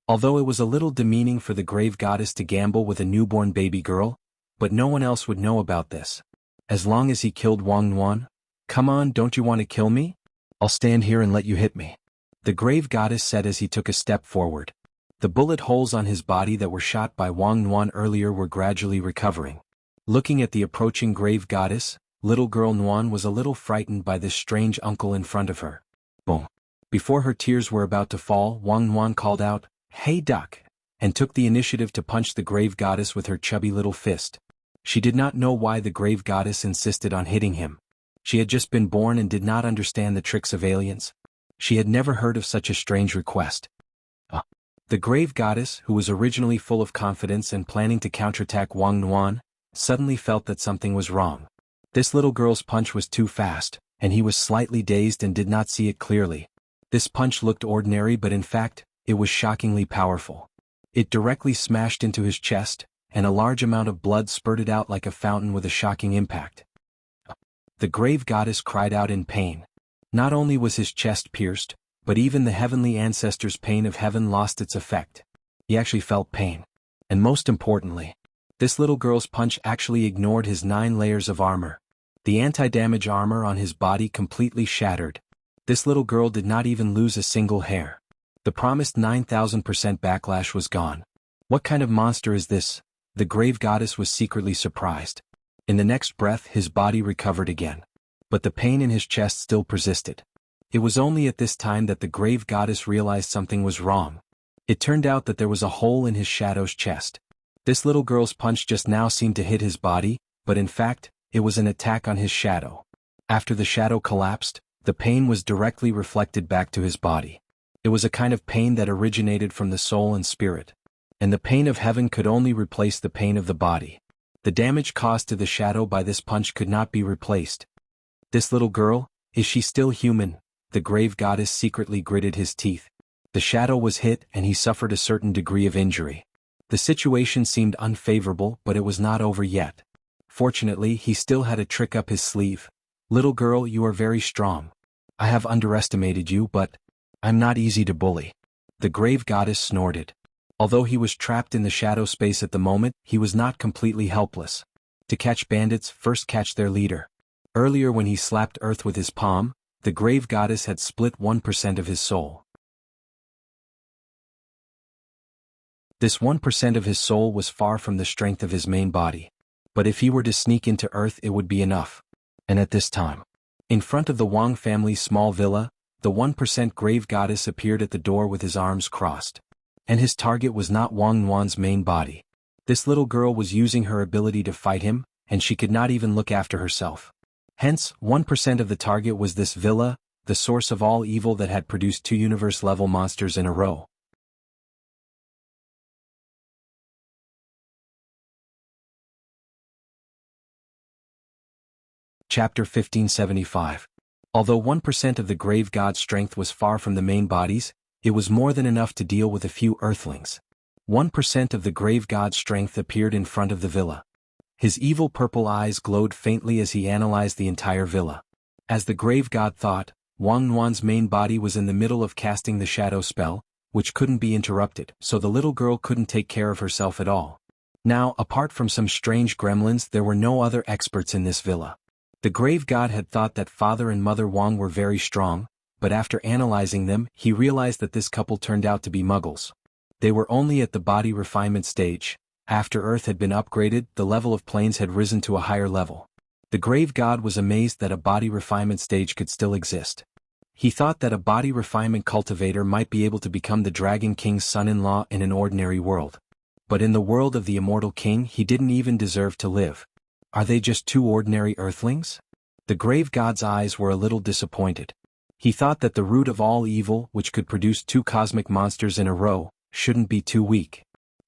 Although it was a little demeaning for the grave goddess to gamble with a newborn baby girl, but no one else would know about this. As long as he killed Wang Nuan, come on, don't you want to kill me? I'll stand here and let you hit me, the grave goddess said as he took a step forward. The bullet holes on his body that were shot by Wang Nuan earlier were gradually recovering. Looking at the approaching grave goddess, little girl Nuan was a little frightened by this strange uncle in front of her. Boom. Before her tears were about to fall, Wang Nuan called out, "Hey duck," and took the initiative to punch the grave goddess with her chubby little fist. She did not know why the grave goddess insisted on hitting him. She had just been born and did not understand the tricks of aliens. She had never heard of such a strange request. The grave goddess, who was originally full of confidence and planning to counterattack Wang Nuan, suddenly felt that something was wrong. This little girl's punch was too fast, and he was slightly dazed and did not see it clearly. This punch looked ordinary, but in fact, it was shockingly powerful. It directly smashed into his chest, and a large amount of blood spurted out like a fountain with a shocking impact. The grave goddess cried out in pain. Not only was his chest pierced, but even the heavenly ancestors' pain of heaven lost its effect. He actually felt pain. And most importantly, this little girl's punch actually ignored his 9 layers of armor. The anti-damage armor on his body completely shattered. This little girl did not even lose a single hair. The promised 9000% backlash was gone. What kind of monster is this? The grave goddess was secretly surprised. In the next breath, his body recovered again. But the pain in his chest still persisted. It was only at this time that the grave goddess realized something was wrong. It turned out that there was a hole in his shadow's chest. This little girl's punch just now seemed to hit his body, but in fact, it was an attack on his shadow. After the shadow collapsed, the pain was directly reflected back to his body. It was a kind of pain that originated from the soul and spirit. And the pain of heaven could only replace the pain of the body. The damage caused to the shadow by this punch could not be replaced. This little girl, is she still human? The grave goddess secretly gritted his teeth. The shadow was hit and he suffered a certain degree of injury. The situation seemed unfavorable, but it was not over yet. Fortunately, he still had a trick up his sleeve. Little girl, you are very strong. I have underestimated you, but I'm not easy to bully. The grave goddess snorted. Although he was trapped in the shadow space at the moment, he was not completely helpless. To catch bandits, first catch their leader. Earlier when he slapped earth with his palm, the grave goddess had split 1% of his soul. This 1% of his soul was far from the strength of his main body. But if he were to sneak into Earth it would be enough. And at this time, in front of the Wang family's small villa, the 1% grave goddess appeared at the door with his arms crossed. And his target was not Wang Nuan's main body. This little girl was using her ability to fight him, and she could not even look after herself. Hence, 1% of the target was this villa, the source of all evil that had produced 2 universe-level monsters in a row. Chapter 1575. Although 1% of the grave god's strength was far from the main bodies, it was more than enough to deal with a few earthlings. 1% of the grave god's strength appeared in front of the villa. His evil purple eyes glowed faintly as he analyzed the entire villa. As the grave god thought, Wang Nuan's main body was in the middle of casting the shadow spell, which couldn't be interrupted, so the little girl couldn't take care of herself at all. Now, apart from some strange gremlins, there were no other experts in this villa. The grave god had thought that Father and Mother Wang were very strong, but after analyzing them, he realized that this couple turned out to be muggles. They were only at the body refinement stage. After Earth had been upgraded, the level of planes had risen to a higher level. The grave god was amazed that a body refinement stage could still exist. He thought that a body refinement cultivator might be able to become the Dragon King's son-in-law in an ordinary world. But in the world of the Immortal King he didn't even deserve to live. Are they just 2 ordinary earthlings? The grave god's eyes were a little disappointed. He thought that the root of all evil, which could produce 2 cosmic monsters in a row, shouldn't be too weak.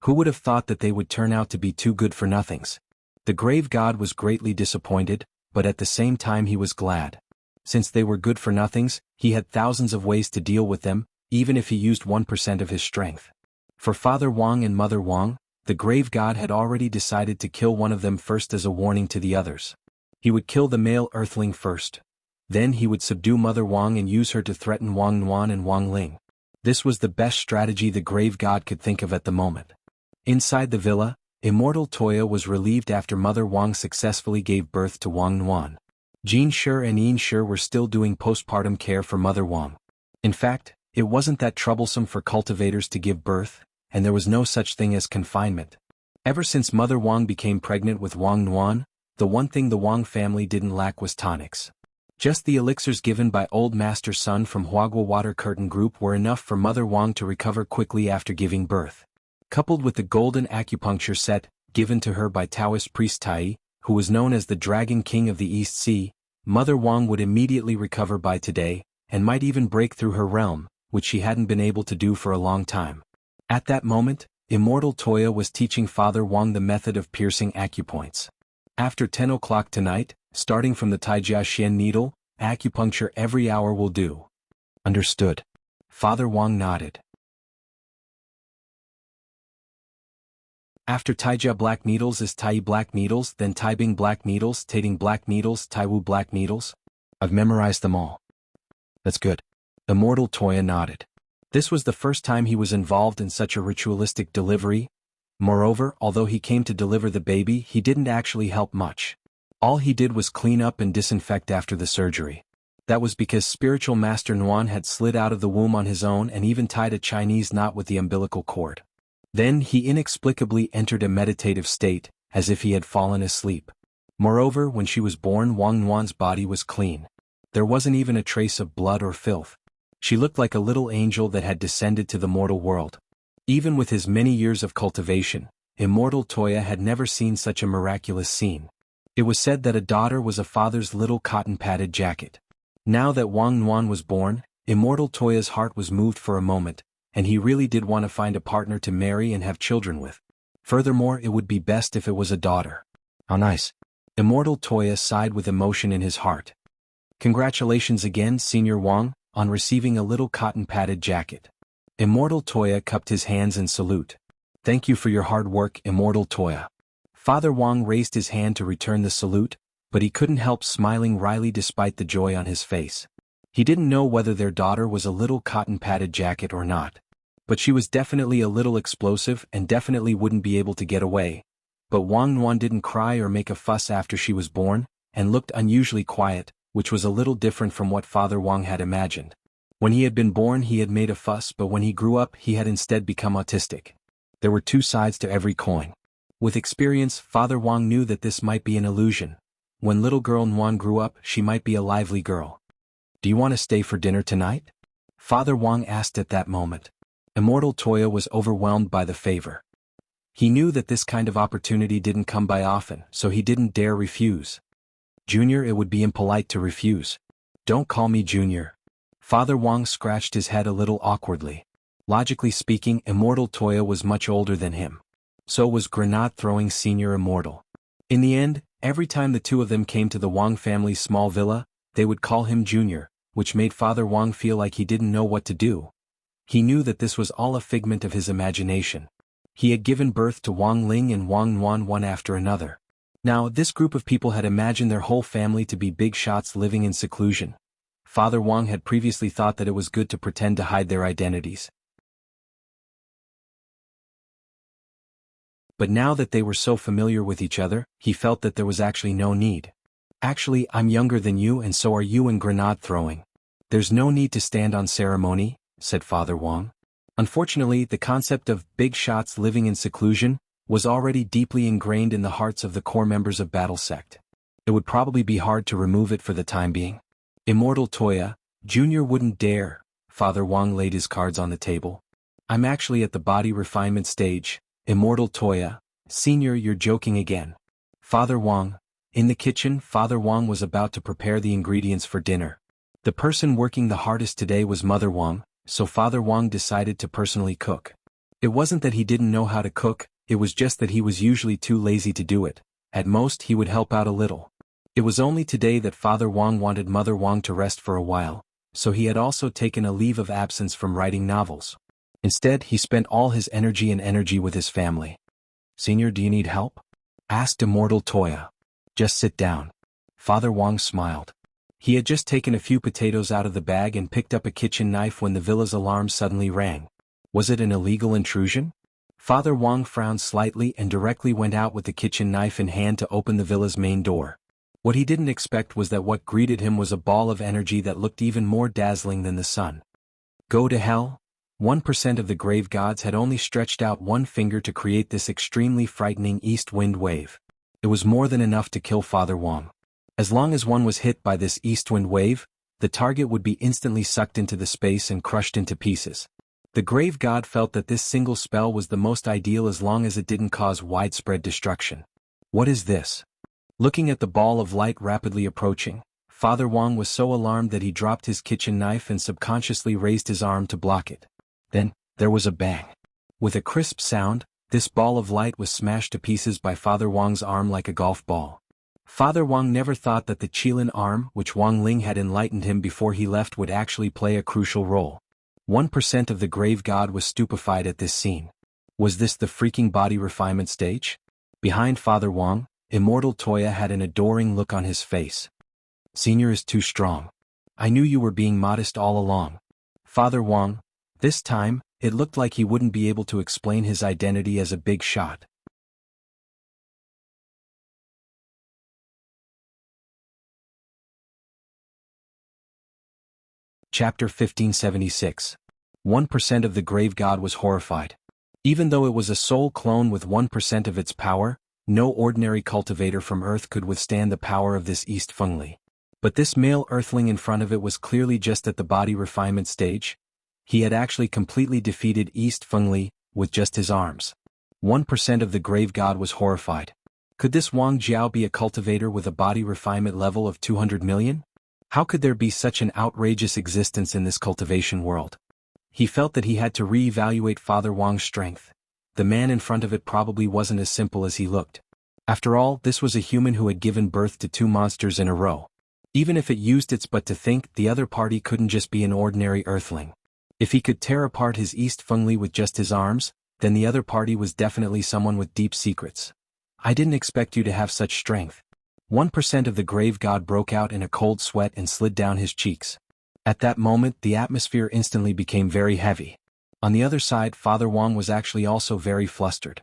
Who would have thought that they would turn out to be 2 good-for-nothings? The grave god was greatly disappointed, but at the same time he was glad. Since they were good-for-nothings, he had thousands of ways to deal with them, even if he used 1% of his strength. For Father Wang and Mother Wang, the grave god had already decided to kill one of them first as a warning to the others. He would kill the male earthling first. Then he would subdue Mother Wang and use her to threaten Wang Nuan and Wang Ling. This was the best strategy the grave god could think of at the moment. Inside the villa, Immortal Toya was relieved after Mother Wang successfully gave birth to Wang Nuan. Jin Shi and Yin Shi were still doing postpartum care for Mother Wang. In fact, it wasn't that troublesome for cultivators to give birth, and there was no such thing as confinement. Ever since Mother Wang became pregnant with Wang Nuan, the one thing the Wang family didn't lack was tonics. Just the elixirs given by Old Master Sun from Huagua Water Curtain Group were enough for Mother Wang to recover quickly after giving birth. Coupled with the golden acupuncture set, given to her by Taoist priest Tai, who was known as the Dragon King of the East Sea, Mother Wang would immediately recover by today, and might even break through her realm, which she hadn't been able to do for a long time. At that moment, Immortal Toya was teaching Father Wang the method of piercing acupoints. After 10 o'clock tonight, starting from the Taijia Xian needle, acupuncture every hour will do. Understood. Father Wang nodded. After Taijia black needles is Tai black needles, then Taibing black needles, Tating black needles, Taiwu black needles. I've memorized them all. That's good. Immortal Toya nodded. This was the first time he was involved in such a ritualistic delivery. Moreover, although he came to deliver the baby, he didn't actually help much. All he did was clean up and disinfect after the surgery. That was because spiritual master Nuan had slid out of the womb on his own and even tied a Chinese knot with the umbilical cord. Then he inexplicably entered a meditative state, as if he had fallen asleep. Moreover, when she was born, Wang Nuan's body was clean. There wasn't even a trace of blood or filth. She looked like a little angel that had descended to the mortal world. Even with his many years of cultivation, Immortal Toya had never seen such a miraculous scene. It was said that a daughter was a father's little cotton-padded jacket. Now that Wang Nuan was born, Immortal Toya's heart was moved for a moment, and he really did want to find a partner to marry and have children with. Furthermore, it would be best if it was a daughter. How nice. Immortal Toya sighed with emotion in his heart. Congratulations again, Senior Wang, on receiving a little cotton-padded jacket. Immortal Toya cupped his hands in salute. Thank you for your hard work, Immortal Toya. Father Wang raised his hand to return the salute, but he couldn't help smiling wryly despite the joy on his face. He didn't know whether their daughter was a little cotton-padded jacket or not. But she was definitely a little explosive and definitely wouldn't be able to get away. But Wang Nuan didn't cry or make a fuss after she was born, and looked unusually quiet, which was a little different from what Father Wang had imagined. When he had been born he had made a fuss, but when he grew up he had instead become autistic. There were 2 sides to every coin. With experience, Father Wang knew that this might be an illusion. When little girl Nguyen grew up, she might be a lively girl. Do you want to stay for dinner tonight? Father Wang asked at that moment. Immortal Toya was overwhelmed by the favor. He knew that this kind of opportunity didn't come by often, so he didn't dare refuse. Junior, it would be impolite to refuse. Don't call me Junior. Father Wang scratched his head a little awkwardly. Logically speaking, Immortal Toya was much older than him. So was grenade-throwing Senior Immortal. In the end, every time the two of them came to the Wang family's small villa, they would call him Junior, which made Father Wang feel like he didn't know what to do. He knew that this was all a figment of his imagination. He had given birth to Wang Ling and Wang Nuan one after another. Now, this group of people had imagined their whole family to be big shots living in seclusion. Father Wang had previously thought that it was good to pretend to hide their identities. But now that they were so familiar with each other, he felt that there was actually no need. Actually, I'm younger than you and so are you in grenade throwing. There's no need to stand on ceremony, said Father Wang. Unfortunately, the concept of big shots living in seclusion was already deeply ingrained in the hearts of the core members of Battle Sect. It would probably be hard to remove it for the time being. Immortal Toya, Junior wouldn't dare. Father Wang laid his cards on the table. I'm actually at the body refinement stage. Immortal Toya, Senior, you're joking again. Father Wang. In the kitchen, Father Wang was about to prepare the ingredients for dinner. The person working the hardest today was Mother Wang, so Father Wang decided to personally cook. It wasn't that he didn't know how to cook, it was just that he was usually too lazy to do it. At most, he would help out a little. It was only today that Father Wang wanted Mother Wang to rest for a while, so he had also taken a leave of absence from writing novels. Instead, he spent all his energy with his family. Senior, do you need help? Asked Immortal Toya. Just sit down. Father Wang smiled. He had just taken a few potatoes out of the bag and picked up a kitchen knife when the villa's alarm suddenly rang. Was it an illegal intrusion? Father Wang frowned slightly and directly went out with the kitchen knife in hand to open the villa's main door. What he didn't expect was that what greeted him was a ball of energy that looked even more dazzling than the sun. Go to hell? 1% of the grave gods had only stretched out one finger to create this extremely frightening east wind wave. It was more than enough to kill Father Wang. As long as one was hit by this east wind wave, the target would be instantly sucked into the space and crushed into pieces. The grave god felt that this single spell was the most ideal as long as it didn't cause widespread destruction. What is this? Looking at the ball of light rapidly approaching, Father Wang was so alarmed that he dropped his kitchen knife and subconsciously raised his arm to block it. Then, there was a bang. With a crisp sound, this ball of light was smashed to pieces by Father Wang's arm like a golf ball. Father Wang never thought that the Qilin arm, which Wang Ling had enlightened him before he left, would actually play a crucial role. 1% of the grave god was stupefied at this scene. Was this the freaking body refinement stage? Behind Father Wang, Immortal Toya had an adoring look on his face. Senior is too strong. I knew you were being modest all along. Father Wang. This time, it looked like he wouldn't be able to explain his identity as a big shot. Chapter 1576. 1% of the grave god was horrified. Even though it was a soul clone with 1% of its power, no ordinary cultivator from Earth could withstand the power of this East Fengli. But this male earthling in front of it was clearly just at the body refinement stage. He had actually completely defeated East Fengli with just his arms. 1% of the grave god was horrified. Could this Wang Jiao be a cultivator with a body refinement level of 200 million? How could there be such an outrageous existence in this cultivation world? He felt that he had to re-evaluate Father Wang's strength. The man in front of it probably wasn't as simple as he looked. After all, this was a human who had given birth to two monsters in a row. Even if it used its butt to think, the other party couldn't just be an ordinary earthling. If he could tear apart his East Fengli with just his arms, then the other party was definitely someone with deep secrets. I didn't expect you to have such strength. 1% of the grave god broke out in a cold sweat and slid down his cheeks. At that moment, the atmosphere instantly became very heavy. On the other side, Father Wang was actually also very flustered.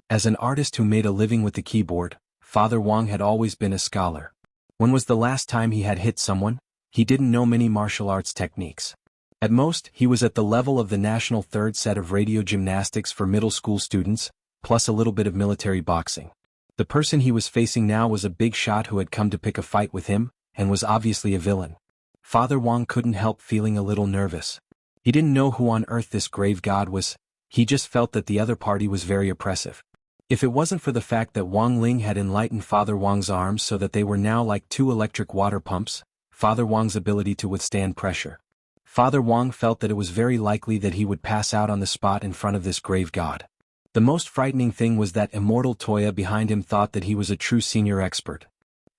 As an artist who made a living with the keyboard, Father Wang had always been a scholar. When was the last time he had hit someone? He didn't know many martial arts techniques. At most, he was at the level of the national third set of radio gymnastics for middle school students, plus a little bit of military boxing. The person he was facing now was a big shot who had come to pick a fight with him, and was obviously a villain. Father Wang couldn't help feeling a little nervous. He didn't know who on earth this grave god was, he just felt that the other party was very oppressive. If it wasn't for the fact that Wang Ling had enlightened Father Wang's arms so that they were now like two electric water pumps, Father Wang's ability to withstand pressure. Father Wang felt that it was very likely that he would pass out on the spot in front of this grave god. The most frightening thing was that Immortal Toya behind him thought that he was a true senior expert.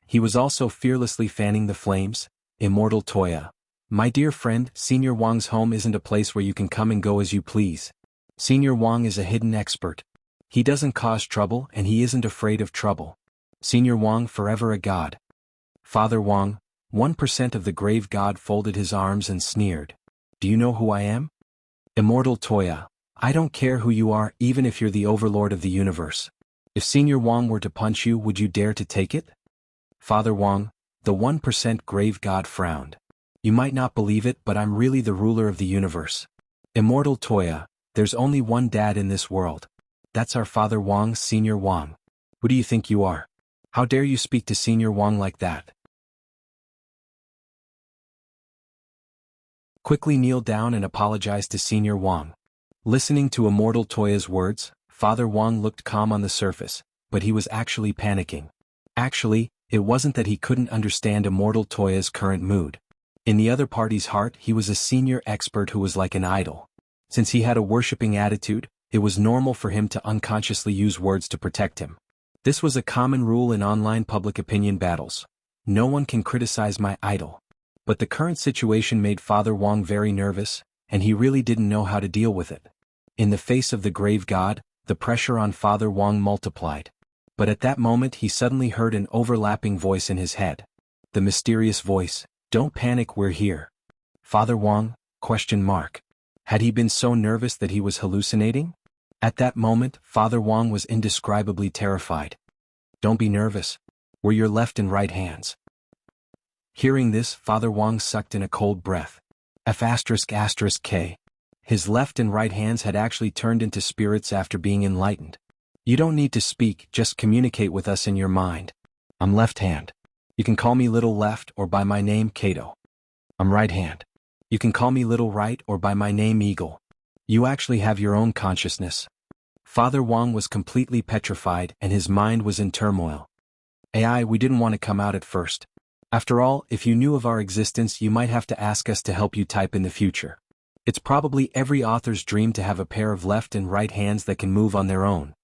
He was also fearlessly fanning the flames. Immortal Toya. My dear friend, Senior Wang's home isn't a place where you can come and go as you please. Senior Wang is a hidden expert. He doesn't cause trouble and he isn't afraid of trouble. Senior Wang forever a god. Father Wang, 1% of the grave god folded his arms and sneered. Do you know who I am? Immortal Toya. I don't care who you are, even if you're the overlord of the universe. If Senior Wang were to punch you, would you dare to take it? Father Wang, the 1% grave god frowned. You might not believe it, but I'm really the ruler of the universe. Immortal Toya, there's only one dad in this world. That's our Father Wang, Senior Wang. Who do you think you are? How dare you speak to Senior Wang like that? Quickly kneel down and apologize to Senior Wang. Listening to Immortal Toya's words, Father Wang looked calm on the surface, but he was actually panicking. Actually, it wasn't that he couldn't understand Immortal Toya's current mood. In the other party's heart, he was a senior expert who was like an idol. Since he had a worshipping attitude, it was normal for him to unconsciously use words to protect him. This was a common rule in online public opinion battles. No one can criticize my idol. But the current situation made Father Wang very nervous, and he really didn't know how to deal with it. In the face of the grave god, the pressure on Father Wang multiplied. But at that moment he suddenly heard an overlapping voice in his head. The mysterious voice, "Don't panic, we're here." Father Wang? Had he been so nervous that he was hallucinating? At that moment, Father Wang was indescribably terrified. Don't be nervous. We're your left and right hands. Hearing this, Father Wang sucked in a cold breath. F***K. His left and right hands had actually turned into spirits after being enlightened. You don't need to speak, just communicate with us in your mind. I'm left hand. You can call me Little Left or by my name Kato. I'm right hand. You can call me Little Right or by my name Eagle. You actually have your own consciousness. Father Wang was completely petrified and his mind was in turmoil. AI, we didn't want to come out at first. After all, if you knew of our existence, you might have to ask us to help you type in the future. It's probably every author's dream to have a pair of left and right hands that can move on their own.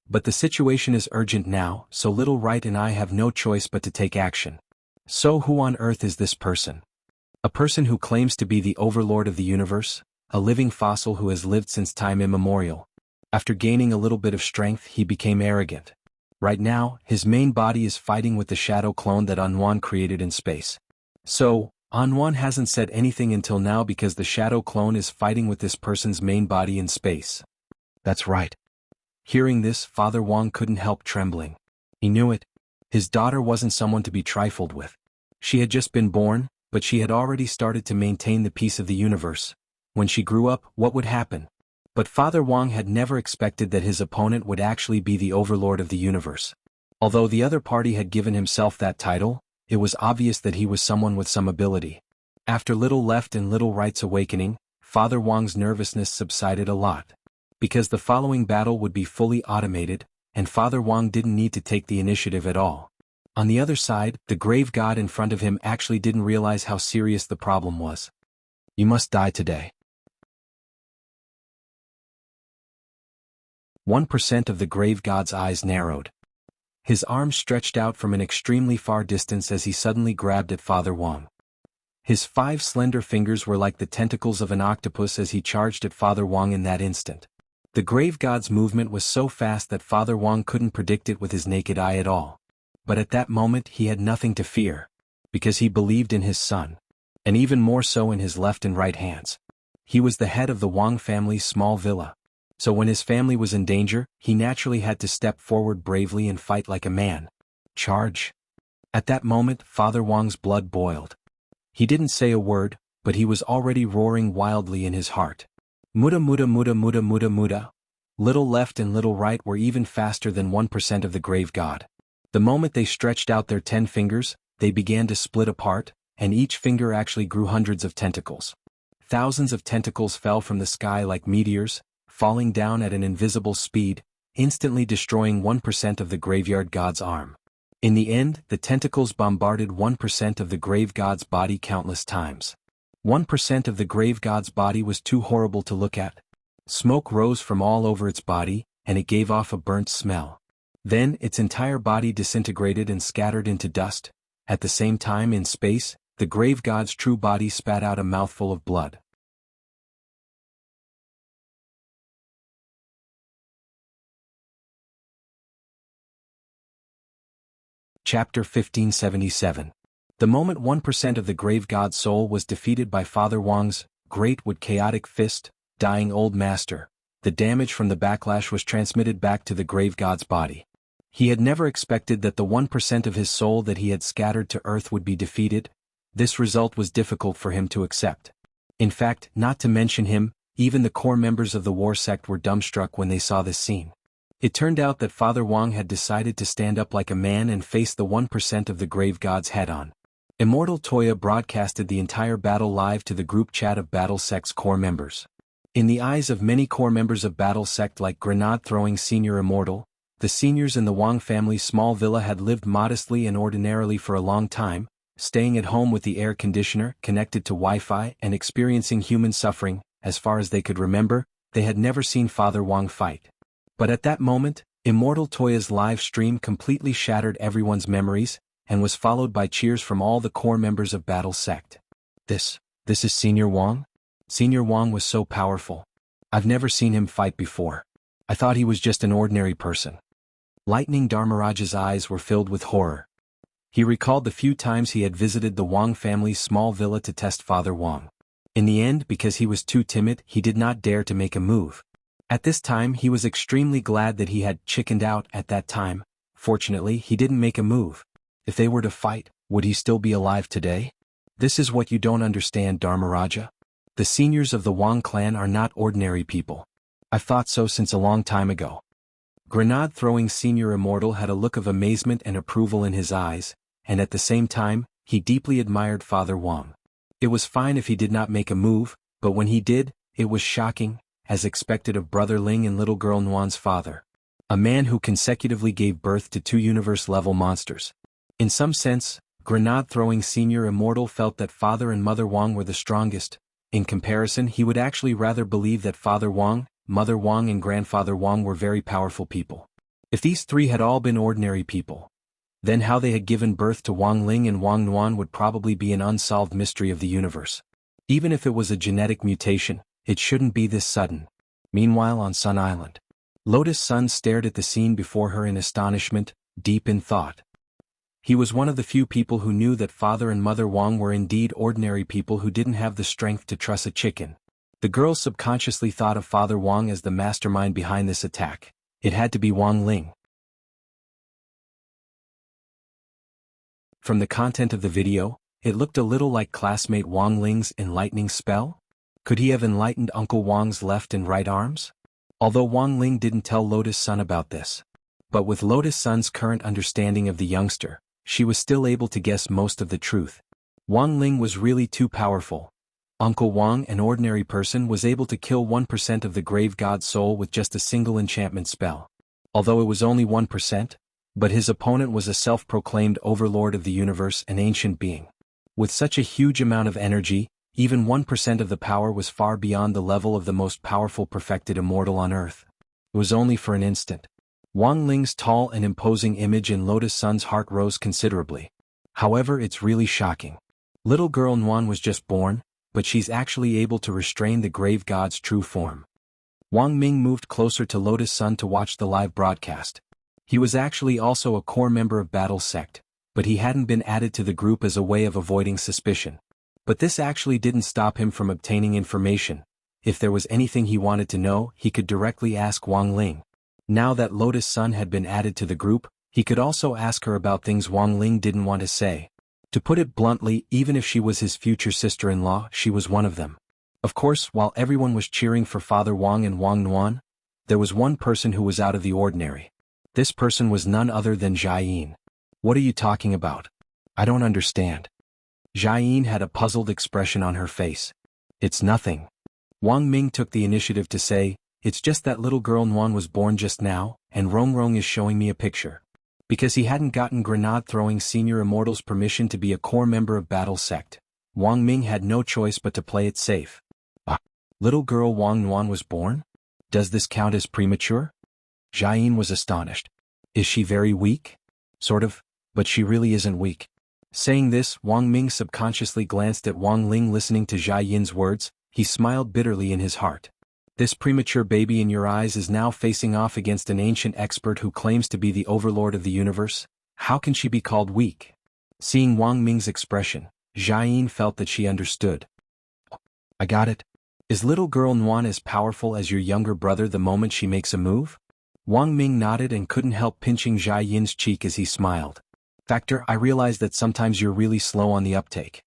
But the situation is urgent now, so Little Right and I have no choice but to take action. So who on earth is this person? A person who claims to be the overlord of the universe, a living fossil who has lived since time immemorial. After gaining a little bit of strength, he became arrogant. Right now, his main body is fighting with the shadow clone that Anwan created in space. So, Anwan hasn't said anything until now because the shadow clone is fighting with this person's main body in space. That's right. Hearing this, Father Wang couldn't help trembling. He knew it. His daughter wasn't someone to be trifled with. She had just been born, but she had already started to maintain the peace of the universe. When she grew up, what would happen? But Father Wang had never expected that his opponent would actually be the overlord of the universe. Although the other party had given himself that title, it was obvious that he was someone with some ability. After Little Left and Little Right's awakening, Father Wang's nervousness subsided a lot. Because the following battle would be fully automated, and Father Wang didn't need to take the initiative at all. On the other side, the grave god in front of him actually didn't realize how serious the problem was. You must die today. 1% of the grave god's eyes narrowed. His arms stretched out from an extremely far distance as he suddenly grabbed at Father Wang. His 5 slender fingers were like the tentacles of an octopus as he charged at Father Wang in that instant. The grave god's movement was so fast that Father Wang couldn't predict it with his naked eye at all. But at that moment he had nothing to fear, because he believed in his son, and even more so in his left and right hands. He was the head of the Wang family's small villa. So when his family was in danger, he naturally had to step forward bravely and fight like a man. Charge! At that moment, Father Wang's blood boiled. He didn't say a word, but he was already roaring wildly in his heart. Muda muda muda muda muda muda. Little left and little right were even faster than 1% of the grave god. The moment they stretched out their 10 fingers, they began to split apart, and each finger actually grew hundreds of tentacles. Thousands of tentacles fell from the sky like meteors, falling down at an invisible speed, instantly destroying 1% of the graveyard god's arm. In the end, the tentacles bombarded 1% of the grave god's body countless times. 1% of the grave god's body was too horrible to look at. Smoke rose from all over its body, and it gave off a burnt smell. Then its entire body disintegrated and scattered into dust. At the same time in space, the grave god's true body spat out a mouthful of blood. Chapter 1577. The moment 1% of the grave god's soul was defeated by Father Wang's great wood chaotic fist, dying old master, the damage from the backlash was transmitted back to the grave god's body. He had never expected that the 1% of his soul that he had scattered to earth would be defeated. This result was difficult for him to accept. In fact, not to mention him, even the core members of the war sect were dumbstruck when they saw this scene. It turned out that Father Wang had decided to stand up like a man and face the 1% of the grave gods head-on. Immortal Toya broadcasted the entire battle live to the group chat of Battle Sect's core members. In the eyes of many core members of Battle Sect like grenade-throwing Senior Immortal, the seniors in the Wang family's small villa had lived modestly and ordinarily for a long time, staying at home with the air conditioner, connected to Wi-Fi, and experiencing human suffering. As far as they could remember, they had never seen Father Wang fight. But at that moment, Immortal Toya's live stream completely shattered everyone's memories, and was followed by cheers from all the core members of Battle Sect. This is Senior Wang? Senior Wang was so powerful. I've never seen him fight before. I thought he was just an ordinary person. Lightning Dharmaraja's eyes were filled with horror. He recalled the few times he had visited the Wang family's small villa to test Father Wang. In the end, because he was too timid, he did not dare to make a move. At this time he was extremely glad that he had chickened out at that time. Fortunately, he didn't make a move. If they were to fight, would he still be alive today? This is what you don't understand, Dharmaraja. The seniors of the Wang clan are not ordinary people. I've thought so since a long time ago. Grenade-throwing Senior Immortal had a look of amazement and approval in his eyes, and at the same time, he deeply admired Father Wang. It was fine if he did not make a move, but when he did, it was shocking, as expected of Brother Ling and little girl Nuan's father. A man who consecutively gave birth to 2 universe-level monsters. In some sense, grenade-throwing Senior Immortal felt that Father and Mother Wang were the strongest. In comparison, he would actually rather believe that Father Wang, Mother Wang and Grandfather Wang were very powerful people. If these 3 had all been ordinary people, then how they had given birth to Wang Ling and Wang Nuan would probably be an unsolved mystery of the universe. Even if it was a genetic mutation, it shouldn't be this sudden. Meanwhile on Sun Island, Lotus Sun stared at the scene before her in astonishment, deep in thought. He was one of the few people who knew that Father and Mother Wang were indeed ordinary people who didn't have the strength to truss a chicken. The girl subconsciously thought of Father Wang as the mastermind behind this attack. It had to be Wang Ling. From the content of the video, it looked a little like classmate Wang Ling's enlightening spell. Could he have enlightened Uncle Wang's left and right arms? Although Wang Ling didn't tell Lotus Sun about this. But with Lotus Sun's current understanding of the youngster, she was still able to guess most of the truth. Wang Ling was really too powerful. Uncle Wang, an ordinary person, was able to kill 1% of the grave god's soul with just a single enchantment spell. Although it was only 1%, but his opponent was a self-proclaimed overlord of the universe, an ancient being. With such a huge amount of energy, even 1% of the power was far beyond the level of the most powerful perfected immortal on Earth. It was only for an instant. Wang Ling's tall and imposing image in Lotus Sun's heart rose considerably. However, it's really shocking. Little girl Nuan was just born, but she's actually able to restrain the grave god's true form. Wang Ming moved closer to Lotus Sun to watch the live broadcast. He was actually also a core member of Battle Sect, but he hadn't been added to the group as a way of avoiding suspicion. But this actually didn't stop him from obtaining information. If there was anything he wanted to know, he could directly ask Wang Ling. Now that Lotus Sun had been added to the group, he could also ask her about things Wang Ling didn't want to say. To put it bluntly, even if she was his future sister-in-law, she was one of them. Of course, while everyone was cheering for Father Wang and Wang Nuan, there was one person who was out of the ordinary. This person was none other than Jianghu. What are you talking about? I don't understand. Jianghu had a puzzled expression on her face. It's nothing. Wang Ming took the initiative to say, it's just that little girl Nguyen was born just now, and Rong is showing me a picture. Because he hadn't gotten grenade-throwing senior immortals permission to be a core member of Battle Sect, Wang Ming had no choice but to play it safe. Little girl Wang Nguyen was born? Does this count as premature? Jianghu was astonished. Is she very weak? Sort of, but she really isn't weak. Saying this, Wang Ming subconsciously glanced at Wang Ling. Listening to Jianghu's words, he smiled bitterly in his heart. This premature baby in your eyes is now facing off against an ancient expert who claims to be the overlord of the universe? How can she be called weak? Seeing Wang Ming's expression, Jianghu felt that she understood. I got it. Is little girl Nguyen as powerful as your younger brother the moment she makes a move? Wang Ming nodded and couldn't help pinching Jianghu's cheek as he smiled. Factor, I realize that sometimes you're really slow on the uptake.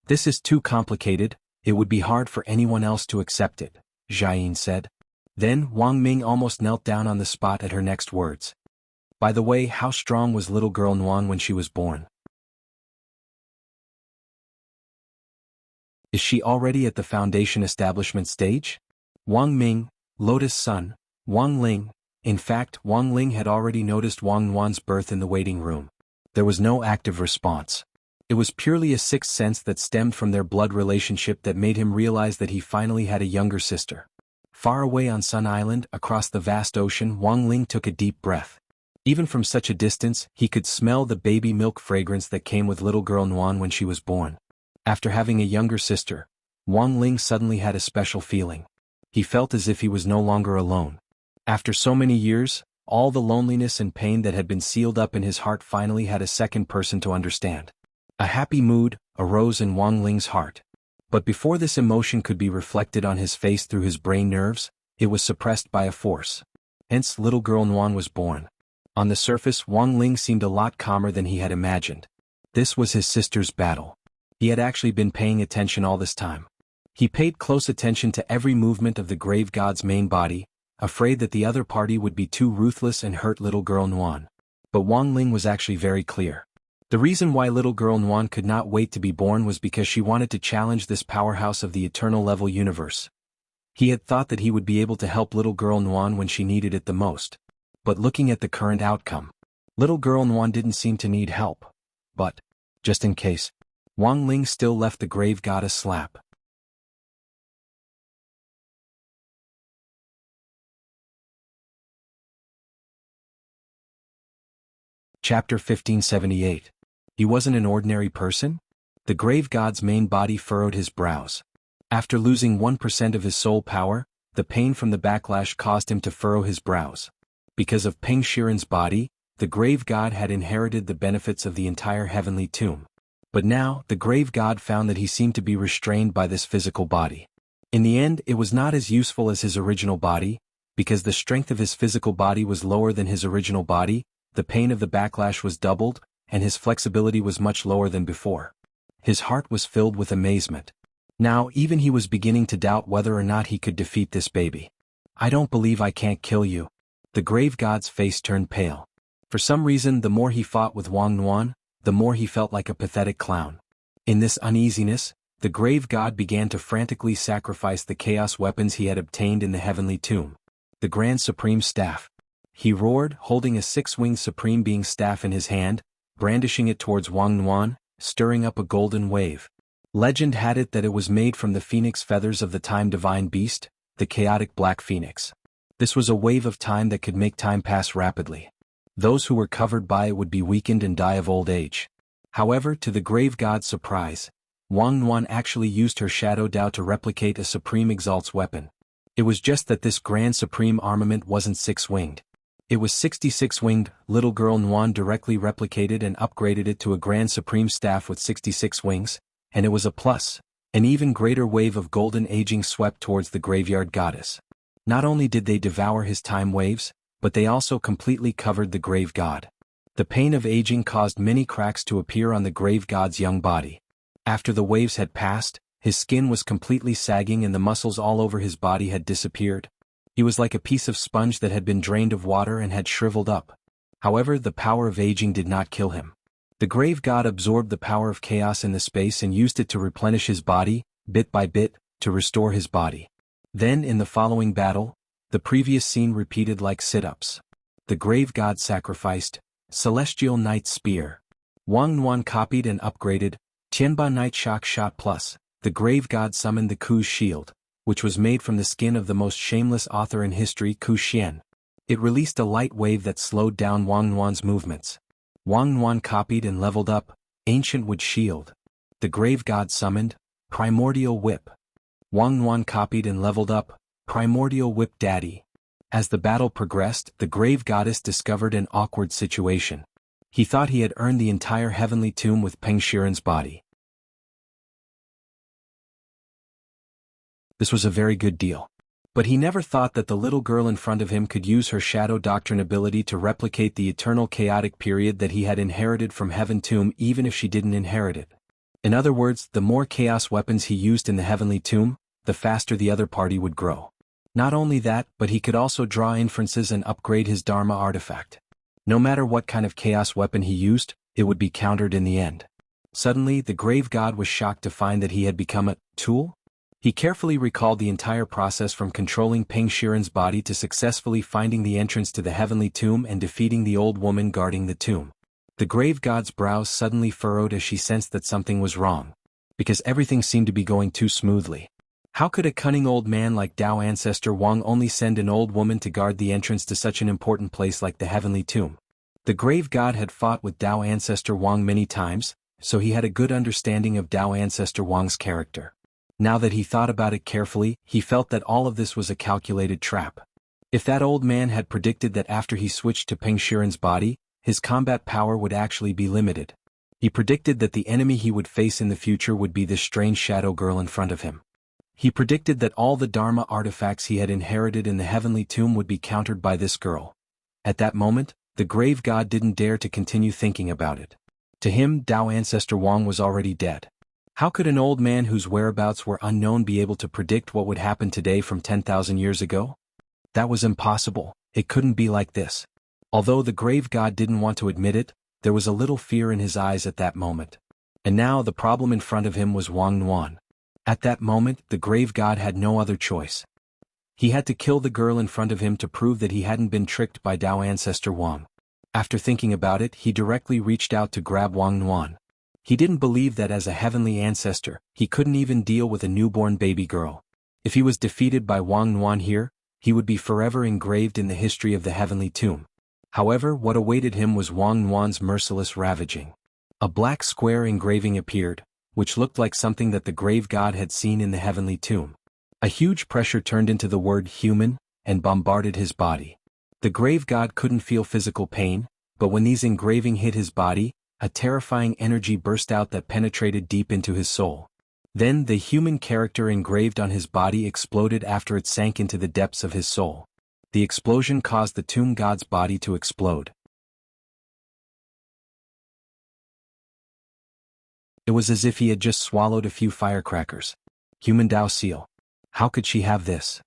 This is too complicated, it would be hard for anyone else to accept it, Jianghu said. Then Wang Ming almost knelt down on the spot at her next words. By the way, how strong was little girl Nguyen when she was born? Is she already at the foundation establishment stage? Wang Ming, Lotus' son, Wang Ling. In fact, Wang Ling had already noticed Wang Nguyen's birth in the waiting room. There was no active response. It was purely a sixth sense that stemmed from their blood relationship that made him realize that he finally had a younger sister. Far away on Sun Island, across the vast ocean, Wang Ling took a deep breath. Even from such a distance, he could smell the baby milk fragrance that came with little girl Nguyen when she was born. After having a younger sister, Wang Ling suddenly had a special feeling. He felt as if he was no longer alone. After so many years, all the loneliness and pain that had been sealed up in his heart finally had a second person to understand. A happy mood arose in Wang Ling's heart. But before this emotion could be reflected on his face through his brain nerves, it was suppressed by a force. Hence little girl Nguyen was born. On the surface, Wang Ling seemed a lot calmer than he had imagined. This was his sister's battle. He had actually been paying attention all this time. He paid close attention to every movement of the grave god's main body, afraid that the other party would be too ruthless and hurt little girl Nguyen. But Wang Ling was actually very clear. The reason why little girl Nguyen could not wait to be born was because she wanted to challenge this powerhouse of the eternal level universe. He had thought that he would be able to help little girl Nguyen when she needed it the most. But looking at the current outcome, little girl Nguyen didn't seem to need help. But, just in case, Wang Ling still left the grave god a slap. Chapter 1578. He wasn't an ordinary person? The grave god's main body furrowed his brows. After losing 1% of his soul power, the pain from the backlash caused him to furrow his brows. Because of Peng Shiren's body, the grave god had inherited the benefits of the entire heavenly tomb. But now, the grave god found that he seemed to be restrained by this physical body. In the end, it was not as useful as his original body, because the strength of his physical body was lower than his original body, the pain of the backlash was doubled, and his flexibility was much lower than before. His heart was filled with amazement. Now even he was beginning to doubt whether or not he could defeat this baby. I don't believe I can't kill you. The grave god's face turned pale. For some reason, the more he fought with Wang Nguyen, the more he felt like a pathetic clown. In this uneasiness, the grave god began to frantically sacrifice the chaos weapons he had obtained in the heavenly tomb. The Grand Supreme Staff. He roared, holding a six-winged Supreme Being staff in his hand, brandishing it towards Wang Nguyen, stirring up a golden wave. Legend had it that it was made from the phoenix feathers of the time divine beast, the chaotic black phoenix. This was a wave of time that could make time pass rapidly. Those who were covered by it would be weakened and die of old age. However, to the grave god's surprise, Wang Nguyen actually used her Shadow Dao to replicate a Supreme Exalt's weapon. It was just that this Grand Supreme armament wasn't six-winged. It was 66-winged. Little girl Nguyen directly replicated and upgraded it to a Grand Supreme Staff with 66 wings, and it was a plus. An even greater wave of golden aging swept towards the graveyard goddess. Not only did they devour his time waves, but they also completely covered the grave god. The pain of aging caused many cracks to appear on the grave god's young body. After the waves had passed, his skin was completely sagging and the muscles all over his body had disappeared. He was like a piece of sponge that had been drained of water and had shriveled up. However, the power of aging did not kill him. The grave god absorbed the power of chaos in the space and used it to replenish his body, bit by bit, to restore his body. Then in the following battle, the previous scene repeated like sit-ups. The grave god sacrificed Celestial Knight Spear. Wang Nuan copied and upgraded Tianba Night Shock Shot Plus. The grave god summoned the Ku's shield, which was made from the skin of the most shameless author in history, Ku Xian. It released a light wave that slowed down Wang Nuan's movements. Wang Nuan copied and leveled up Ancient Wood Shield. The grave god summoned Primordial Whip. Wang Nuan copied and leveled up Primordial Whip Daddy. As the battle progressed, the grave goddess discovered an awkward situation. He thought he had earned the entire heavenly tomb with Peng Shiren's body. This was a very good deal. But he never thought that the little girl in front of him could use her Shadow Doctrine ability to replicate the eternal chaotic period that he had inherited from Heaven Tomb even if she didn't inherit it. In other words, the more chaos weapons he used in the Heavenly Tomb, the faster the other party would grow. Not only that, but he could also draw inferences and upgrade his Dharma artifact. No matter what kind of chaos weapon he used, it would be countered in the end. Suddenly, the grave god was shocked to find that he had become a tool. He carefully recalled the entire process from controlling Peng Shiren's body to successfully finding the entrance to the heavenly tomb and defeating the old woman guarding the tomb. The grave god's brows suddenly furrowed as she sensed that something was wrong, because everything seemed to be going too smoothly. How could a cunning old man like Dao Ancestor Wang only send an old woman to guard the entrance to such an important place like the heavenly tomb? The grave god had fought with Dao Ancestor Wang many times, so he had a good understanding of Dao Ancestor Wang's character. Now that he thought about it carefully, he felt that all of this was a calculated trap. If that old man had predicted that after he switched to Peng Shiren's body, his combat power would actually be limited. He predicted that the enemy he would face in the future would be this strange shadow girl in front of him. He predicted that all the Dharma artifacts he had inherited in the heavenly tomb would be countered by this girl. At that moment, the grave god didn't dare to continue thinking about it. To him, Dao Ancestor Wang was already dead. How could an old man whose whereabouts were unknown be able to predict what would happen today from 10,000 years ago? That was impossible. It couldn't be like this. Although the grave god didn't want to admit it, there was a little fear in his eyes at that moment. And now the problem in front of him was Wang Nuan. At that moment, the grave god had no other choice. He had to kill the girl in front of him to prove that he hadn't been tricked by Dao Ancestor Wang. After thinking about it, he directly reached out to grab Wang Nuan. He didn't believe that as a heavenly ancestor, he couldn't even deal with a newborn baby girl. If he was defeated by Wang Nuan here, he would be forever engraved in the history of the heavenly tomb. However, what awaited him was Wang Nuan's merciless ravaging. A black square engraving appeared, which looked like something that the grave god had seen in the heavenly tomb. A huge pressure turned into the word human, and bombarded his body. The grave god couldn't feel physical pain, but when these engraving hit his body, a terrifying energy burst out that penetrated deep into his soul. Then the human character engraved on his body exploded after it sank into the depths of his soul. The explosion caused the tomb god's body to explode. It was as if he had just swallowed a few firecrackers. Human Dao Seal. How could she have this?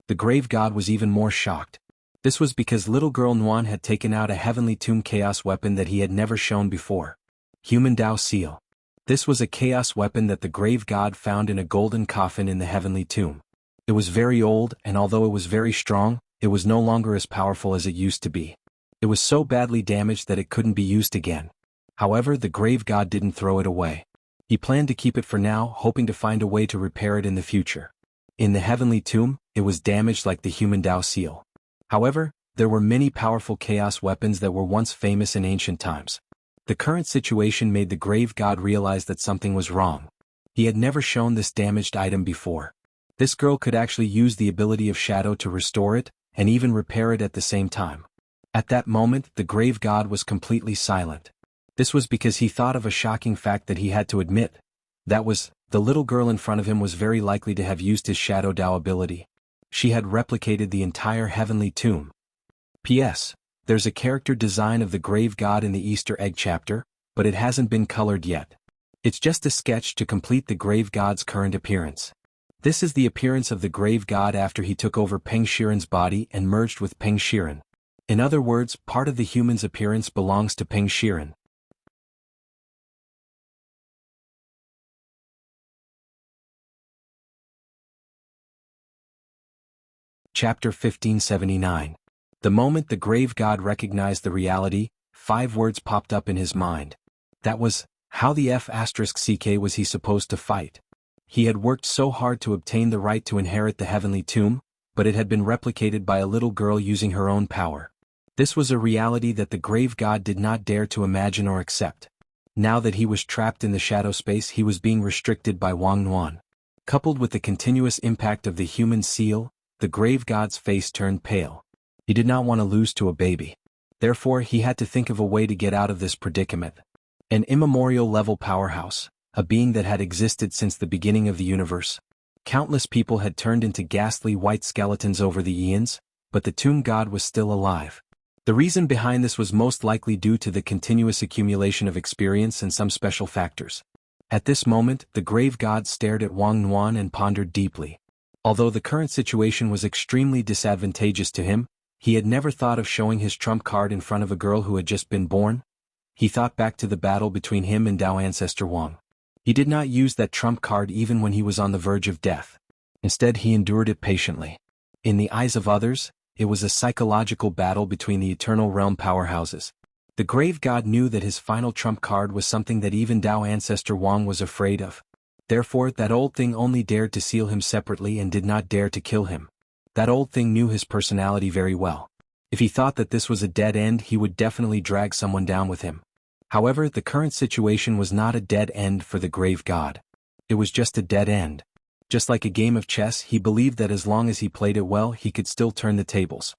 The grave god was even more shocked. This was because little girl Nuan had taken out a heavenly tomb chaos weapon that he had never shown before. Human Dao Seal. This was a chaos weapon that the grave god found in a golden coffin in the heavenly tomb. It was very old, and although it was very strong, it was no longer as powerful as it used to be. It was so badly damaged that it couldn't be used again. However, the grave god didn't throw it away. He planned to keep it for now, hoping to find a way to repair it in the future. In the heavenly tomb, it was damaged like the human Dao Seal. However, there were many powerful chaos weapons that were once famous in ancient times. The current situation made the grave god realize that something was wrong. He had never shown this damaged item before. This girl could actually use the ability of shadow to restore it, and even repair it at the same time. At that moment, the grave god was completely silent. This was because he thought of a shocking fact that he had to admit. That was, the little girl in front of him was very likely to have used his Shadow Dao ability. She had replicated the entire heavenly tomb. P.S. There's a character design of the grave god in the Easter egg chapter, but it hasn't been colored yet. It's just a sketch to complete the grave god's current appearance. This is the appearance of the grave god after he took over Peng Shiren's body and merged with Peng Shiren. In other words, part of the human's appearance belongs to Peng Shiren. Chapter 1579. The moment the grave god recognized the reality, 5 words popped up in his mind. That was, how the F***ck was he supposed to fight? He had worked so hard to obtain the right to inherit the heavenly tomb, but it had been replicated by a little girl using her own power. This was a reality that the grave god did not dare to imagine or accept. Now that he was trapped in the shadow space, he was being restricted by Wang Nuan. Coupled with the continuous impact of the human seal, the grave god's face turned pale. He did not want to lose to a baby. Therefore, he had to think of a way to get out of this predicament. An immemorial level powerhouse, a being that had existed since the beginning of the universe. Countless people had turned into ghastly white skeletons over the eons, but the tomb god was still alive. The reason behind this was most likely due to the continuous accumulation of experience and some special factors. At this moment, the grave god stared at Wang Nuan and pondered deeply. Although the current situation was extremely disadvantageous to him, he had never thought of showing his trump card in front of a girl who had just been born. He thought back to the battle between him and Dao ancestor Wang. He did not use that trump card even when he was on the verge of death. Instead, he endured it patiently. In the eyes of others, it was a psychological battle between the eternal realm powerhouses. The grave god knew that his final trump card was something that even Dao ancestor Wang was afraid of. Therefore, that old thing only dared to seal him separately and did not dare to kill him. That old thing knew his personality very well. If he thought that this was a dead end, he would definitely drag someone down with him. However, the current situation was not a dead end for the grave god. It was just a dead end. Just like a game of chess, he believed that as long as he played it well, he could still turn the tables.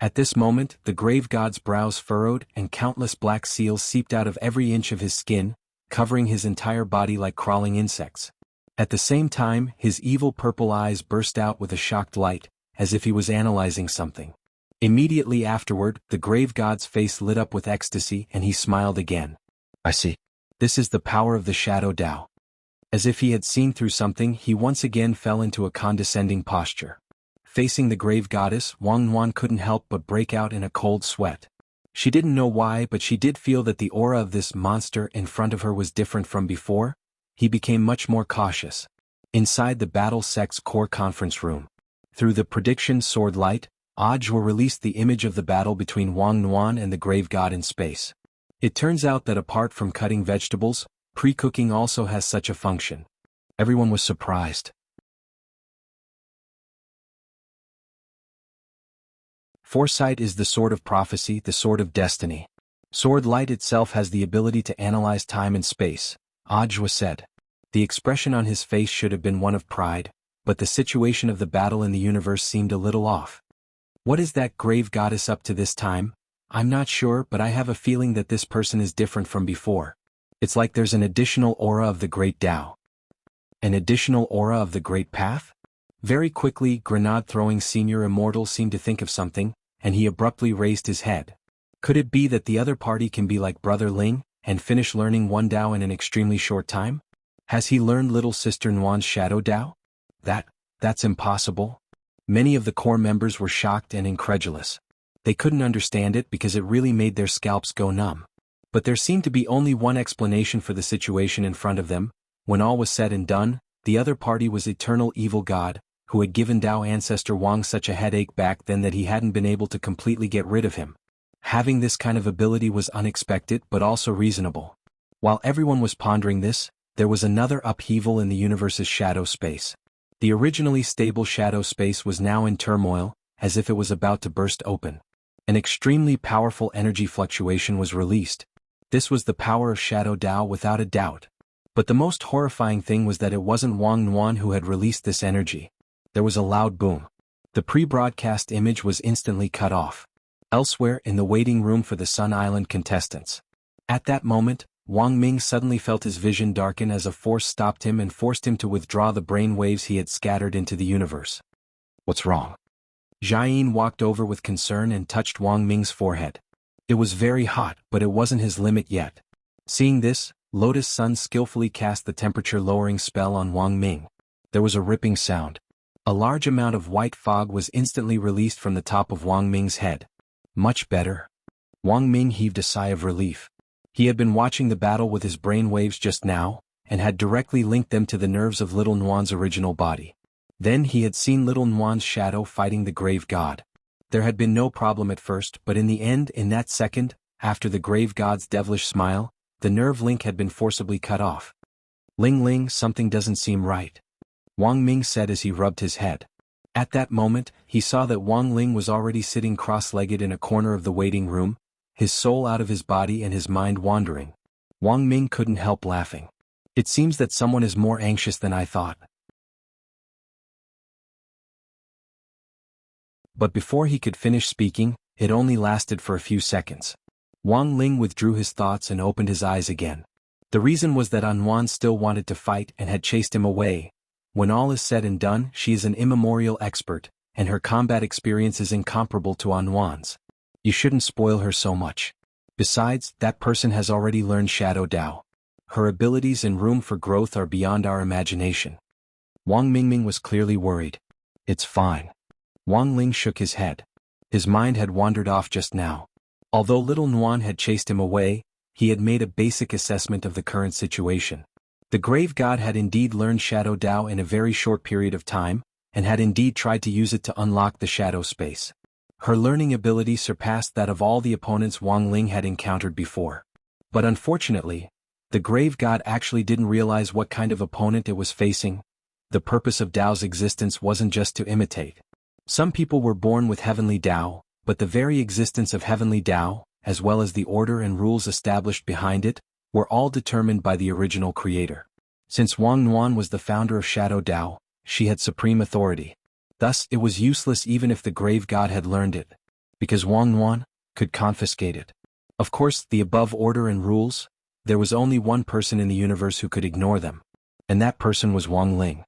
At this moment, the grave god's brows furrowed and countless black seals seeped out of every inch of his skin, covering his entire body like crawling insects. At the same time, his evil purple eyes burst out with a shocked light, as if he was analyzing something. Immediately afterward, the grave god's face lit up with ecstasy and he smiled again. I see. This is the power of the Shadow Dao. As if he had seen through something, he once again fell into a condescending posture. Facing the grave goddess, Wang Nuan couldn't help but break out in a cold sweat. She didn't know why, but she did feel that the aura of this monster in front of her was different from before. He became much more cautious. Inside the Battle Sect's core conference room, through the prediction sword light, Audiobook released the image of the battle between Wang Nuan and the grave god in space. It turns out that apart from cutting vegetables, pre-cooking also has such a function. Everyone was surprised. Foresight is the sword of prophecy, the sword of destiny. Sword light itself has the ability to analyze time and space, Audiobook said. The expression on his face should have been one of pride, but the situation of the battle in the universe seemed a little off. What is that grave goddess up to this time? I'm not sure, but I have a feeling that this person is different from before. It's like there's an additional aura of the great Tao. An additional aura of the great path? Very quickly, grenade-throwing senior Immortal seemed to think of something, and he abruptly raised his head. Could it be that the other party can be like Brother Ling, and finish learning one Dao in an extremely short time? Has he learned little sister Nuan's Shadow Dao? That's impossible. Many of the core members were shocked and incredulous. They couldn't understand it because it really made their scalps go numb. But there seemed to be only one explanation for the situation in front of them. When all was said and done, the other party was Eternal Evil God, who had given Dao ancestor Wang such a headache back then that he hadn't been able to completely get rid of him. Having this kind of ability was unexpected but also reasonable. While everyone was pondering this, there was another upheaval in the universe's shadow space. The originally stable shadow space was now in turmoil, as if it was about to burst open. An extremely powerful energy fluctuation was released. This was the power of Shadow Dao without a doubt. But the most horrifying thing was that it wasn't Wang Nuan who had released this energy. There was a loud boom. The pre-broadcast image was instantly cut off. Elsewhere in the waiting room for the Sun Island contestants. At that moment, Wang Ming suddenly felt his vision darken as a force stopped him and forced him to withdraw the brain waves he had scattered into the universe. What's wrong? Jianghu walked over with concern and touched Wang Ming's forehead. It was very hot, but it wasn't his limit yet. Seeing this, Lotus Sun skillfully cast the temperature-lowering spell on Wang Ming. There was a ripping sound. A large amount of white fog was instantly released from the top of Wang Ming's head. Much better. Wang Ming heaved a sigh of relief. He had been watching the battle with his brain waves just now, and had directly linked them to the nerves of little Nuan's original body. Then he had seen little Nuan's shadow fighting the grave god. There had been no problem at first, but in the end, in that second, after the grave god's devilish smile, the nerve link had been forcibly cut off. Ling Ling, something doesn't seem right, Wang Ming said as he rubbed his head. At that moment, he saw that Wang Ling was already sitting cross-legged in a corner of the waiting room, his soul out of his body and his mind wandering. Wang Ming couldn't help laughing. It seems that someone is more anxious than I thought. But before he could finish speaking, it only lasted for a few seconds. Wang Ling withdrew his thoughts and opened his eyes again. The reason was that Anwan still wanted to fight and had chased him away. When all is said and done, she is an immemorial expert, and her combat experience is incomparable to Anwan's. You shouldn't spoil her so much. Besides, that person has already learned Shadow Dao. Her abilities and room for growth are beyond our imagination. Wang Mingming was clearly worried. It's fine. Wang Ling shook his head. His mind had wandered off just now. Although little Nuan had chased him away, he had made a basic assessment of the current situation. The grave god had indeed learned Shadow Dao in a very short period of time, and had indeed tried to use it to unlock the shadow space. Her learning ability surpassed that of all the opponents Wang Ling had encountered before. But unfortunately, the grave god actually didn't realize what kind of opponent it was facing. The purpose of Dao's existence wasn't just to imitate. Some people were born with heavenly Dao, but the very existence of heavenly Dao, as well as the order and rules established behind it, were all determined by the original creator. Since Wang Nuan was the founder of Shadow Dao, she had supreme authority. Thus, it was useless even if the grave god had learned it, because Wang Nuan could confiscate it. Of course, the above order and rules, there was only one person in the universe who could ignore them, and that person was Wang Ling.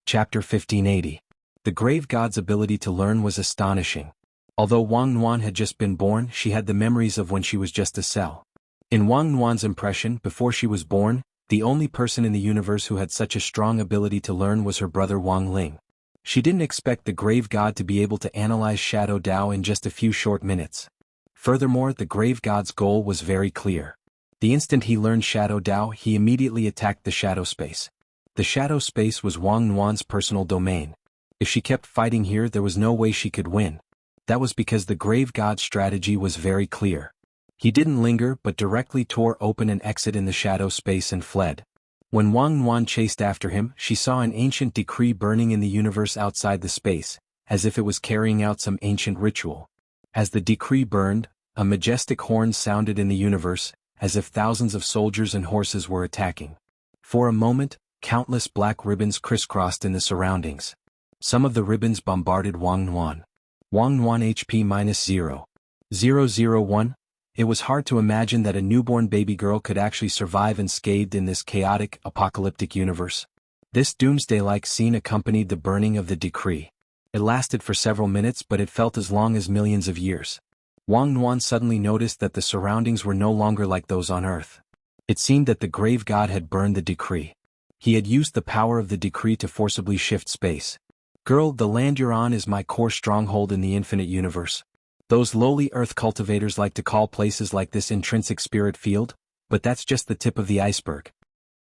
Chapter 1580. The grave god's ability to learn was astonishing. Although Wang Nuan had just been born, she had the memories of when she was just a cell. In Wang Nuan's impression, before she was born, the only person in the universe who had such a strong ability to learn was her brother Wang Ling. She didn't expect the grave god to be able to analyze Shadow Dao in just a few short minutes. Furthermore, the grave god's goal was very clear. The instant he learned Shadow Dao, he immediately attacked the shadow space. The shadow space was Wang Nuan's personal domain. If she kept fighting here, there was no way she could win. That was because the grave god's strategy was very clear. He didn't linger but directly tore open an exit in the shadow space and fled. When Wang Nuan chased after him, she saw an ancient decree burning in the universe outside the space, as if it was carrying out some ancient ritual. As the decree burned, a majestic horn sounded in the universe, as if thousands of soldiers and horses were attacking. For a moment, countless black ribbons crisscrossed in the surroundings. Some of the ribbons bombarded Wang Nuan. Wang Nuan HP -0.001. It was hard to imagine that a newborn baby girl could actually survive unscathed in this chaotic, apocalyptic universe. This doomsday-like scene accompanied the burning of the decree. It lasted for several minutes, but it felt as long as millions of years. Wang Nuan suddenly noticed that the surroundings were no longer like those on Earth. It seemed that the grave god had burned the decree. He had used the power of the decree to forcibly shift space. Girl, the land you're on is my core stronghold in the infinite universe. Those lowly earth cultivators like to call places like this intrinsic spirit field, but that's just the tip of the iceberg.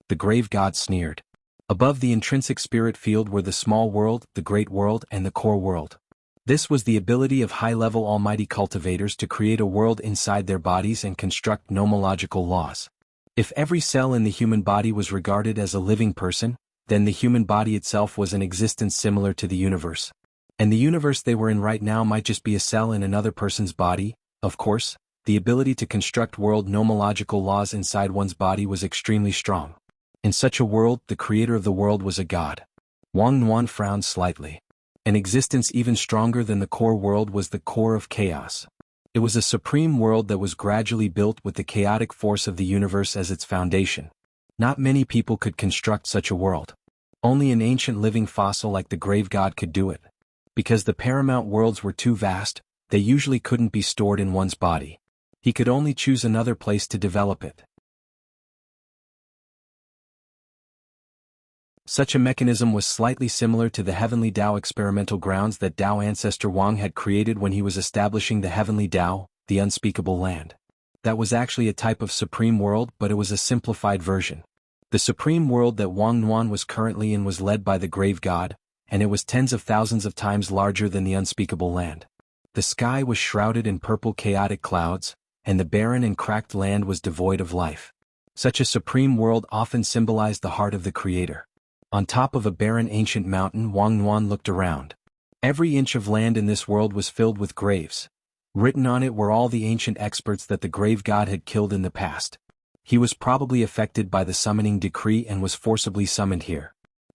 The grave god sneered. Above the intrinsic spirit field were the small world, the great world, and the core world. This was the ability of high-level almighty cultivators to create a world inside their bodies and construct nomological laws. If every cell in the human body was regarded as a living person, then the human body itself was an existence similar to the universe. And the universe they were in right now might just be a cell in another person's body. Of course, the ability to construct world nomological laws inside one's body was extremely strong. In such a world, the creator of the world was a god. Wang Nuan frowned slightly. An existence even stronger than the core world was the core of chaos. It was a supreme world that was gradually built with the chaotic force of the universe as its foundation. Not many people could construct such a world. Only an ancient living fossil like the grave god could do it. Because the paramount worlds were too vast, They usually couldn't be stored in one's body. He could only choose another place to develop it. Such a mechanism was slightly similar to the Heavenly Tao experimental grounds that Tao ancestor Wang had created when he was establishing the Heavenly Tao, the unspeakable land. That was actually a type of supreme world, but it was a simplified version. The supreme world that Wang Nuan was currently in was led by the grave god, and it was tens of thousands of times larger than the unspeakable land. The sky was shrouded in purple chaotic clouds, and the barren and cracked land was devoid of life. Such a supreme world often symbolized the heart of the Creator. On top of a barren ancient mountain, Wang Nuan looked around. Every inch of land in this world was filled with graves. Written on it were all the ancient experts that the grave god had killed in the past. He was probably affected by the summoning decree and was forcibly summoned here.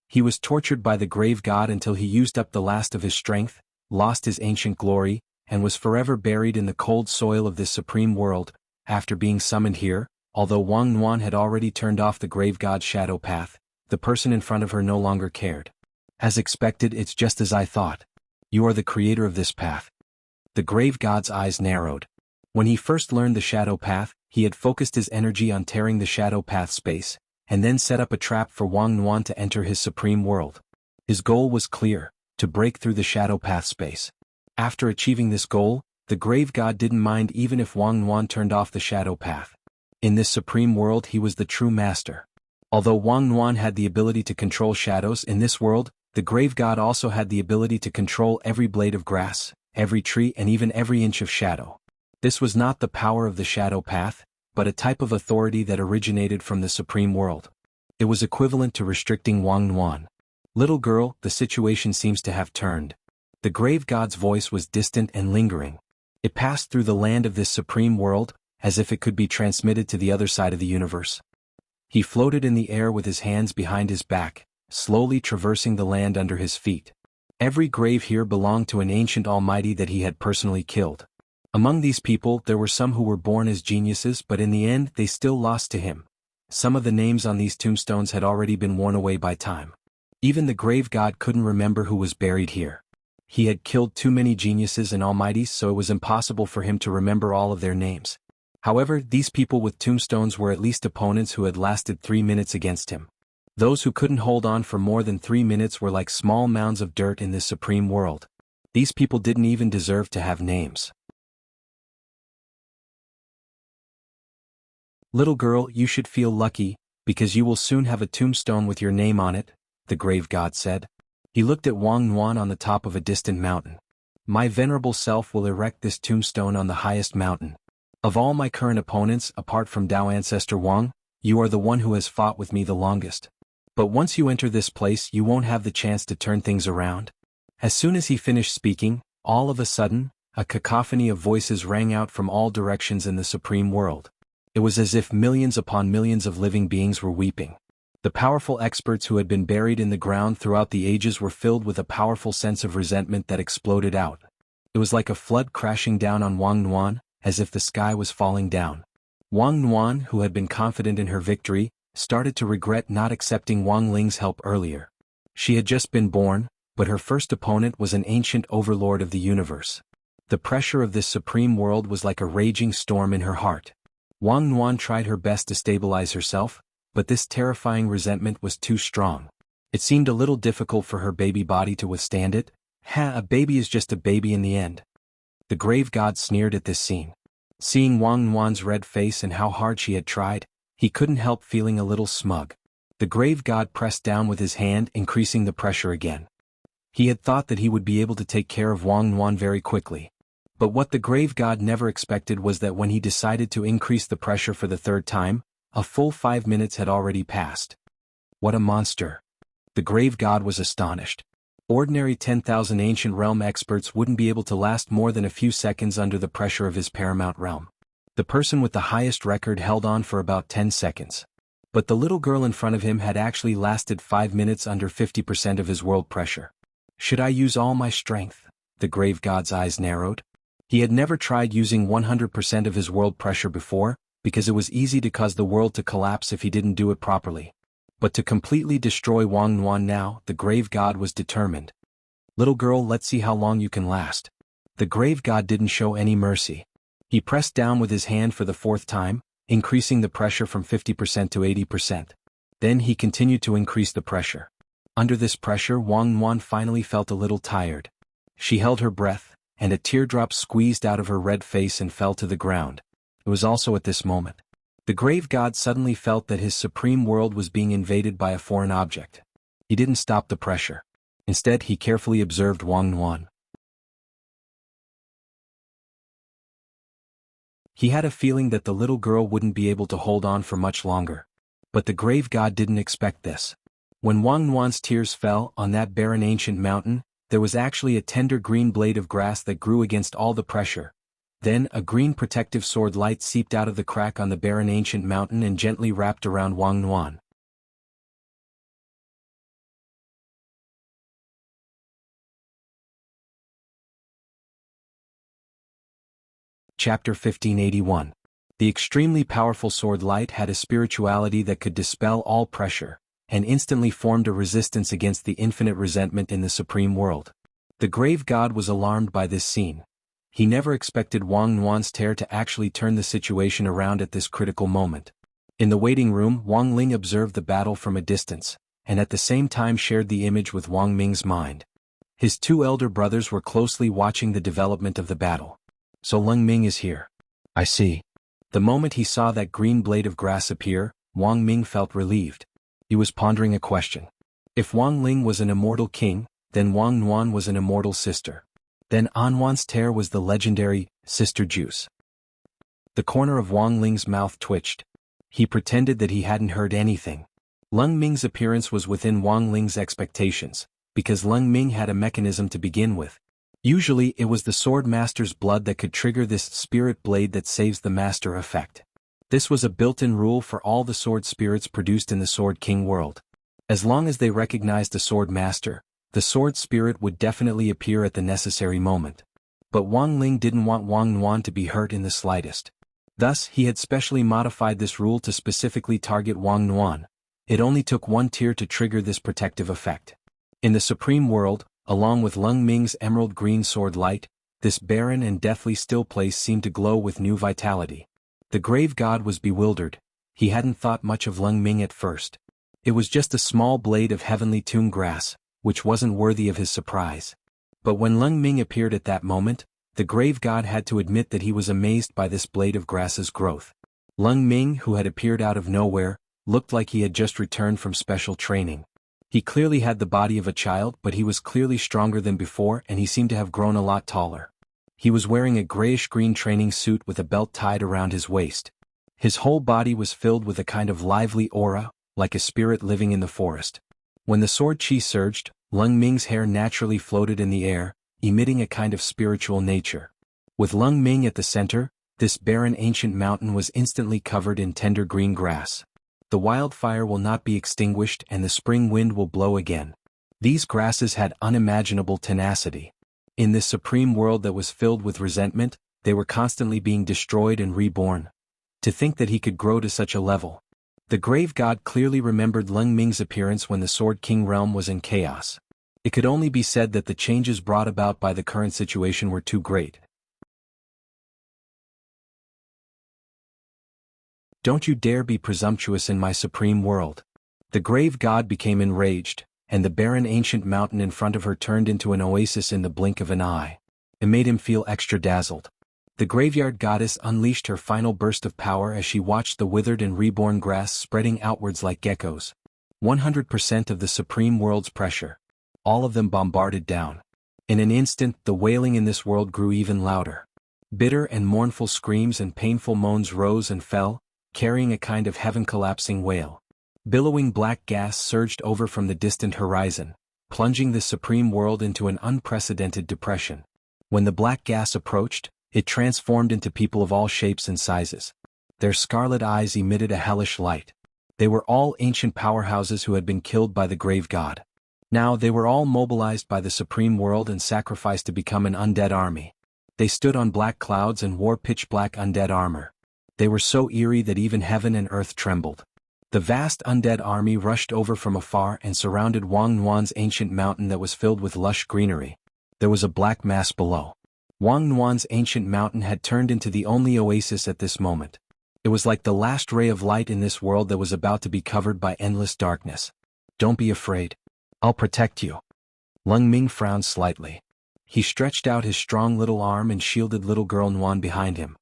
He was tortured by the grave god until he used up the last of his strength, lost his ancient glory, and was forever buried in the cold soil of this supreme world. After being summoned here, although Wang Nuan had already turned off the grave god's shadow path, the person in front of her no longer cared. As expected, it's just as I thought. You are the creator of this path. The grave god's eyes narrowed. When he first learned the shadow path, he had focused his energy on tearing the shadow path space, and then set up a trap for Wang Nuan to enter his supreme world. His goal was clear, to break through the shadow path space. After achieving this goal, the grave god didn't mind even if Wang Nuan turned off the shadow path. In this supreme world he was the true master. Although Wang Nuan had the ability to control shadows in this world, the grave god also had the ability to control every blade of grass, every tree and even every inch of shadow. This was not the power of the shadow path, but a type of authority that originated from the supreme world. It was equivalent to restricting Wang Nuan. Little girl, the situation seems to have turned. The grave god's voice was distant and lingering. It passed through the land of this supreme world, as if it could be transmitted to the other side of the universe. He floated in the air with his hands behind his back, slowly traversing the land under his feet. Every grave here belonged to an ancient almighty that he had personally killed. Among these people there were some who were born as geniuses, but in the end they still lost to him. Some of the names on these tombstones had already been worn away by time. Even the grave god couldn't remember who was buried here. He had killed too many geniuses and almighties, so it was impossible for him to remember all of their names. However, these people with tombstones were at least opponents who had lasted 3 minutes against him. Those who couldn't hold on for more than 3 minutes were like small mounds of dirt in this supreme world. These people didn't even deserve to have names. Little girl, you should feel lucky, because you will soon have a tombstone with your name on it, the grave god said. He looked at Wang Nuan on the top of a distant mountain. My venerable self will erect this tombstone on the highest mountain. Of all my current opponents, apart from Tao ancestor Wang, you are the one who has fought with me the longest. But once you enter this place you won't have the chance to turn things around. As soon as he finished speaking, all of a sudden, a cacophony of voices rang out from all directions in the supreme world. It was as if millions upon millions of living beings were weeping. The powerful experts who had been buried in the ground throughout the ages were filled with a powerful sense of resentment that exploded out. It was like a flood crashing down on Wang Nuan, as if the sky was falling down. Wang Nuan, who had been confident in her victory, started to regret not accepting Wang Ling's help earlier. She had just been born, but her first opponent was an ancient overlord of the universe. The pressure of this supreme world was like a raging storm in her heart. Wang Nuan tried her best to stabilize herself, but this terrifying resentment was too strong. It seemed a little difficult for her baby body to withstand it. A baby is just a baby in the end. The grave god sneered at this scene. Seeing Wang Nuan's red face and how hard she had tried, he couldn't help feeling a little smug. The grave god pressed down with his hand, increasing the pressure again. He had thought that he would be able to take care of Wang Nuan very quickly. But what the grave god never expected was that when he decided to increase the pressure for the third time, a full 5 minutes had already passed. What a monster! The grave god was astonished. Ordinary 10,000 ancient realm experts wouldn't be able to last more than a few seconds under the pressure of his paramount realm. The person with the highest record held on for about 10 seconds. But the little girl in front of him had actually lasted 5 minutes under 50% of his world pressure. Should I use all my strength? The grave god's eyes narrowed. He had never tried using 100% of his world pressure before, because it was easy to cause the world to collapse if he didn't do it properly. But to completely destroy Wang Nuan now, the grave god was determined. Little girl, let's see how long you can last. The grave god didn't show any mercy. He pressed down with his hand for the fourth time, increasing the pressure from 50% to 80%. Then he continued to increase the pressure. Under this pressure, Wang Nuan finally felt a little tired. She held her breath, and a teardrop squeezed out of her red face and fell to the ground. It was also at this moment the grave god suddenly felt that his supreme world was being invaded by a foreign object. He didn't stop the pressure. Instead, he carefully observed Wang Nuan. He had a feeling that the little girl wouldn't be able to hold on for much longer. But the grave god didn't expect this. When Wang Nuan's tears fell on that barren ancient mountain, there was actually a tender green blade of grass that grew against all the pressure. Then a green protective sword light seeped out of the crack on the barren ancient mountain and gently wrapped around Wang Nuan. Chapter 1581. The extremely powerful sword light had a spirituality that could dispel all pressure, and instantly formed a resistance against the infinite resentment in the supreme world. The grave god was alarmed by this scene. He never expected Wang Nuan's tear to actually turn the situation around at this critical moment. In the waiting room, Wang Ling observed the battle from a distance, and at the same time shared the image with Wang Ming's mind. His two elder brothers were closely watching the development of the battle. So Leng Ming is here. I see. The moment he saw that green blade of grass appear, Wang Ming felt relieved. He was pondering a question. If Wang Ling was an immortal king, then Wang Nuan was an immortal sister. Then Anwan's tear was the legendary sister juice. The corner of Wang Ling's mouth twitched. He pretended that he hadn't heard anything. Leng Ming's appearance was within Wang Ling's expectations, because Leng Ming had a mechanism to begin with. Usually it was the sword master's blood that could trigger this spirit blade that saves the master effect. This was a built-in rule for all the sword spirits produced in the Sword King world. As long as they recognized the sword master, the sword spirit would definitely appear at the necessary moment. But Wang Ling didn't want Wang Nuan to be hurt in the slightest. Thus, he had specially modified this rule to specifically target Wang Nuan. It only took one tear to trigger this protective effect. In the supreme world, along with Leng Ming's emerald green sword light, this barren and deathly still place seemed to glow with new vitality. The grave god was bewildered. He hadn't thought much of Leng Ming at first. It was just a small blade of heavenly tomb grass, which wasn't worthy of his surprise. But when Leng Ming appeared at that moment, the grave god had to admit that he was amazed by this blade of grass's growth. Leng Ming, who had appeared out of nowhere, looked like he had just returned from special training. He clearly had the body of a child, but he was clearly stronger than before, and he seemed to have grown a lot taller. He was wearing a grayish-green training suit with a belt tied around his waist. His whole body was filled with a kind of lively aura, like a spirit living in the forest. When the sword chi surged, Leng Ming's hair naturally floated in the air, emitting a kind of spiritual nature. With Leng Ming at the center, this barren ancient mountain was instantly covered in tender green grass. The wildfire will not be extinguished and the spring wind will blow again. These grasses had unimaginable tenacity. In this supreme world that was filled with resentment, they were constantly being destroyed and reborn. To think that he could grow to such a level. The grave god clearly remembered Leng Ming's appearance when the Sword King realm was in chaos. It could only be said that the changes brought about by the current situation were too great. Don't you dare be presumptuous in my supreme world. The grave god became enraged, and the barren ancient mountain in front of her turned into an oasis in the blink of an eye. It made him feel extra dazzled. The graveyard goddess unleashed her final burst of power as she watched the withered and reborn grass spreading outwards like geckos. 100% of the supreme world's pressure. All of them bombarded down. In an instant, the wailing in this world grew even louder. Bitter and mournful screams and painful moans rose and fell, carrying a kind of heaven-collapsing wail. Billowing black gas surged over from the distant horizon, plunging the supreme world into an unprecedented depression. When the black gas approached, it transformed into people of all shapes and sizes. Their scarlet eyes emitted a hellish light. They were all ancient powerhouses who had been killed by the grave god. Now they were all mobilized by the supreme world and sacrificed to become an undead army. They stood on black clouds and wore pitch-black undead armor. They were so eerie that even heaven and earth trembled. The vast undead army rushed over from afar and surrounded Wang Nuan's ancient mountain that was filled with lush greenery. There was a black mass below. Wang Nuan's ancient mountain had turned into the only oasis at this moment. It was like the last ray of light in this world that was about to be covered by endless darkness. Don't be afraid. I'll protect you. Leng Ming frowned slightly. He stretched out his strong little arm and shielded little girl Nuan behind him.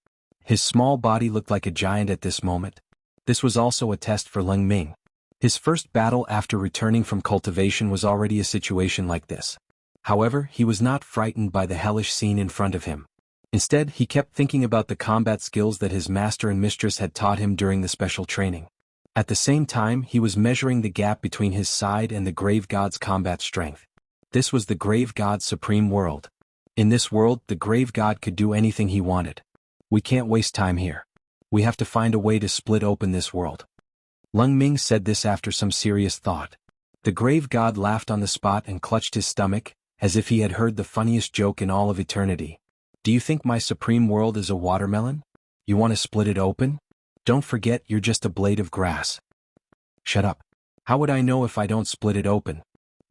His small body looked like a giant at this moment. This was also a test for Leng Ming. His first battle after returning from cultivation was already a situation like this. However, he was not frightened by the hellish scene in front of him. Instead, he kept thinking about the combat skills that his master and mistress had taught him during the special training. At the same time, he was measuring the gap between his side and the Grave God's combat strength. This was the Grave God's supreme world. In this world, the Grave God could do anything he wanted. We can't waste time here. We have to find a way to split open this world. Leng Ming said this after some serious thought. The Grave God laughed on the spot and clutched his stomach, as if he had heard the funniest joke in all of eternity. Do you think my supreme world is a watermelon? You want to split it open? Don't forget you're just a blade of grass. Shut up. How would I know if I don't split it open?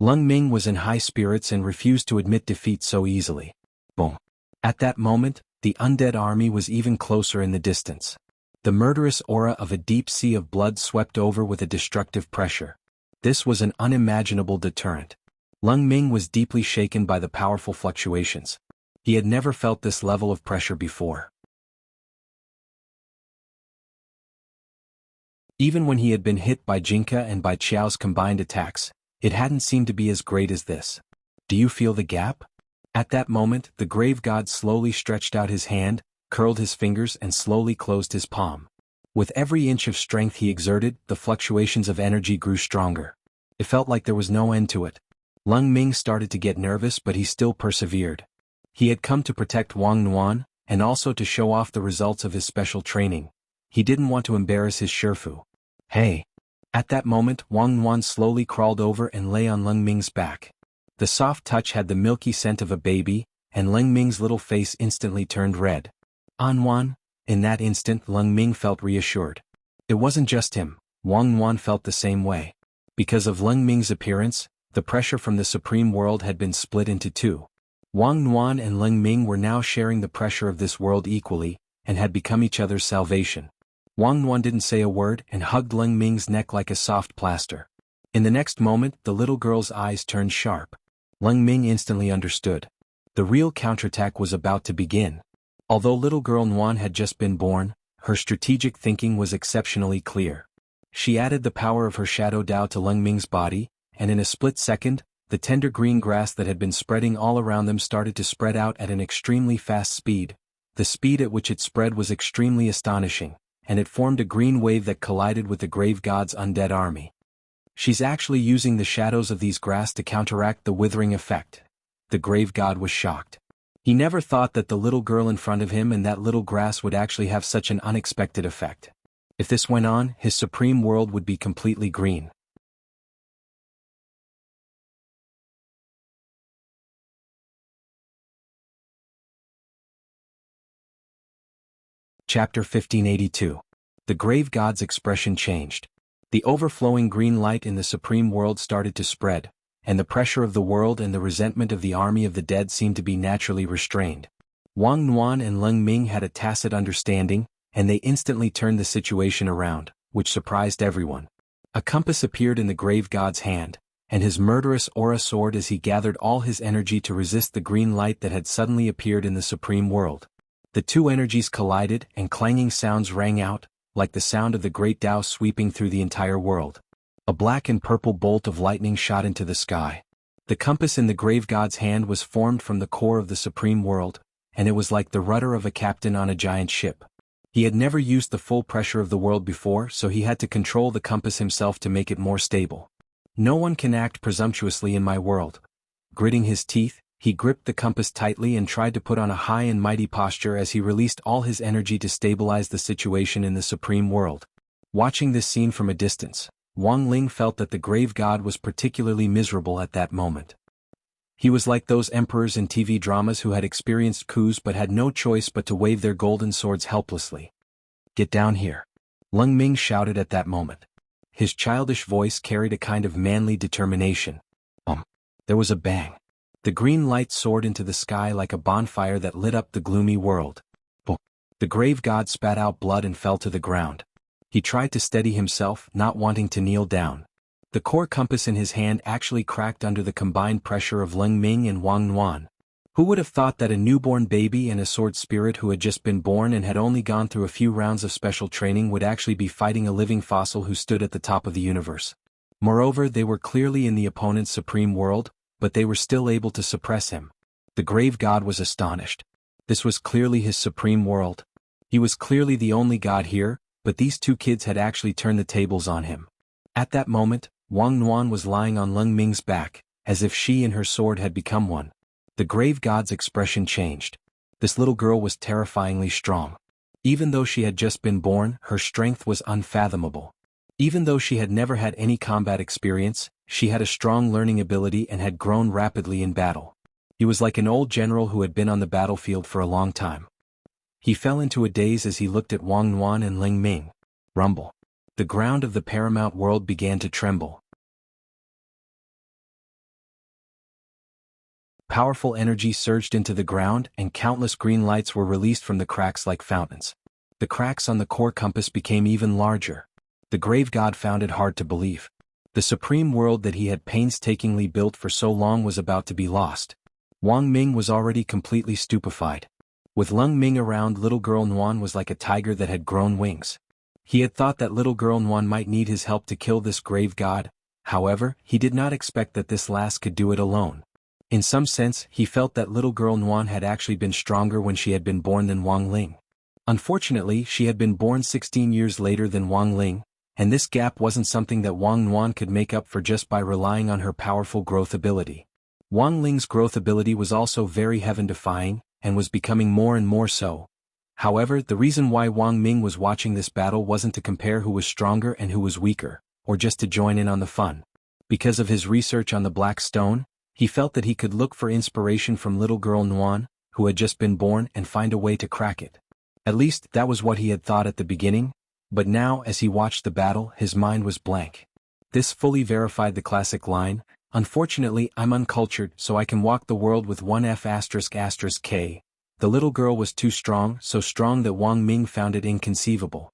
Leng Ming was in high spirits and refused to admit defeat so easily. Boom. At that moment, the undead army was even closer in the distance. The murderous aura of a deep sea of blood swept over with a destructive pressure. This was an unimaginable deterrent. Leng Ming was deeply shaken by the powerful fluctuations. He had never felt this level of pressure before. Even when he had been hit by Jinka and by Qiao's combined attacks, it hadn't seemed to be as great as this. Do you feel the gap? At that moment, the Grave God slowly stretched out his hand, curled his fingers and slowly closed his palm. With every inch of strength he exerted, the fluctuations of energy grew stronger. It felt like there was no end to it. Leng Ming started to get nervous, but he still persevered. He had come to protect Wang Nuan, and also to show off the results of his special training. He didn't want to embarrass his Shifu. Hey! At that moment, Wang Nuan slowly crawled over and lay on Leng Ming's back. The soft touch had the milky scent of a baby, and Leng Ming's little face instantly turned red. Nuan. In that instant, Leng Ming felt reassured. It wasn't just him, Wang Nuan felt the same way. Because of Leng Ming's appearance, the pressure from the supreme world had been split into two. Wang Nuan and Leng Ming were now sharing the pressure of this world equally, and had become each other's salvation. Wang Nuan didn't say a word and hugged Leng Ming's neck like a soft plaster. In the next moment, the little girl's eyes turned sharp. Leng Ming instantly understood. The real counterattack was about to begin. Although little girl Nuan had just been born, her strategic thinking was exceptionally clear. She added the power of her shadow Dao to Leng Ming's body, and in a split second, the tender green grass that had been spreading all around them started to spread out at an extremely fast speed. The speed at which it spread was extremely astonishing, and it formed a green wave that collided with the Grave God's undead army. She's actually using the shadows of these grass to counteract the withering effect. The Grave God was shocked. He never thought that the little girl in front of him and that little grass would actually have such an unexpected effect. If this went on, his supreme world would be completely green. Chapter 1582. The Grave God's expression changed. The overflowing green light in the supreme world started to spread, and the pressure of the world and the resentment of the army of the dead seemed to be naturally restrained. Wang Nuan and Leng Ming had a tacit understanding, and they instantly turned the situation around, which surprised everyone. A compass appeared in the Grave God's hand, and his murderous aura soared as he gathered all his energy to resist the green light that had suddenly appeared in the supreme world. The two energies collided, and clanging sounds rang out, like the sound of the great Tao sweeping through the entire world. A black and purple bolt of lightning shot into the sky. The compass in the Grave God's hand was formed from the core of the supreme world, and it was like the rudder of a captain on a giant ship. He had never used the full pressure of the world before, so he had to control the compass himself to make it more stable. No one can act presumptuously in my world. Gritting his teeth, he gripped the compass tightly and tried to put on a high and mighty posture as he released all his energy to stabilize the situation in the supreme world. Watching this scene from a distance, Wang Ling felt that the Grave God was particularly miserable at that moment. He was like those emperors in TV dramas who had experienced coups but had no choice but to wave their golden swords helplessly. "Get down here!" Leng Ming shouted at that moment. His childish voice carried a kind of manly determination. There was a bang. The green light soared into the sky like a bonfire that lit up the gloomy world. The grave god spat out blood and fell to the ground. He tried to steady himself, not wanting to kneel down. The core compass in his hand actually cracked under the combined pressure of Leng Ming and Wang Nuan. Who would have thought that a newborn baby and a sword spirit who had just been born and had only gone through a few rounds of special training would actually be fighting a living fossil who stood at the top of the universe? Moreover, they were clearly in the opponent's supreme world, but they were still able to suppress him. The grave god was astonished. This was clearly his supreme world. He was clearly the only god here, but these two kids had actually turned the tables on him. At that moment, Wang Nuan was lying on Leng Ming's back, as if she and her sword had become one. The grave god's expression changed. This little girl was terrifyingly strong. Even though she had just been born, her strength was unfathomable. Even though she had never had any combat experience, she had a strong learning ability and had grown rapidly in battle. He was like an old general who had been on the battlefield for a long time. He fell into a daze as he looked at Wang Nuan and Leng Ming. Rumble. The ground of the paramount world began to tremble. Powerful energy surged into the ground and countless green lights were released from the cracks like fountains. The cracks on the core compass became even larger. The grave god found it hard to believe. The supreme world that he had painstakingly built for so long was about to be lost. Wang Ming was already completely stupefied. With Leng Ming around, little girl Nuan was like a tiger that had grown wings. He had thought that little girl Nuan might need his help to kill this grave god. However, he did not expect that this lass could do it alone. In some sense, he felt that little girl Nuan had actually been stronger when she had been born than Wang Ling. Unfortunately, she had been born 16 years later than Wang Ling, and this gap wasn't something that Wang Nuan could make up for just by relying on her powerful growth ability. Wang Ling's growth ability was also very heaven-defying, and was becoming more and more so. However, the reason why Wang Ming was watching this battle wasn't to compare who was stronger and who was weaker, or just to join in on the fun. Because of his research on the Black Stone, he felt that he could look for inspiration from little girl Nuan, who had just been born, and find a way to crack it. At least, that was what he had thought at the beginning, but now as he watched the battle, his mind was blank. This fully verified the classic line, "Unfortunately, I'm uncultured, so I can walk the world with one F***K. The little girl was too strong, so strong that Wang Ming found it inconceivable.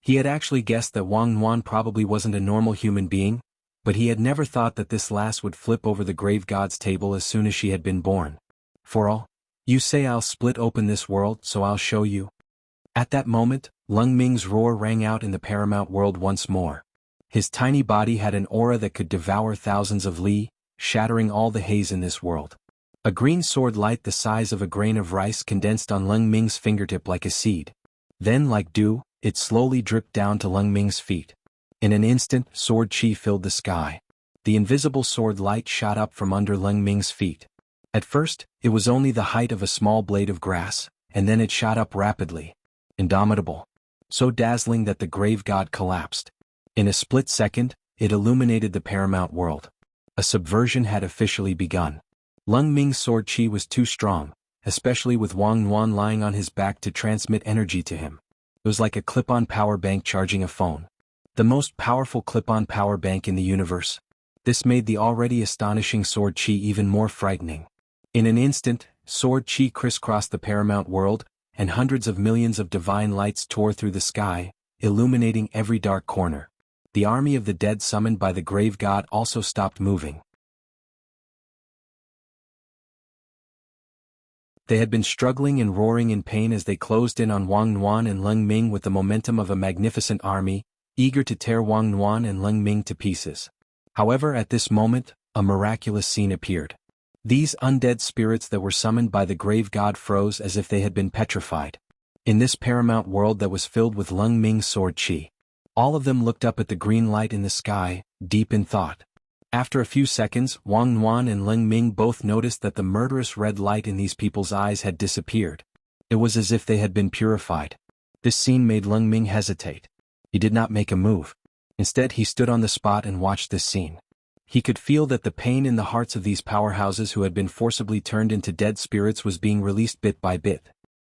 He had actually guessed that Wang Nuan probably wasn't a normal human being, but he had never thought that this lass would flip over the grave god's table as soon as she had been born. For all you say, I'll split open this world, so I'll show you. At that moment, Leng Ming's roar rang out in the paramount world once more. His tiny body had an aura that could devour thousands of li, shattering all the haze in this world. A green sword light the size of a grain of rice condensed on Leng Ming's fingertip like a seed. Then, like dew, it slowly dripped down to Leng Ming's feet. In an instant, sword chi filled the sky. The invisible sword light shot up from under Leng Ming's feet. At first, it was only the height of a small blade of grass, and then it shot up rapidly. Indomitable. So dazzling that the grave god collapsed. In a split second, it illuminated the paramount world. A subversion had officially begun. Leng Ming's sword chi was too strong, especially with Wang Nuan lying on his back to transmit energy to him. It was like a clip-on power bank charging a phone. The most powerful clip-on power bank in the universe. This made the already astonishing sword chi even more frightening. In an instant, sword chi crisscrossed the paramount world, and hundreds of millions of divine lights tore through the sky, illuminating every dark corner. The army of the dead summoned by the grave god also stopped moving. They had been struggling and roaring in pain as they closed in on Wang Nuan and Leng Ming with the momentum of a magnificent army, eager to tear Wang Nuan and Leng Ming to pieces. However, at this moment, a miraculous scene appeared. These undead spirits that were summoned by the grave god froze as if they had been petrified. In this paramount world that was filled with Leng Ming's sword chi, all of them looked up at the green light in the sky, deep in thought. After a few seconds, Wang Nuan and Leng Ming both noticed that the murderous red light in these people's eyes had disappeared. It was as if they had been purified. This scene made Leng Ming hesitate. He did not make a move. Instead, he stood on the spot and watched this scene. He could feel that the pain in the hearts of these powerhouses who had been forcibly turned into dead spirits was being released bit by bit.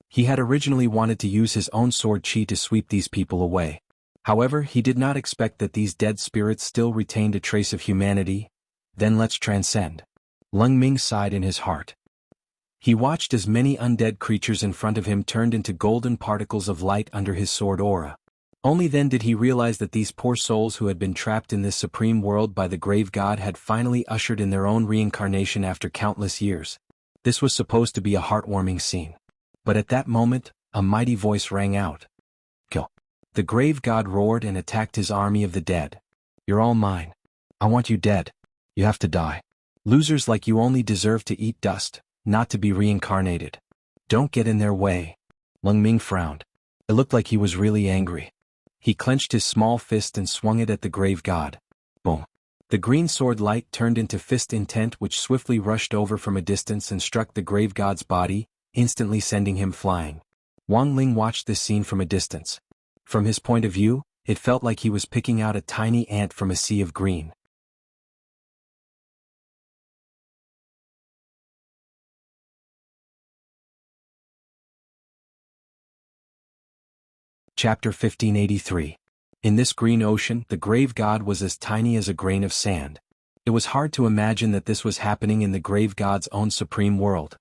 He had originally wanted to use his own sword chi to sweep these people away. However, he did not expect that these dead spirits still retained a trace of humanity. Then let's transcend. Lung Ming sighed in his heart. He watched as many undead creatures in front of him turned into golden particles of light under his sword aura. Only then did he realize that these poor souls who had been trapped in this supreme world by the grave god had finally ushered in their own reincarnation after countless years. This was supposed to be a heartwarming scene. But at that moment, a mighty voice rang out. Kill. The grave god roared and attacked his army of the dead. You're all mine. I want you dead. You have to die. Losers like you only deserve to eat dust, not to be reincarnated. Don't get in their way. Lung Ming frowned. It looked like he was really angry. He clenched his small fist and swung it at the grave god. Boom. The green sword light turned into fist intent, which swiftly rushed over from a distance and struck the grave god's body, instantly sending him flying. Wang Ling watched this scene from a distance. From his point of view, it felt like he was picking out a tiny ant from a sea of green. Chapter 1583. In this green ocean, the grave god was as tiny as a grain of sand. It was hard to imagine that this was happening in the grave god's own supreme world.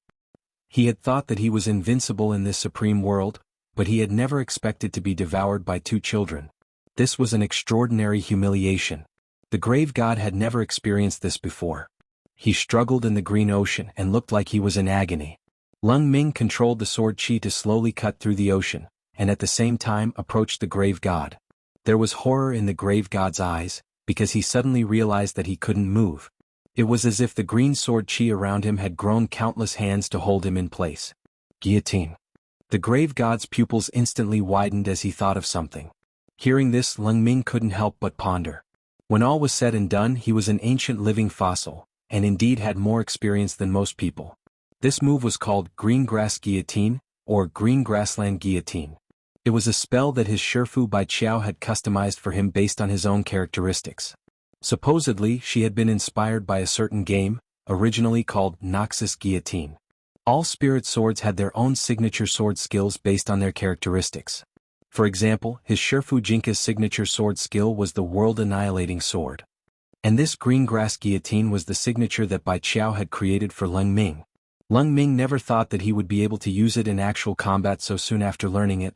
He had thought that he was invincible in this supreme world, but he had never expected to be devoured by two children. This was an extraordinary humiliation. The grave god had never experienced this before. He struggled in the green ocean and looked like he was in agony. Lung Ming controlled the sword chi to slowly cut through the ocean, and at the same time approached the grave god. There was horror in the grave god's eyes, because he suddenly realized that he couldn't move. It was as if the green sword chi around him had grown countless hands to hold him in place. Guillotine. The grave god's pupils instantly widened as he thought of something. Hearing this, Lung Ming couldn't help but ponder. When all was said and done, he was an ancient living fossil, and indeed had more experience than most people. This move was called Green Grass Guillotine, or Green Grassland Guillotine. It was a spell that his Shifu Bai Qiao had customized for him based on his own characteristics. Supposedly, she had been inspired by a certain game, originally called Noxus Guillotine. All spirit swords had their own signature sword skills based on their characteristics. For example, his Shifu Jinka's signature sword skill was the world-annihilating sword. And this green grass guillotine was the signature that Bai Qiao had created for Lung Ming. Lung Ming never thought that he would be able to use it in actual combat so soon after learning it.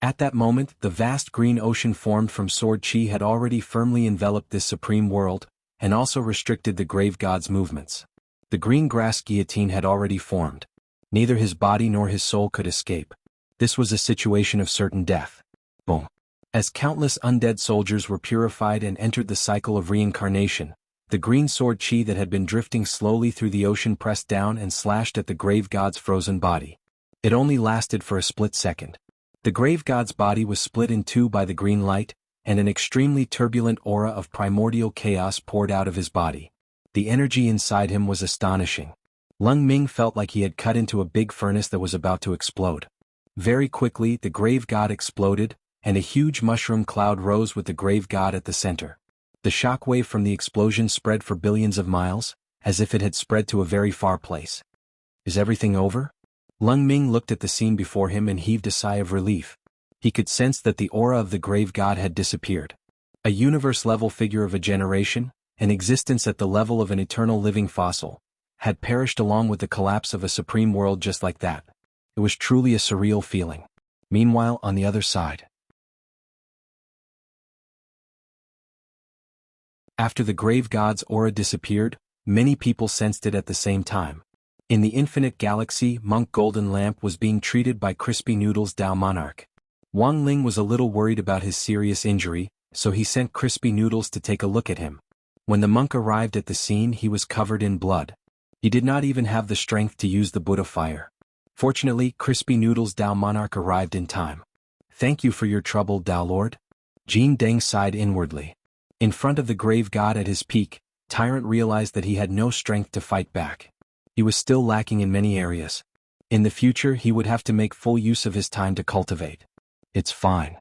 At that moment, the vast green ocean formed from sword chi had already firmly enveloped this supreme world, and also restricted the grave god's movements. The green grass guillotine had already formed. Neither his body nor his soul could escape. This was a situation of certain death. Boom. As countless undead soldiers were purified and entered the cycle of reincarnation, the green sword chi that had been drifting slowly through the ocean pressed down and slashed at the grave god's frozen body. It only lasted for a split second. The grave god's body was split in two by the green light, and an extremely turbulent aura of primordial chaos poured out of his body. The energy inside him was astonishing. Lung Ming felt like he had cut into a big furnace that was about to explode. Very quickly, the grave god exploded, and a huge mushroom cloud rose with the grave god at the center. The shockwave from the explosion spread for billions of miles, as if it had spread to a very far place. Is everything over? Lung Ming looked at the scene before him and heaved a sigh of relief. He could sense that the aura of the grave god had disappeared. A universe-level figure of a generation, an existence at the level of an eternal living fossil, had perished along with the collapse of a supreme world just like that. It was truly a surreal feeling. Meanwhile, on the other side. After the grave god's aura disappeared, many people sensed it at the same time. In the infinite galaxy, Monk Golden Lamp was being treated by Crispy Noodles Dao Monarch. Wang Ling was a little worried about his serious injury, so he sent Crispy Noodles to take a look at him. When the monk arrived at the scene, he was covered in blood. He did not even have the strength to use the Buddha fire. Fortunately, Crispy Noodles Dao Monarch arrived in time. Thank you for your trouble, Dao Lord. Jin Deng sighed inwardly. In front of the grave god at his peak, Tyrant realized that he had no strength to fight back. He was still lacking in many areas. In the future, he would have to make full use of his time to cultivate. It's fine.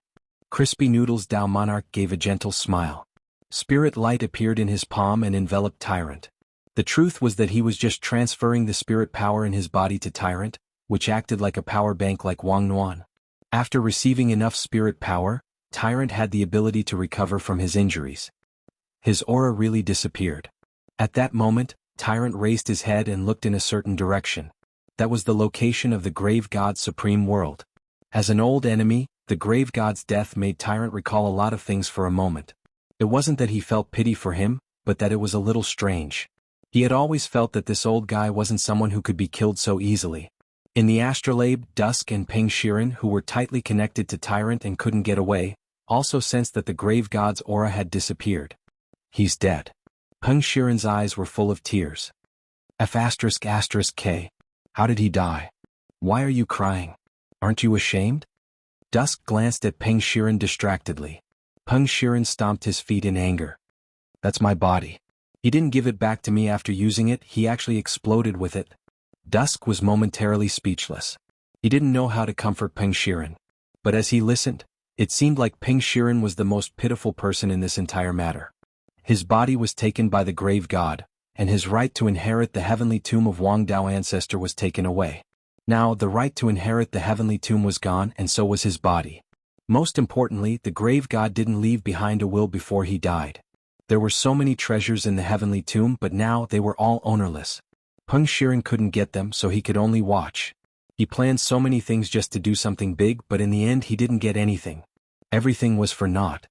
Crispy Noodles Dao Monarch gave a gentle smile. Spirit light appeared in his palm and enveloped Tyrant. The truth was that he was just transferring the spirit power in his body to Tyrant, which acted like a power bank like Wang Nuan. After receiving enough spirit power, Tyrant had the ability to recover from his injuries. His aura really disappeared. At that moment, Tyrant raised his head and looked in a certain direction. That was the location of the Grave God's supreme world. As an old enemy, the Grave God's death made Tyrant recall a lot of things for a moment. It wasn't that he felt pity for him, but that it was a little strange. He had always felt that this old guy wasn't someone who could be killed so easily. In the astrolabe, Dusk and Peng Shiren, who were tightly connected to Tyrant and couldn't get away, also sensed that the Grave God's aura had disappeared. He's dead. Peng Shiren's eyes were full of tears. F***K. How did he die? Why are you crying? Aren't you ashamed? Dusk glanced at Peng Shiren distractedly. Peng Shiren stomped his feet in anger. That's my body. He didn't give it back to me after using it, he actually exploded with it. Dusk was momentarily speechless. He didn't know how to comfort Peng Shiren. But as he listened, it seemed like Peng Shiren was the most pitiful person in this entire matter. His body was taken by the Grave God, and his right to inherit the heavenly tomb of Wang Dao ancestor was taken away. Now, the right to inherit the heavenly tomb was gone, and so was his body. Most importantly, the Grave God didn't leave behind a will before he died. There were so many treasures in the heavenly tomb, but now they were all ownerless. Peng Shiren couldn't get them, so he could only watch. He planned so many things just to do something big, but in the end he didn't get anything. Everything was for naught.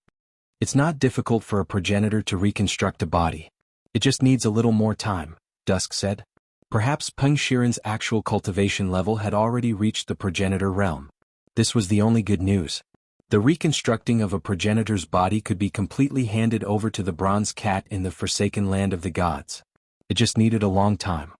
It's not difficult for a progenitor to reconstruct a body. It just needs a little more time, Dusk said. Perhaps Peng Shiren's actual cultivation level had already reached the progenitor realm. This was the only good news. The reconstructing of a progenitor's body could be completely handed over to the bronze cat in the forsaken land of the gods. It just needed a long time.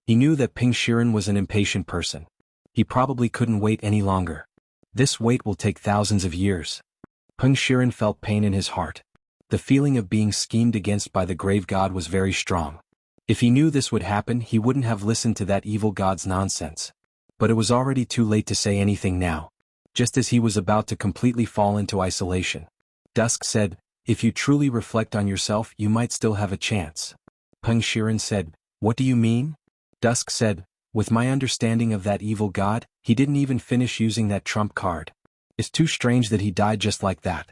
He knew that Peng Shiren was an impatient person. He probably couldn't wait any longer. This wait will take thousands of years. Peng Shiren felt pain in his heart. The feeling of being schemed against by the Grave God was very strong. If he knew this would happen, he wouldn't have listened to that evil god's nonsense. But it was already too late to say anything now. Just as he was about to completely fall into isolation. Dusk said, "If you truly reflect on yourself, you might still have a chance." Peng Shiren said, "What do you mean?" Dusk said, "With my understanding of that evil god, he didn't even finish using that trump card. It's too strange that he died just like that."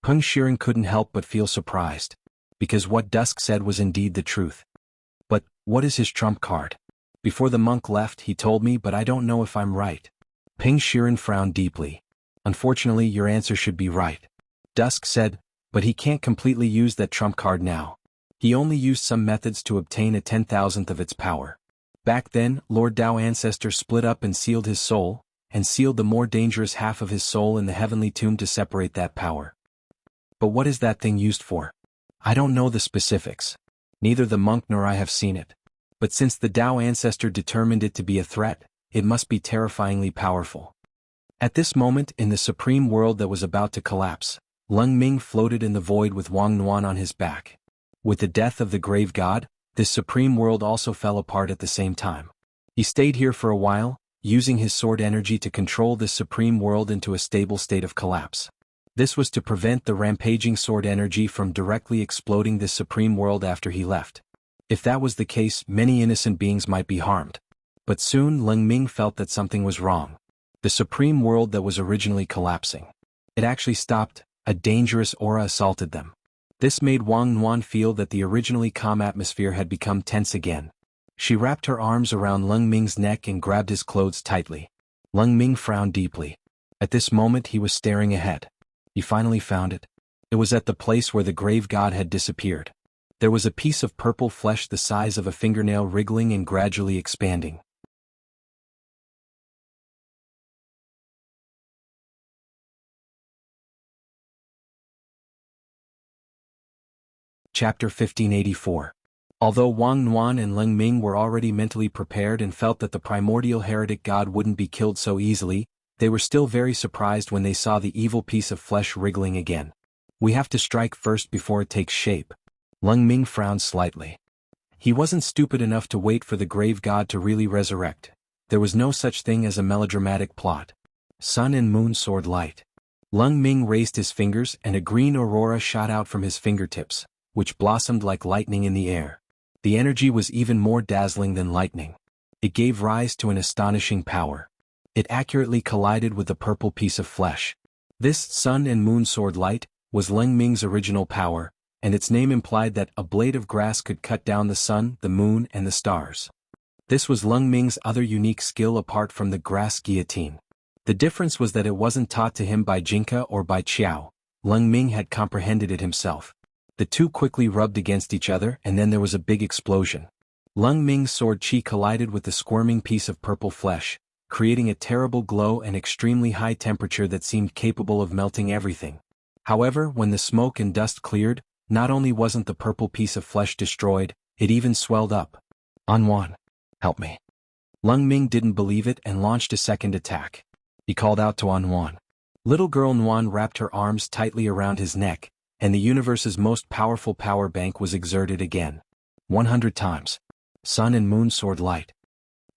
Peng Shiren couldn't help but feel surprised. Because what Dusk said was indeed the truth. "But, what is his trump card? Before the monk left he told me, but I don't know if I'm right." Peng Shiren frowned deeply. "Unfortunately, your answer should be right." Dusk said, "But he can't completely use that trump card now. He only used some methods to obtain a 10,000th of its power. Back then, Lord Dao ancestor split up and sealed his soul, and sealed the more dangerous half of his soul in the heavenly tomb to separate that power. But what is that thing used for? I don't know the specifics. Neither the monk nor I have seen it. But since the Dao ancestor determined it to be a threat, it must be terrifyingly powerful." At this moment in the supreme world that was about to collapse, Leng Ming floated in the void with Wang Nuan on his back. With the death of the Grave God, this supreme world also fell apart at the same time. He stayed here for a while, using his sword energy to control this supreme world into a stable state of collapse. This was to prevent the rampaging sword energy from directly exploding this supreme world after he left. If that was the case, many innocent beings might be harmed. But soon Leng Ming felt that something was wrong. The supreme world that was originally collapsing. It actually stopped. A dangerous aura assaulted them. This made Wang Nuan feel that the originally calm atmosphere had become tense again. She wrapped her arms around Leng Ming's neck and grabbed his clothes tightly. Leng Ming frowned deeply. At this moment he was staring ahead. He finally found it. It was at the place where the Grave God had disappeared. There was a piece of purple flesh the size of a fingernail wriggling and gradually expanding. Chapter 1584. Although Wang Nuan and Leng Ming were already mentally prepared and felt that the primordial heretic god wouldn't be killed so easily, they were still very surprised when they saw the evil piece of flesh wriggling again. "We have to strike first before it takes shape." Leng Ming frowned slightly. He wasn't stupid enough to wait for the Grave God to really resurrect. There was no such thing as a melodramatic plot. Sun and moon sword light. Leng Ming raised his fingers and a green aurora shot out from his fingertips, which blossomed like lightning in the air. The energy was even more dazzling than lightning. It gave rise to an astonishing power. It accurately collided with the purple piece of flesh. This sun and moon sword light was Leng Ming's original power, and its name implied that a blade of grass could cut down the sun, the moon, and the stars. This was Leng Ming's other unique skill apart from the grass guillotine. The difference was that it wasn't taught to him by Jinka or by Qiao. Leng Ming had comprehended it himself. The two quickly rubbed against each other, and then there was a big explosion. Leng Ming's sword qi collided with the squirming piece of purple flesh, creating a terrible glow and extremely high temperature that seemed capable of melting everything. However, when the smoke and dust cleared, not only wasn't the purple piece of flesh destroyed, it even swelled up. Anwan, help me. Leng Ming didn't believe it and launched a second attack. He called out to Anwan. Little girl Nwan wrapped her arms tightly around his neck, and the universe's most powerful power bank was exerted again. 100 times. Sun and Moon Sword Light.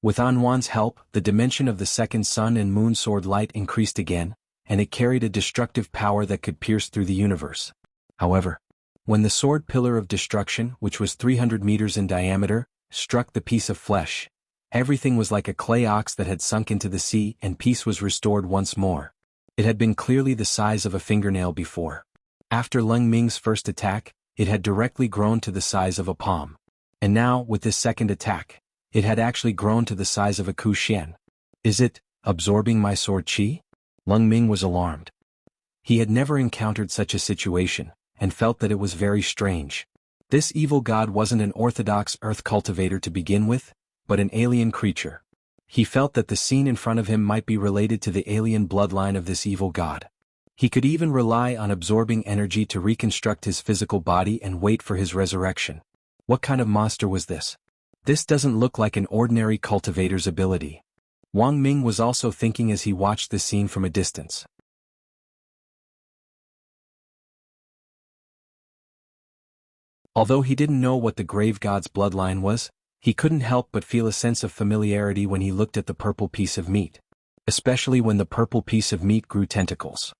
With Anwan's help, the dimension of the second Sun and Moon Sword Light increased again, and it carried a destructive power that could pierce through the universe. However, when the sword pillar of destruction, which was 300 meters in diameter, struck the piece of flesh, everything was like a clay ox that had sunk into the sea, and peace was restored once more. It had been clearly the size of a fingernail before. After Leng Ming's first attack, it had directly grown to the size of a palm. And now, with this second attack, it had actually grown to the size of a ku xian. Is it absorbing my sword qi? Leng Ming was alarmed. He had never encountered such a situation, and felt that it was very strange. This evil god wasn't an orthodox earth cultivator to begin with, but an alien creature. He felt that the scene in front of him might be related to the alien bloodline of this evil god. He could even rely on absorbing energy to reconstruct his physical body and wait for his resurrection. What kind of monster was this? This doesn't look like an ordinary cultivator's ability. Wang Ming was also thinking as he watched the scene from a distance. Although he didn't know what the grave god's bloodline was, he couldn't help but feel a sense of familiarity when he looked at the purple piece of meat. Especially when the purple piece of meat grew tentacles.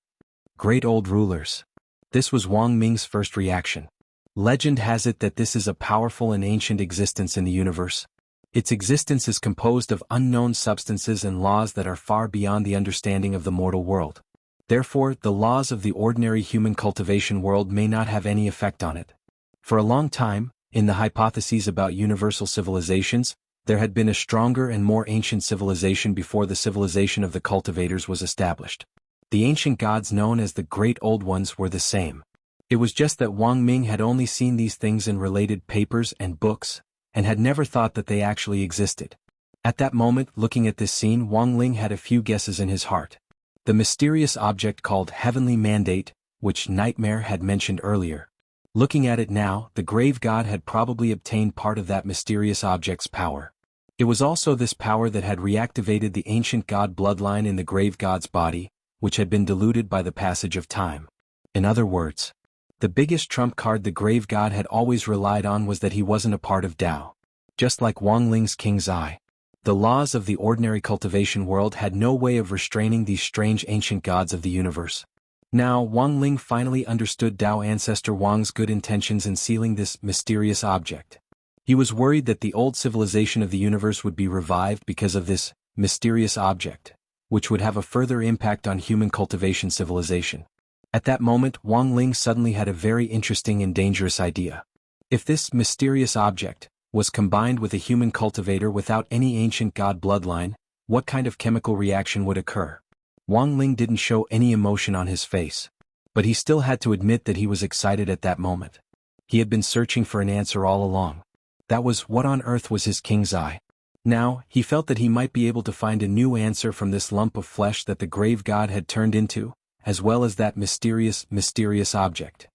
Great old rulers. This was Wang Ming's first reaction. Legend has it that this is a powerful and ancient existence in the universe. Its existence is composed of unknown substances and laws that are far beyond the understanding of the mortal world. Therefore, the laws of the ordinary human cultivation world may not have any effect on it. For a long time, in the hypotheses about universal civilizations, there had been a stronger and more ancient civilization before the civilization of the cultivators was established. The ancient gods known as the Great Old Ones were the same. It was just that Wang Ming had only seen these things in related papers and books, and had never thought that they actually existed. At that moment, looking at this scene, Wang Ling had a few guesses in his heart. The mysterious object called Heavenly Mandate, which Nightmare had mentioned earlier. Looking at it now, the grave god had probably obtained part of that mysterious object's power. It was also this power that had reactivated the ancient god bloodline in the grave god's body, which had been diluted by the passage of time. In other words, the biggest trump card the grave god had always relied on was that he wasn't a part of Tao. Just like Wang Ling's king's eye. The laws of the ordinary cultivation world had no way of restraining these strange ancient gods of the universe. Now, Wang Ling finally understood Tao ancestor Wang's good intentions in sealing this mysterious object. He was worried that the old civilization of the universe would be revived because of this mysterious object, which would have a further impact on human cultivation civilization. At that moment, Wang Ling suddenly had a very interesting and dangerous idea. If this mysterious object was combined with a human cultivator without any ancient god bloodline, what kind of chemical reaction would occur? Wang Ling didn't show any emotion on his face, but he still had to admit that he was excited at that moment. He had been searching for an answer all along. That was what on earth was his king's eye. Now, he felt that he might be able to find a new answer from this lump of flesh that the grave god had turned into, as well as that mysterious object.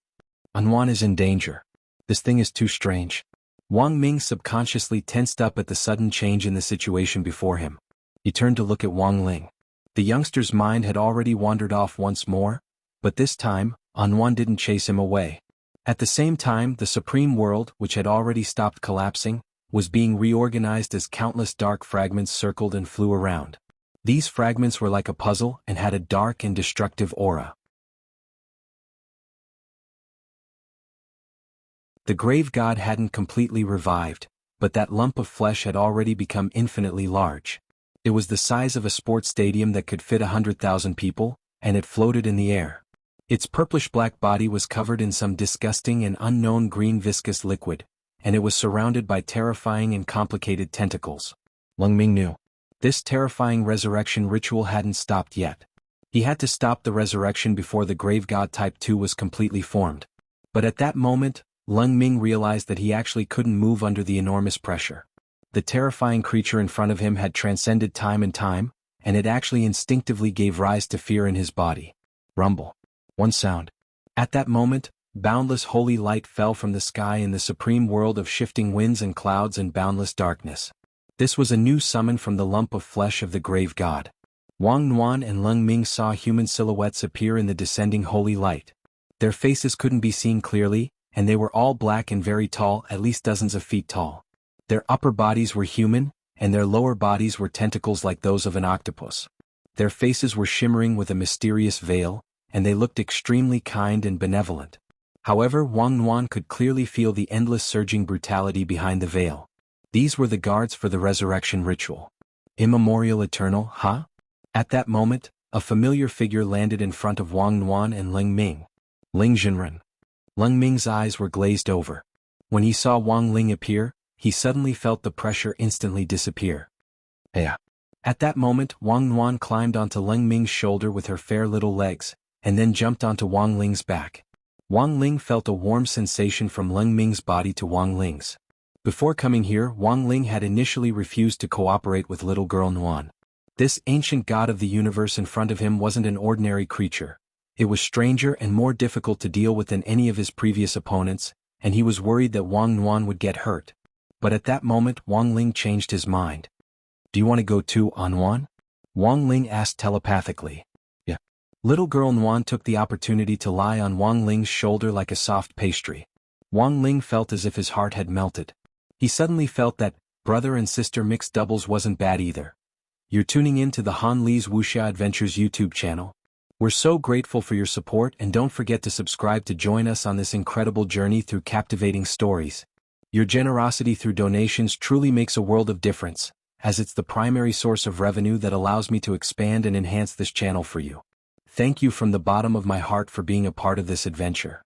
Anwan is in danger. This thing is too strange. Wang Ming subconsciously tensed up at the sudden change in the situation before him. He turned to look at Wang Ling. The youngster's mind had already wandered off once more, but this time, Anwan didn't chase him away. At the same time, the supreme world, which had already stopped collapsing, was being reorganized as countless dark fragments circled and flew around. These fragments were like a puzzle and had a dark and destructive aura. The grave god hadn't completely revived, but that lump of flesh had already become infinitely large. It was the size of a sports stadium that could fit 100,000 people, and it floated in the air. Its purplish-black body was covered in some disgusting and unknown green viscous liquid, and it was surrounded by terrifying and complicated tentacles. Leng Ming knew. This terrifying resurrection ritual hadn't stopped yet. He had to stop the resurrection before the Grave God Type 2 was completely formed. But at that moment, Leng Ming realized that he actually couldn't move under the enormous pressure. The terrifying creature in front of him had transcended time and time, and it actually instinctively gave rise to fear in his body. Rumble. One sound. At that moment, boundless holy light fell from the sky in the supreme world of shifting winds and clouds and boundless darkness. This was a new summon from the lump of flesh of the grave god. Wang Nuan and Leng Ming saw human silhouettes appear in the descending holy light. Their faces couldn't be seen clearly, and they were all black and very tall, at least dozens of feet tall. Their upper bodies were human, and their lower bodies were tentacles like those of an octopus. Their faces were shimmering with a mysterious veil, and they looked extremely kind and benevolent. However, Wang Nuan could clearly feel the endless surging brutality behind the veil. These were the guards for the resurrection ritual. Immemorial eternal, huh? At that moment, a familiar figure landed in front of Wang Nuan and Leng Ming. Ling Jinren. Leng Ming's eyes were glazed over. When he saw Wang Ling appear, he suddenly felt the pressure instantly disappear. Yeah. At that moment, Wang Nuan climbed onto Leng Ming's shoulder with her fair little legs, and then jumped onto Wang Ling's back. Wang Ling felt a warm sensation from Leng Ming's body to Wang Ling's. Before coming here, Wang Ling had initially refused to cooperate with little girl Nuan. This ancient god of the universe in front of him wasn't an ordinary creature. It was stranger and more difficult to deal with than any of his previous opponents, and he was worried that Wang Nuan would get hurt. But at that moment Wang Ling changed his mind. Do you want to go too, Nuan? Wang Ling asked telepathically. Yeah. Little girl Nuan took the opportunity to lie on Wang Ling's shoulder like a soft pastry. Wang Ling felt as if his heart had melted. He suddenly felt that brother and sister mixed doubles wasn't bad either. You're tuning in to the Han Li's Wuxia Adventures YouTube channel. We're so grateful for your support, and don't forget to subscribe to join us on this incredible journey through captivating stories. Your generosity through donations truly makes a world of difference, as it's the primary source of revenue that allows me to expand and enhance this channel for you. Thank you from the bottom of my heart for being a part of this adventure.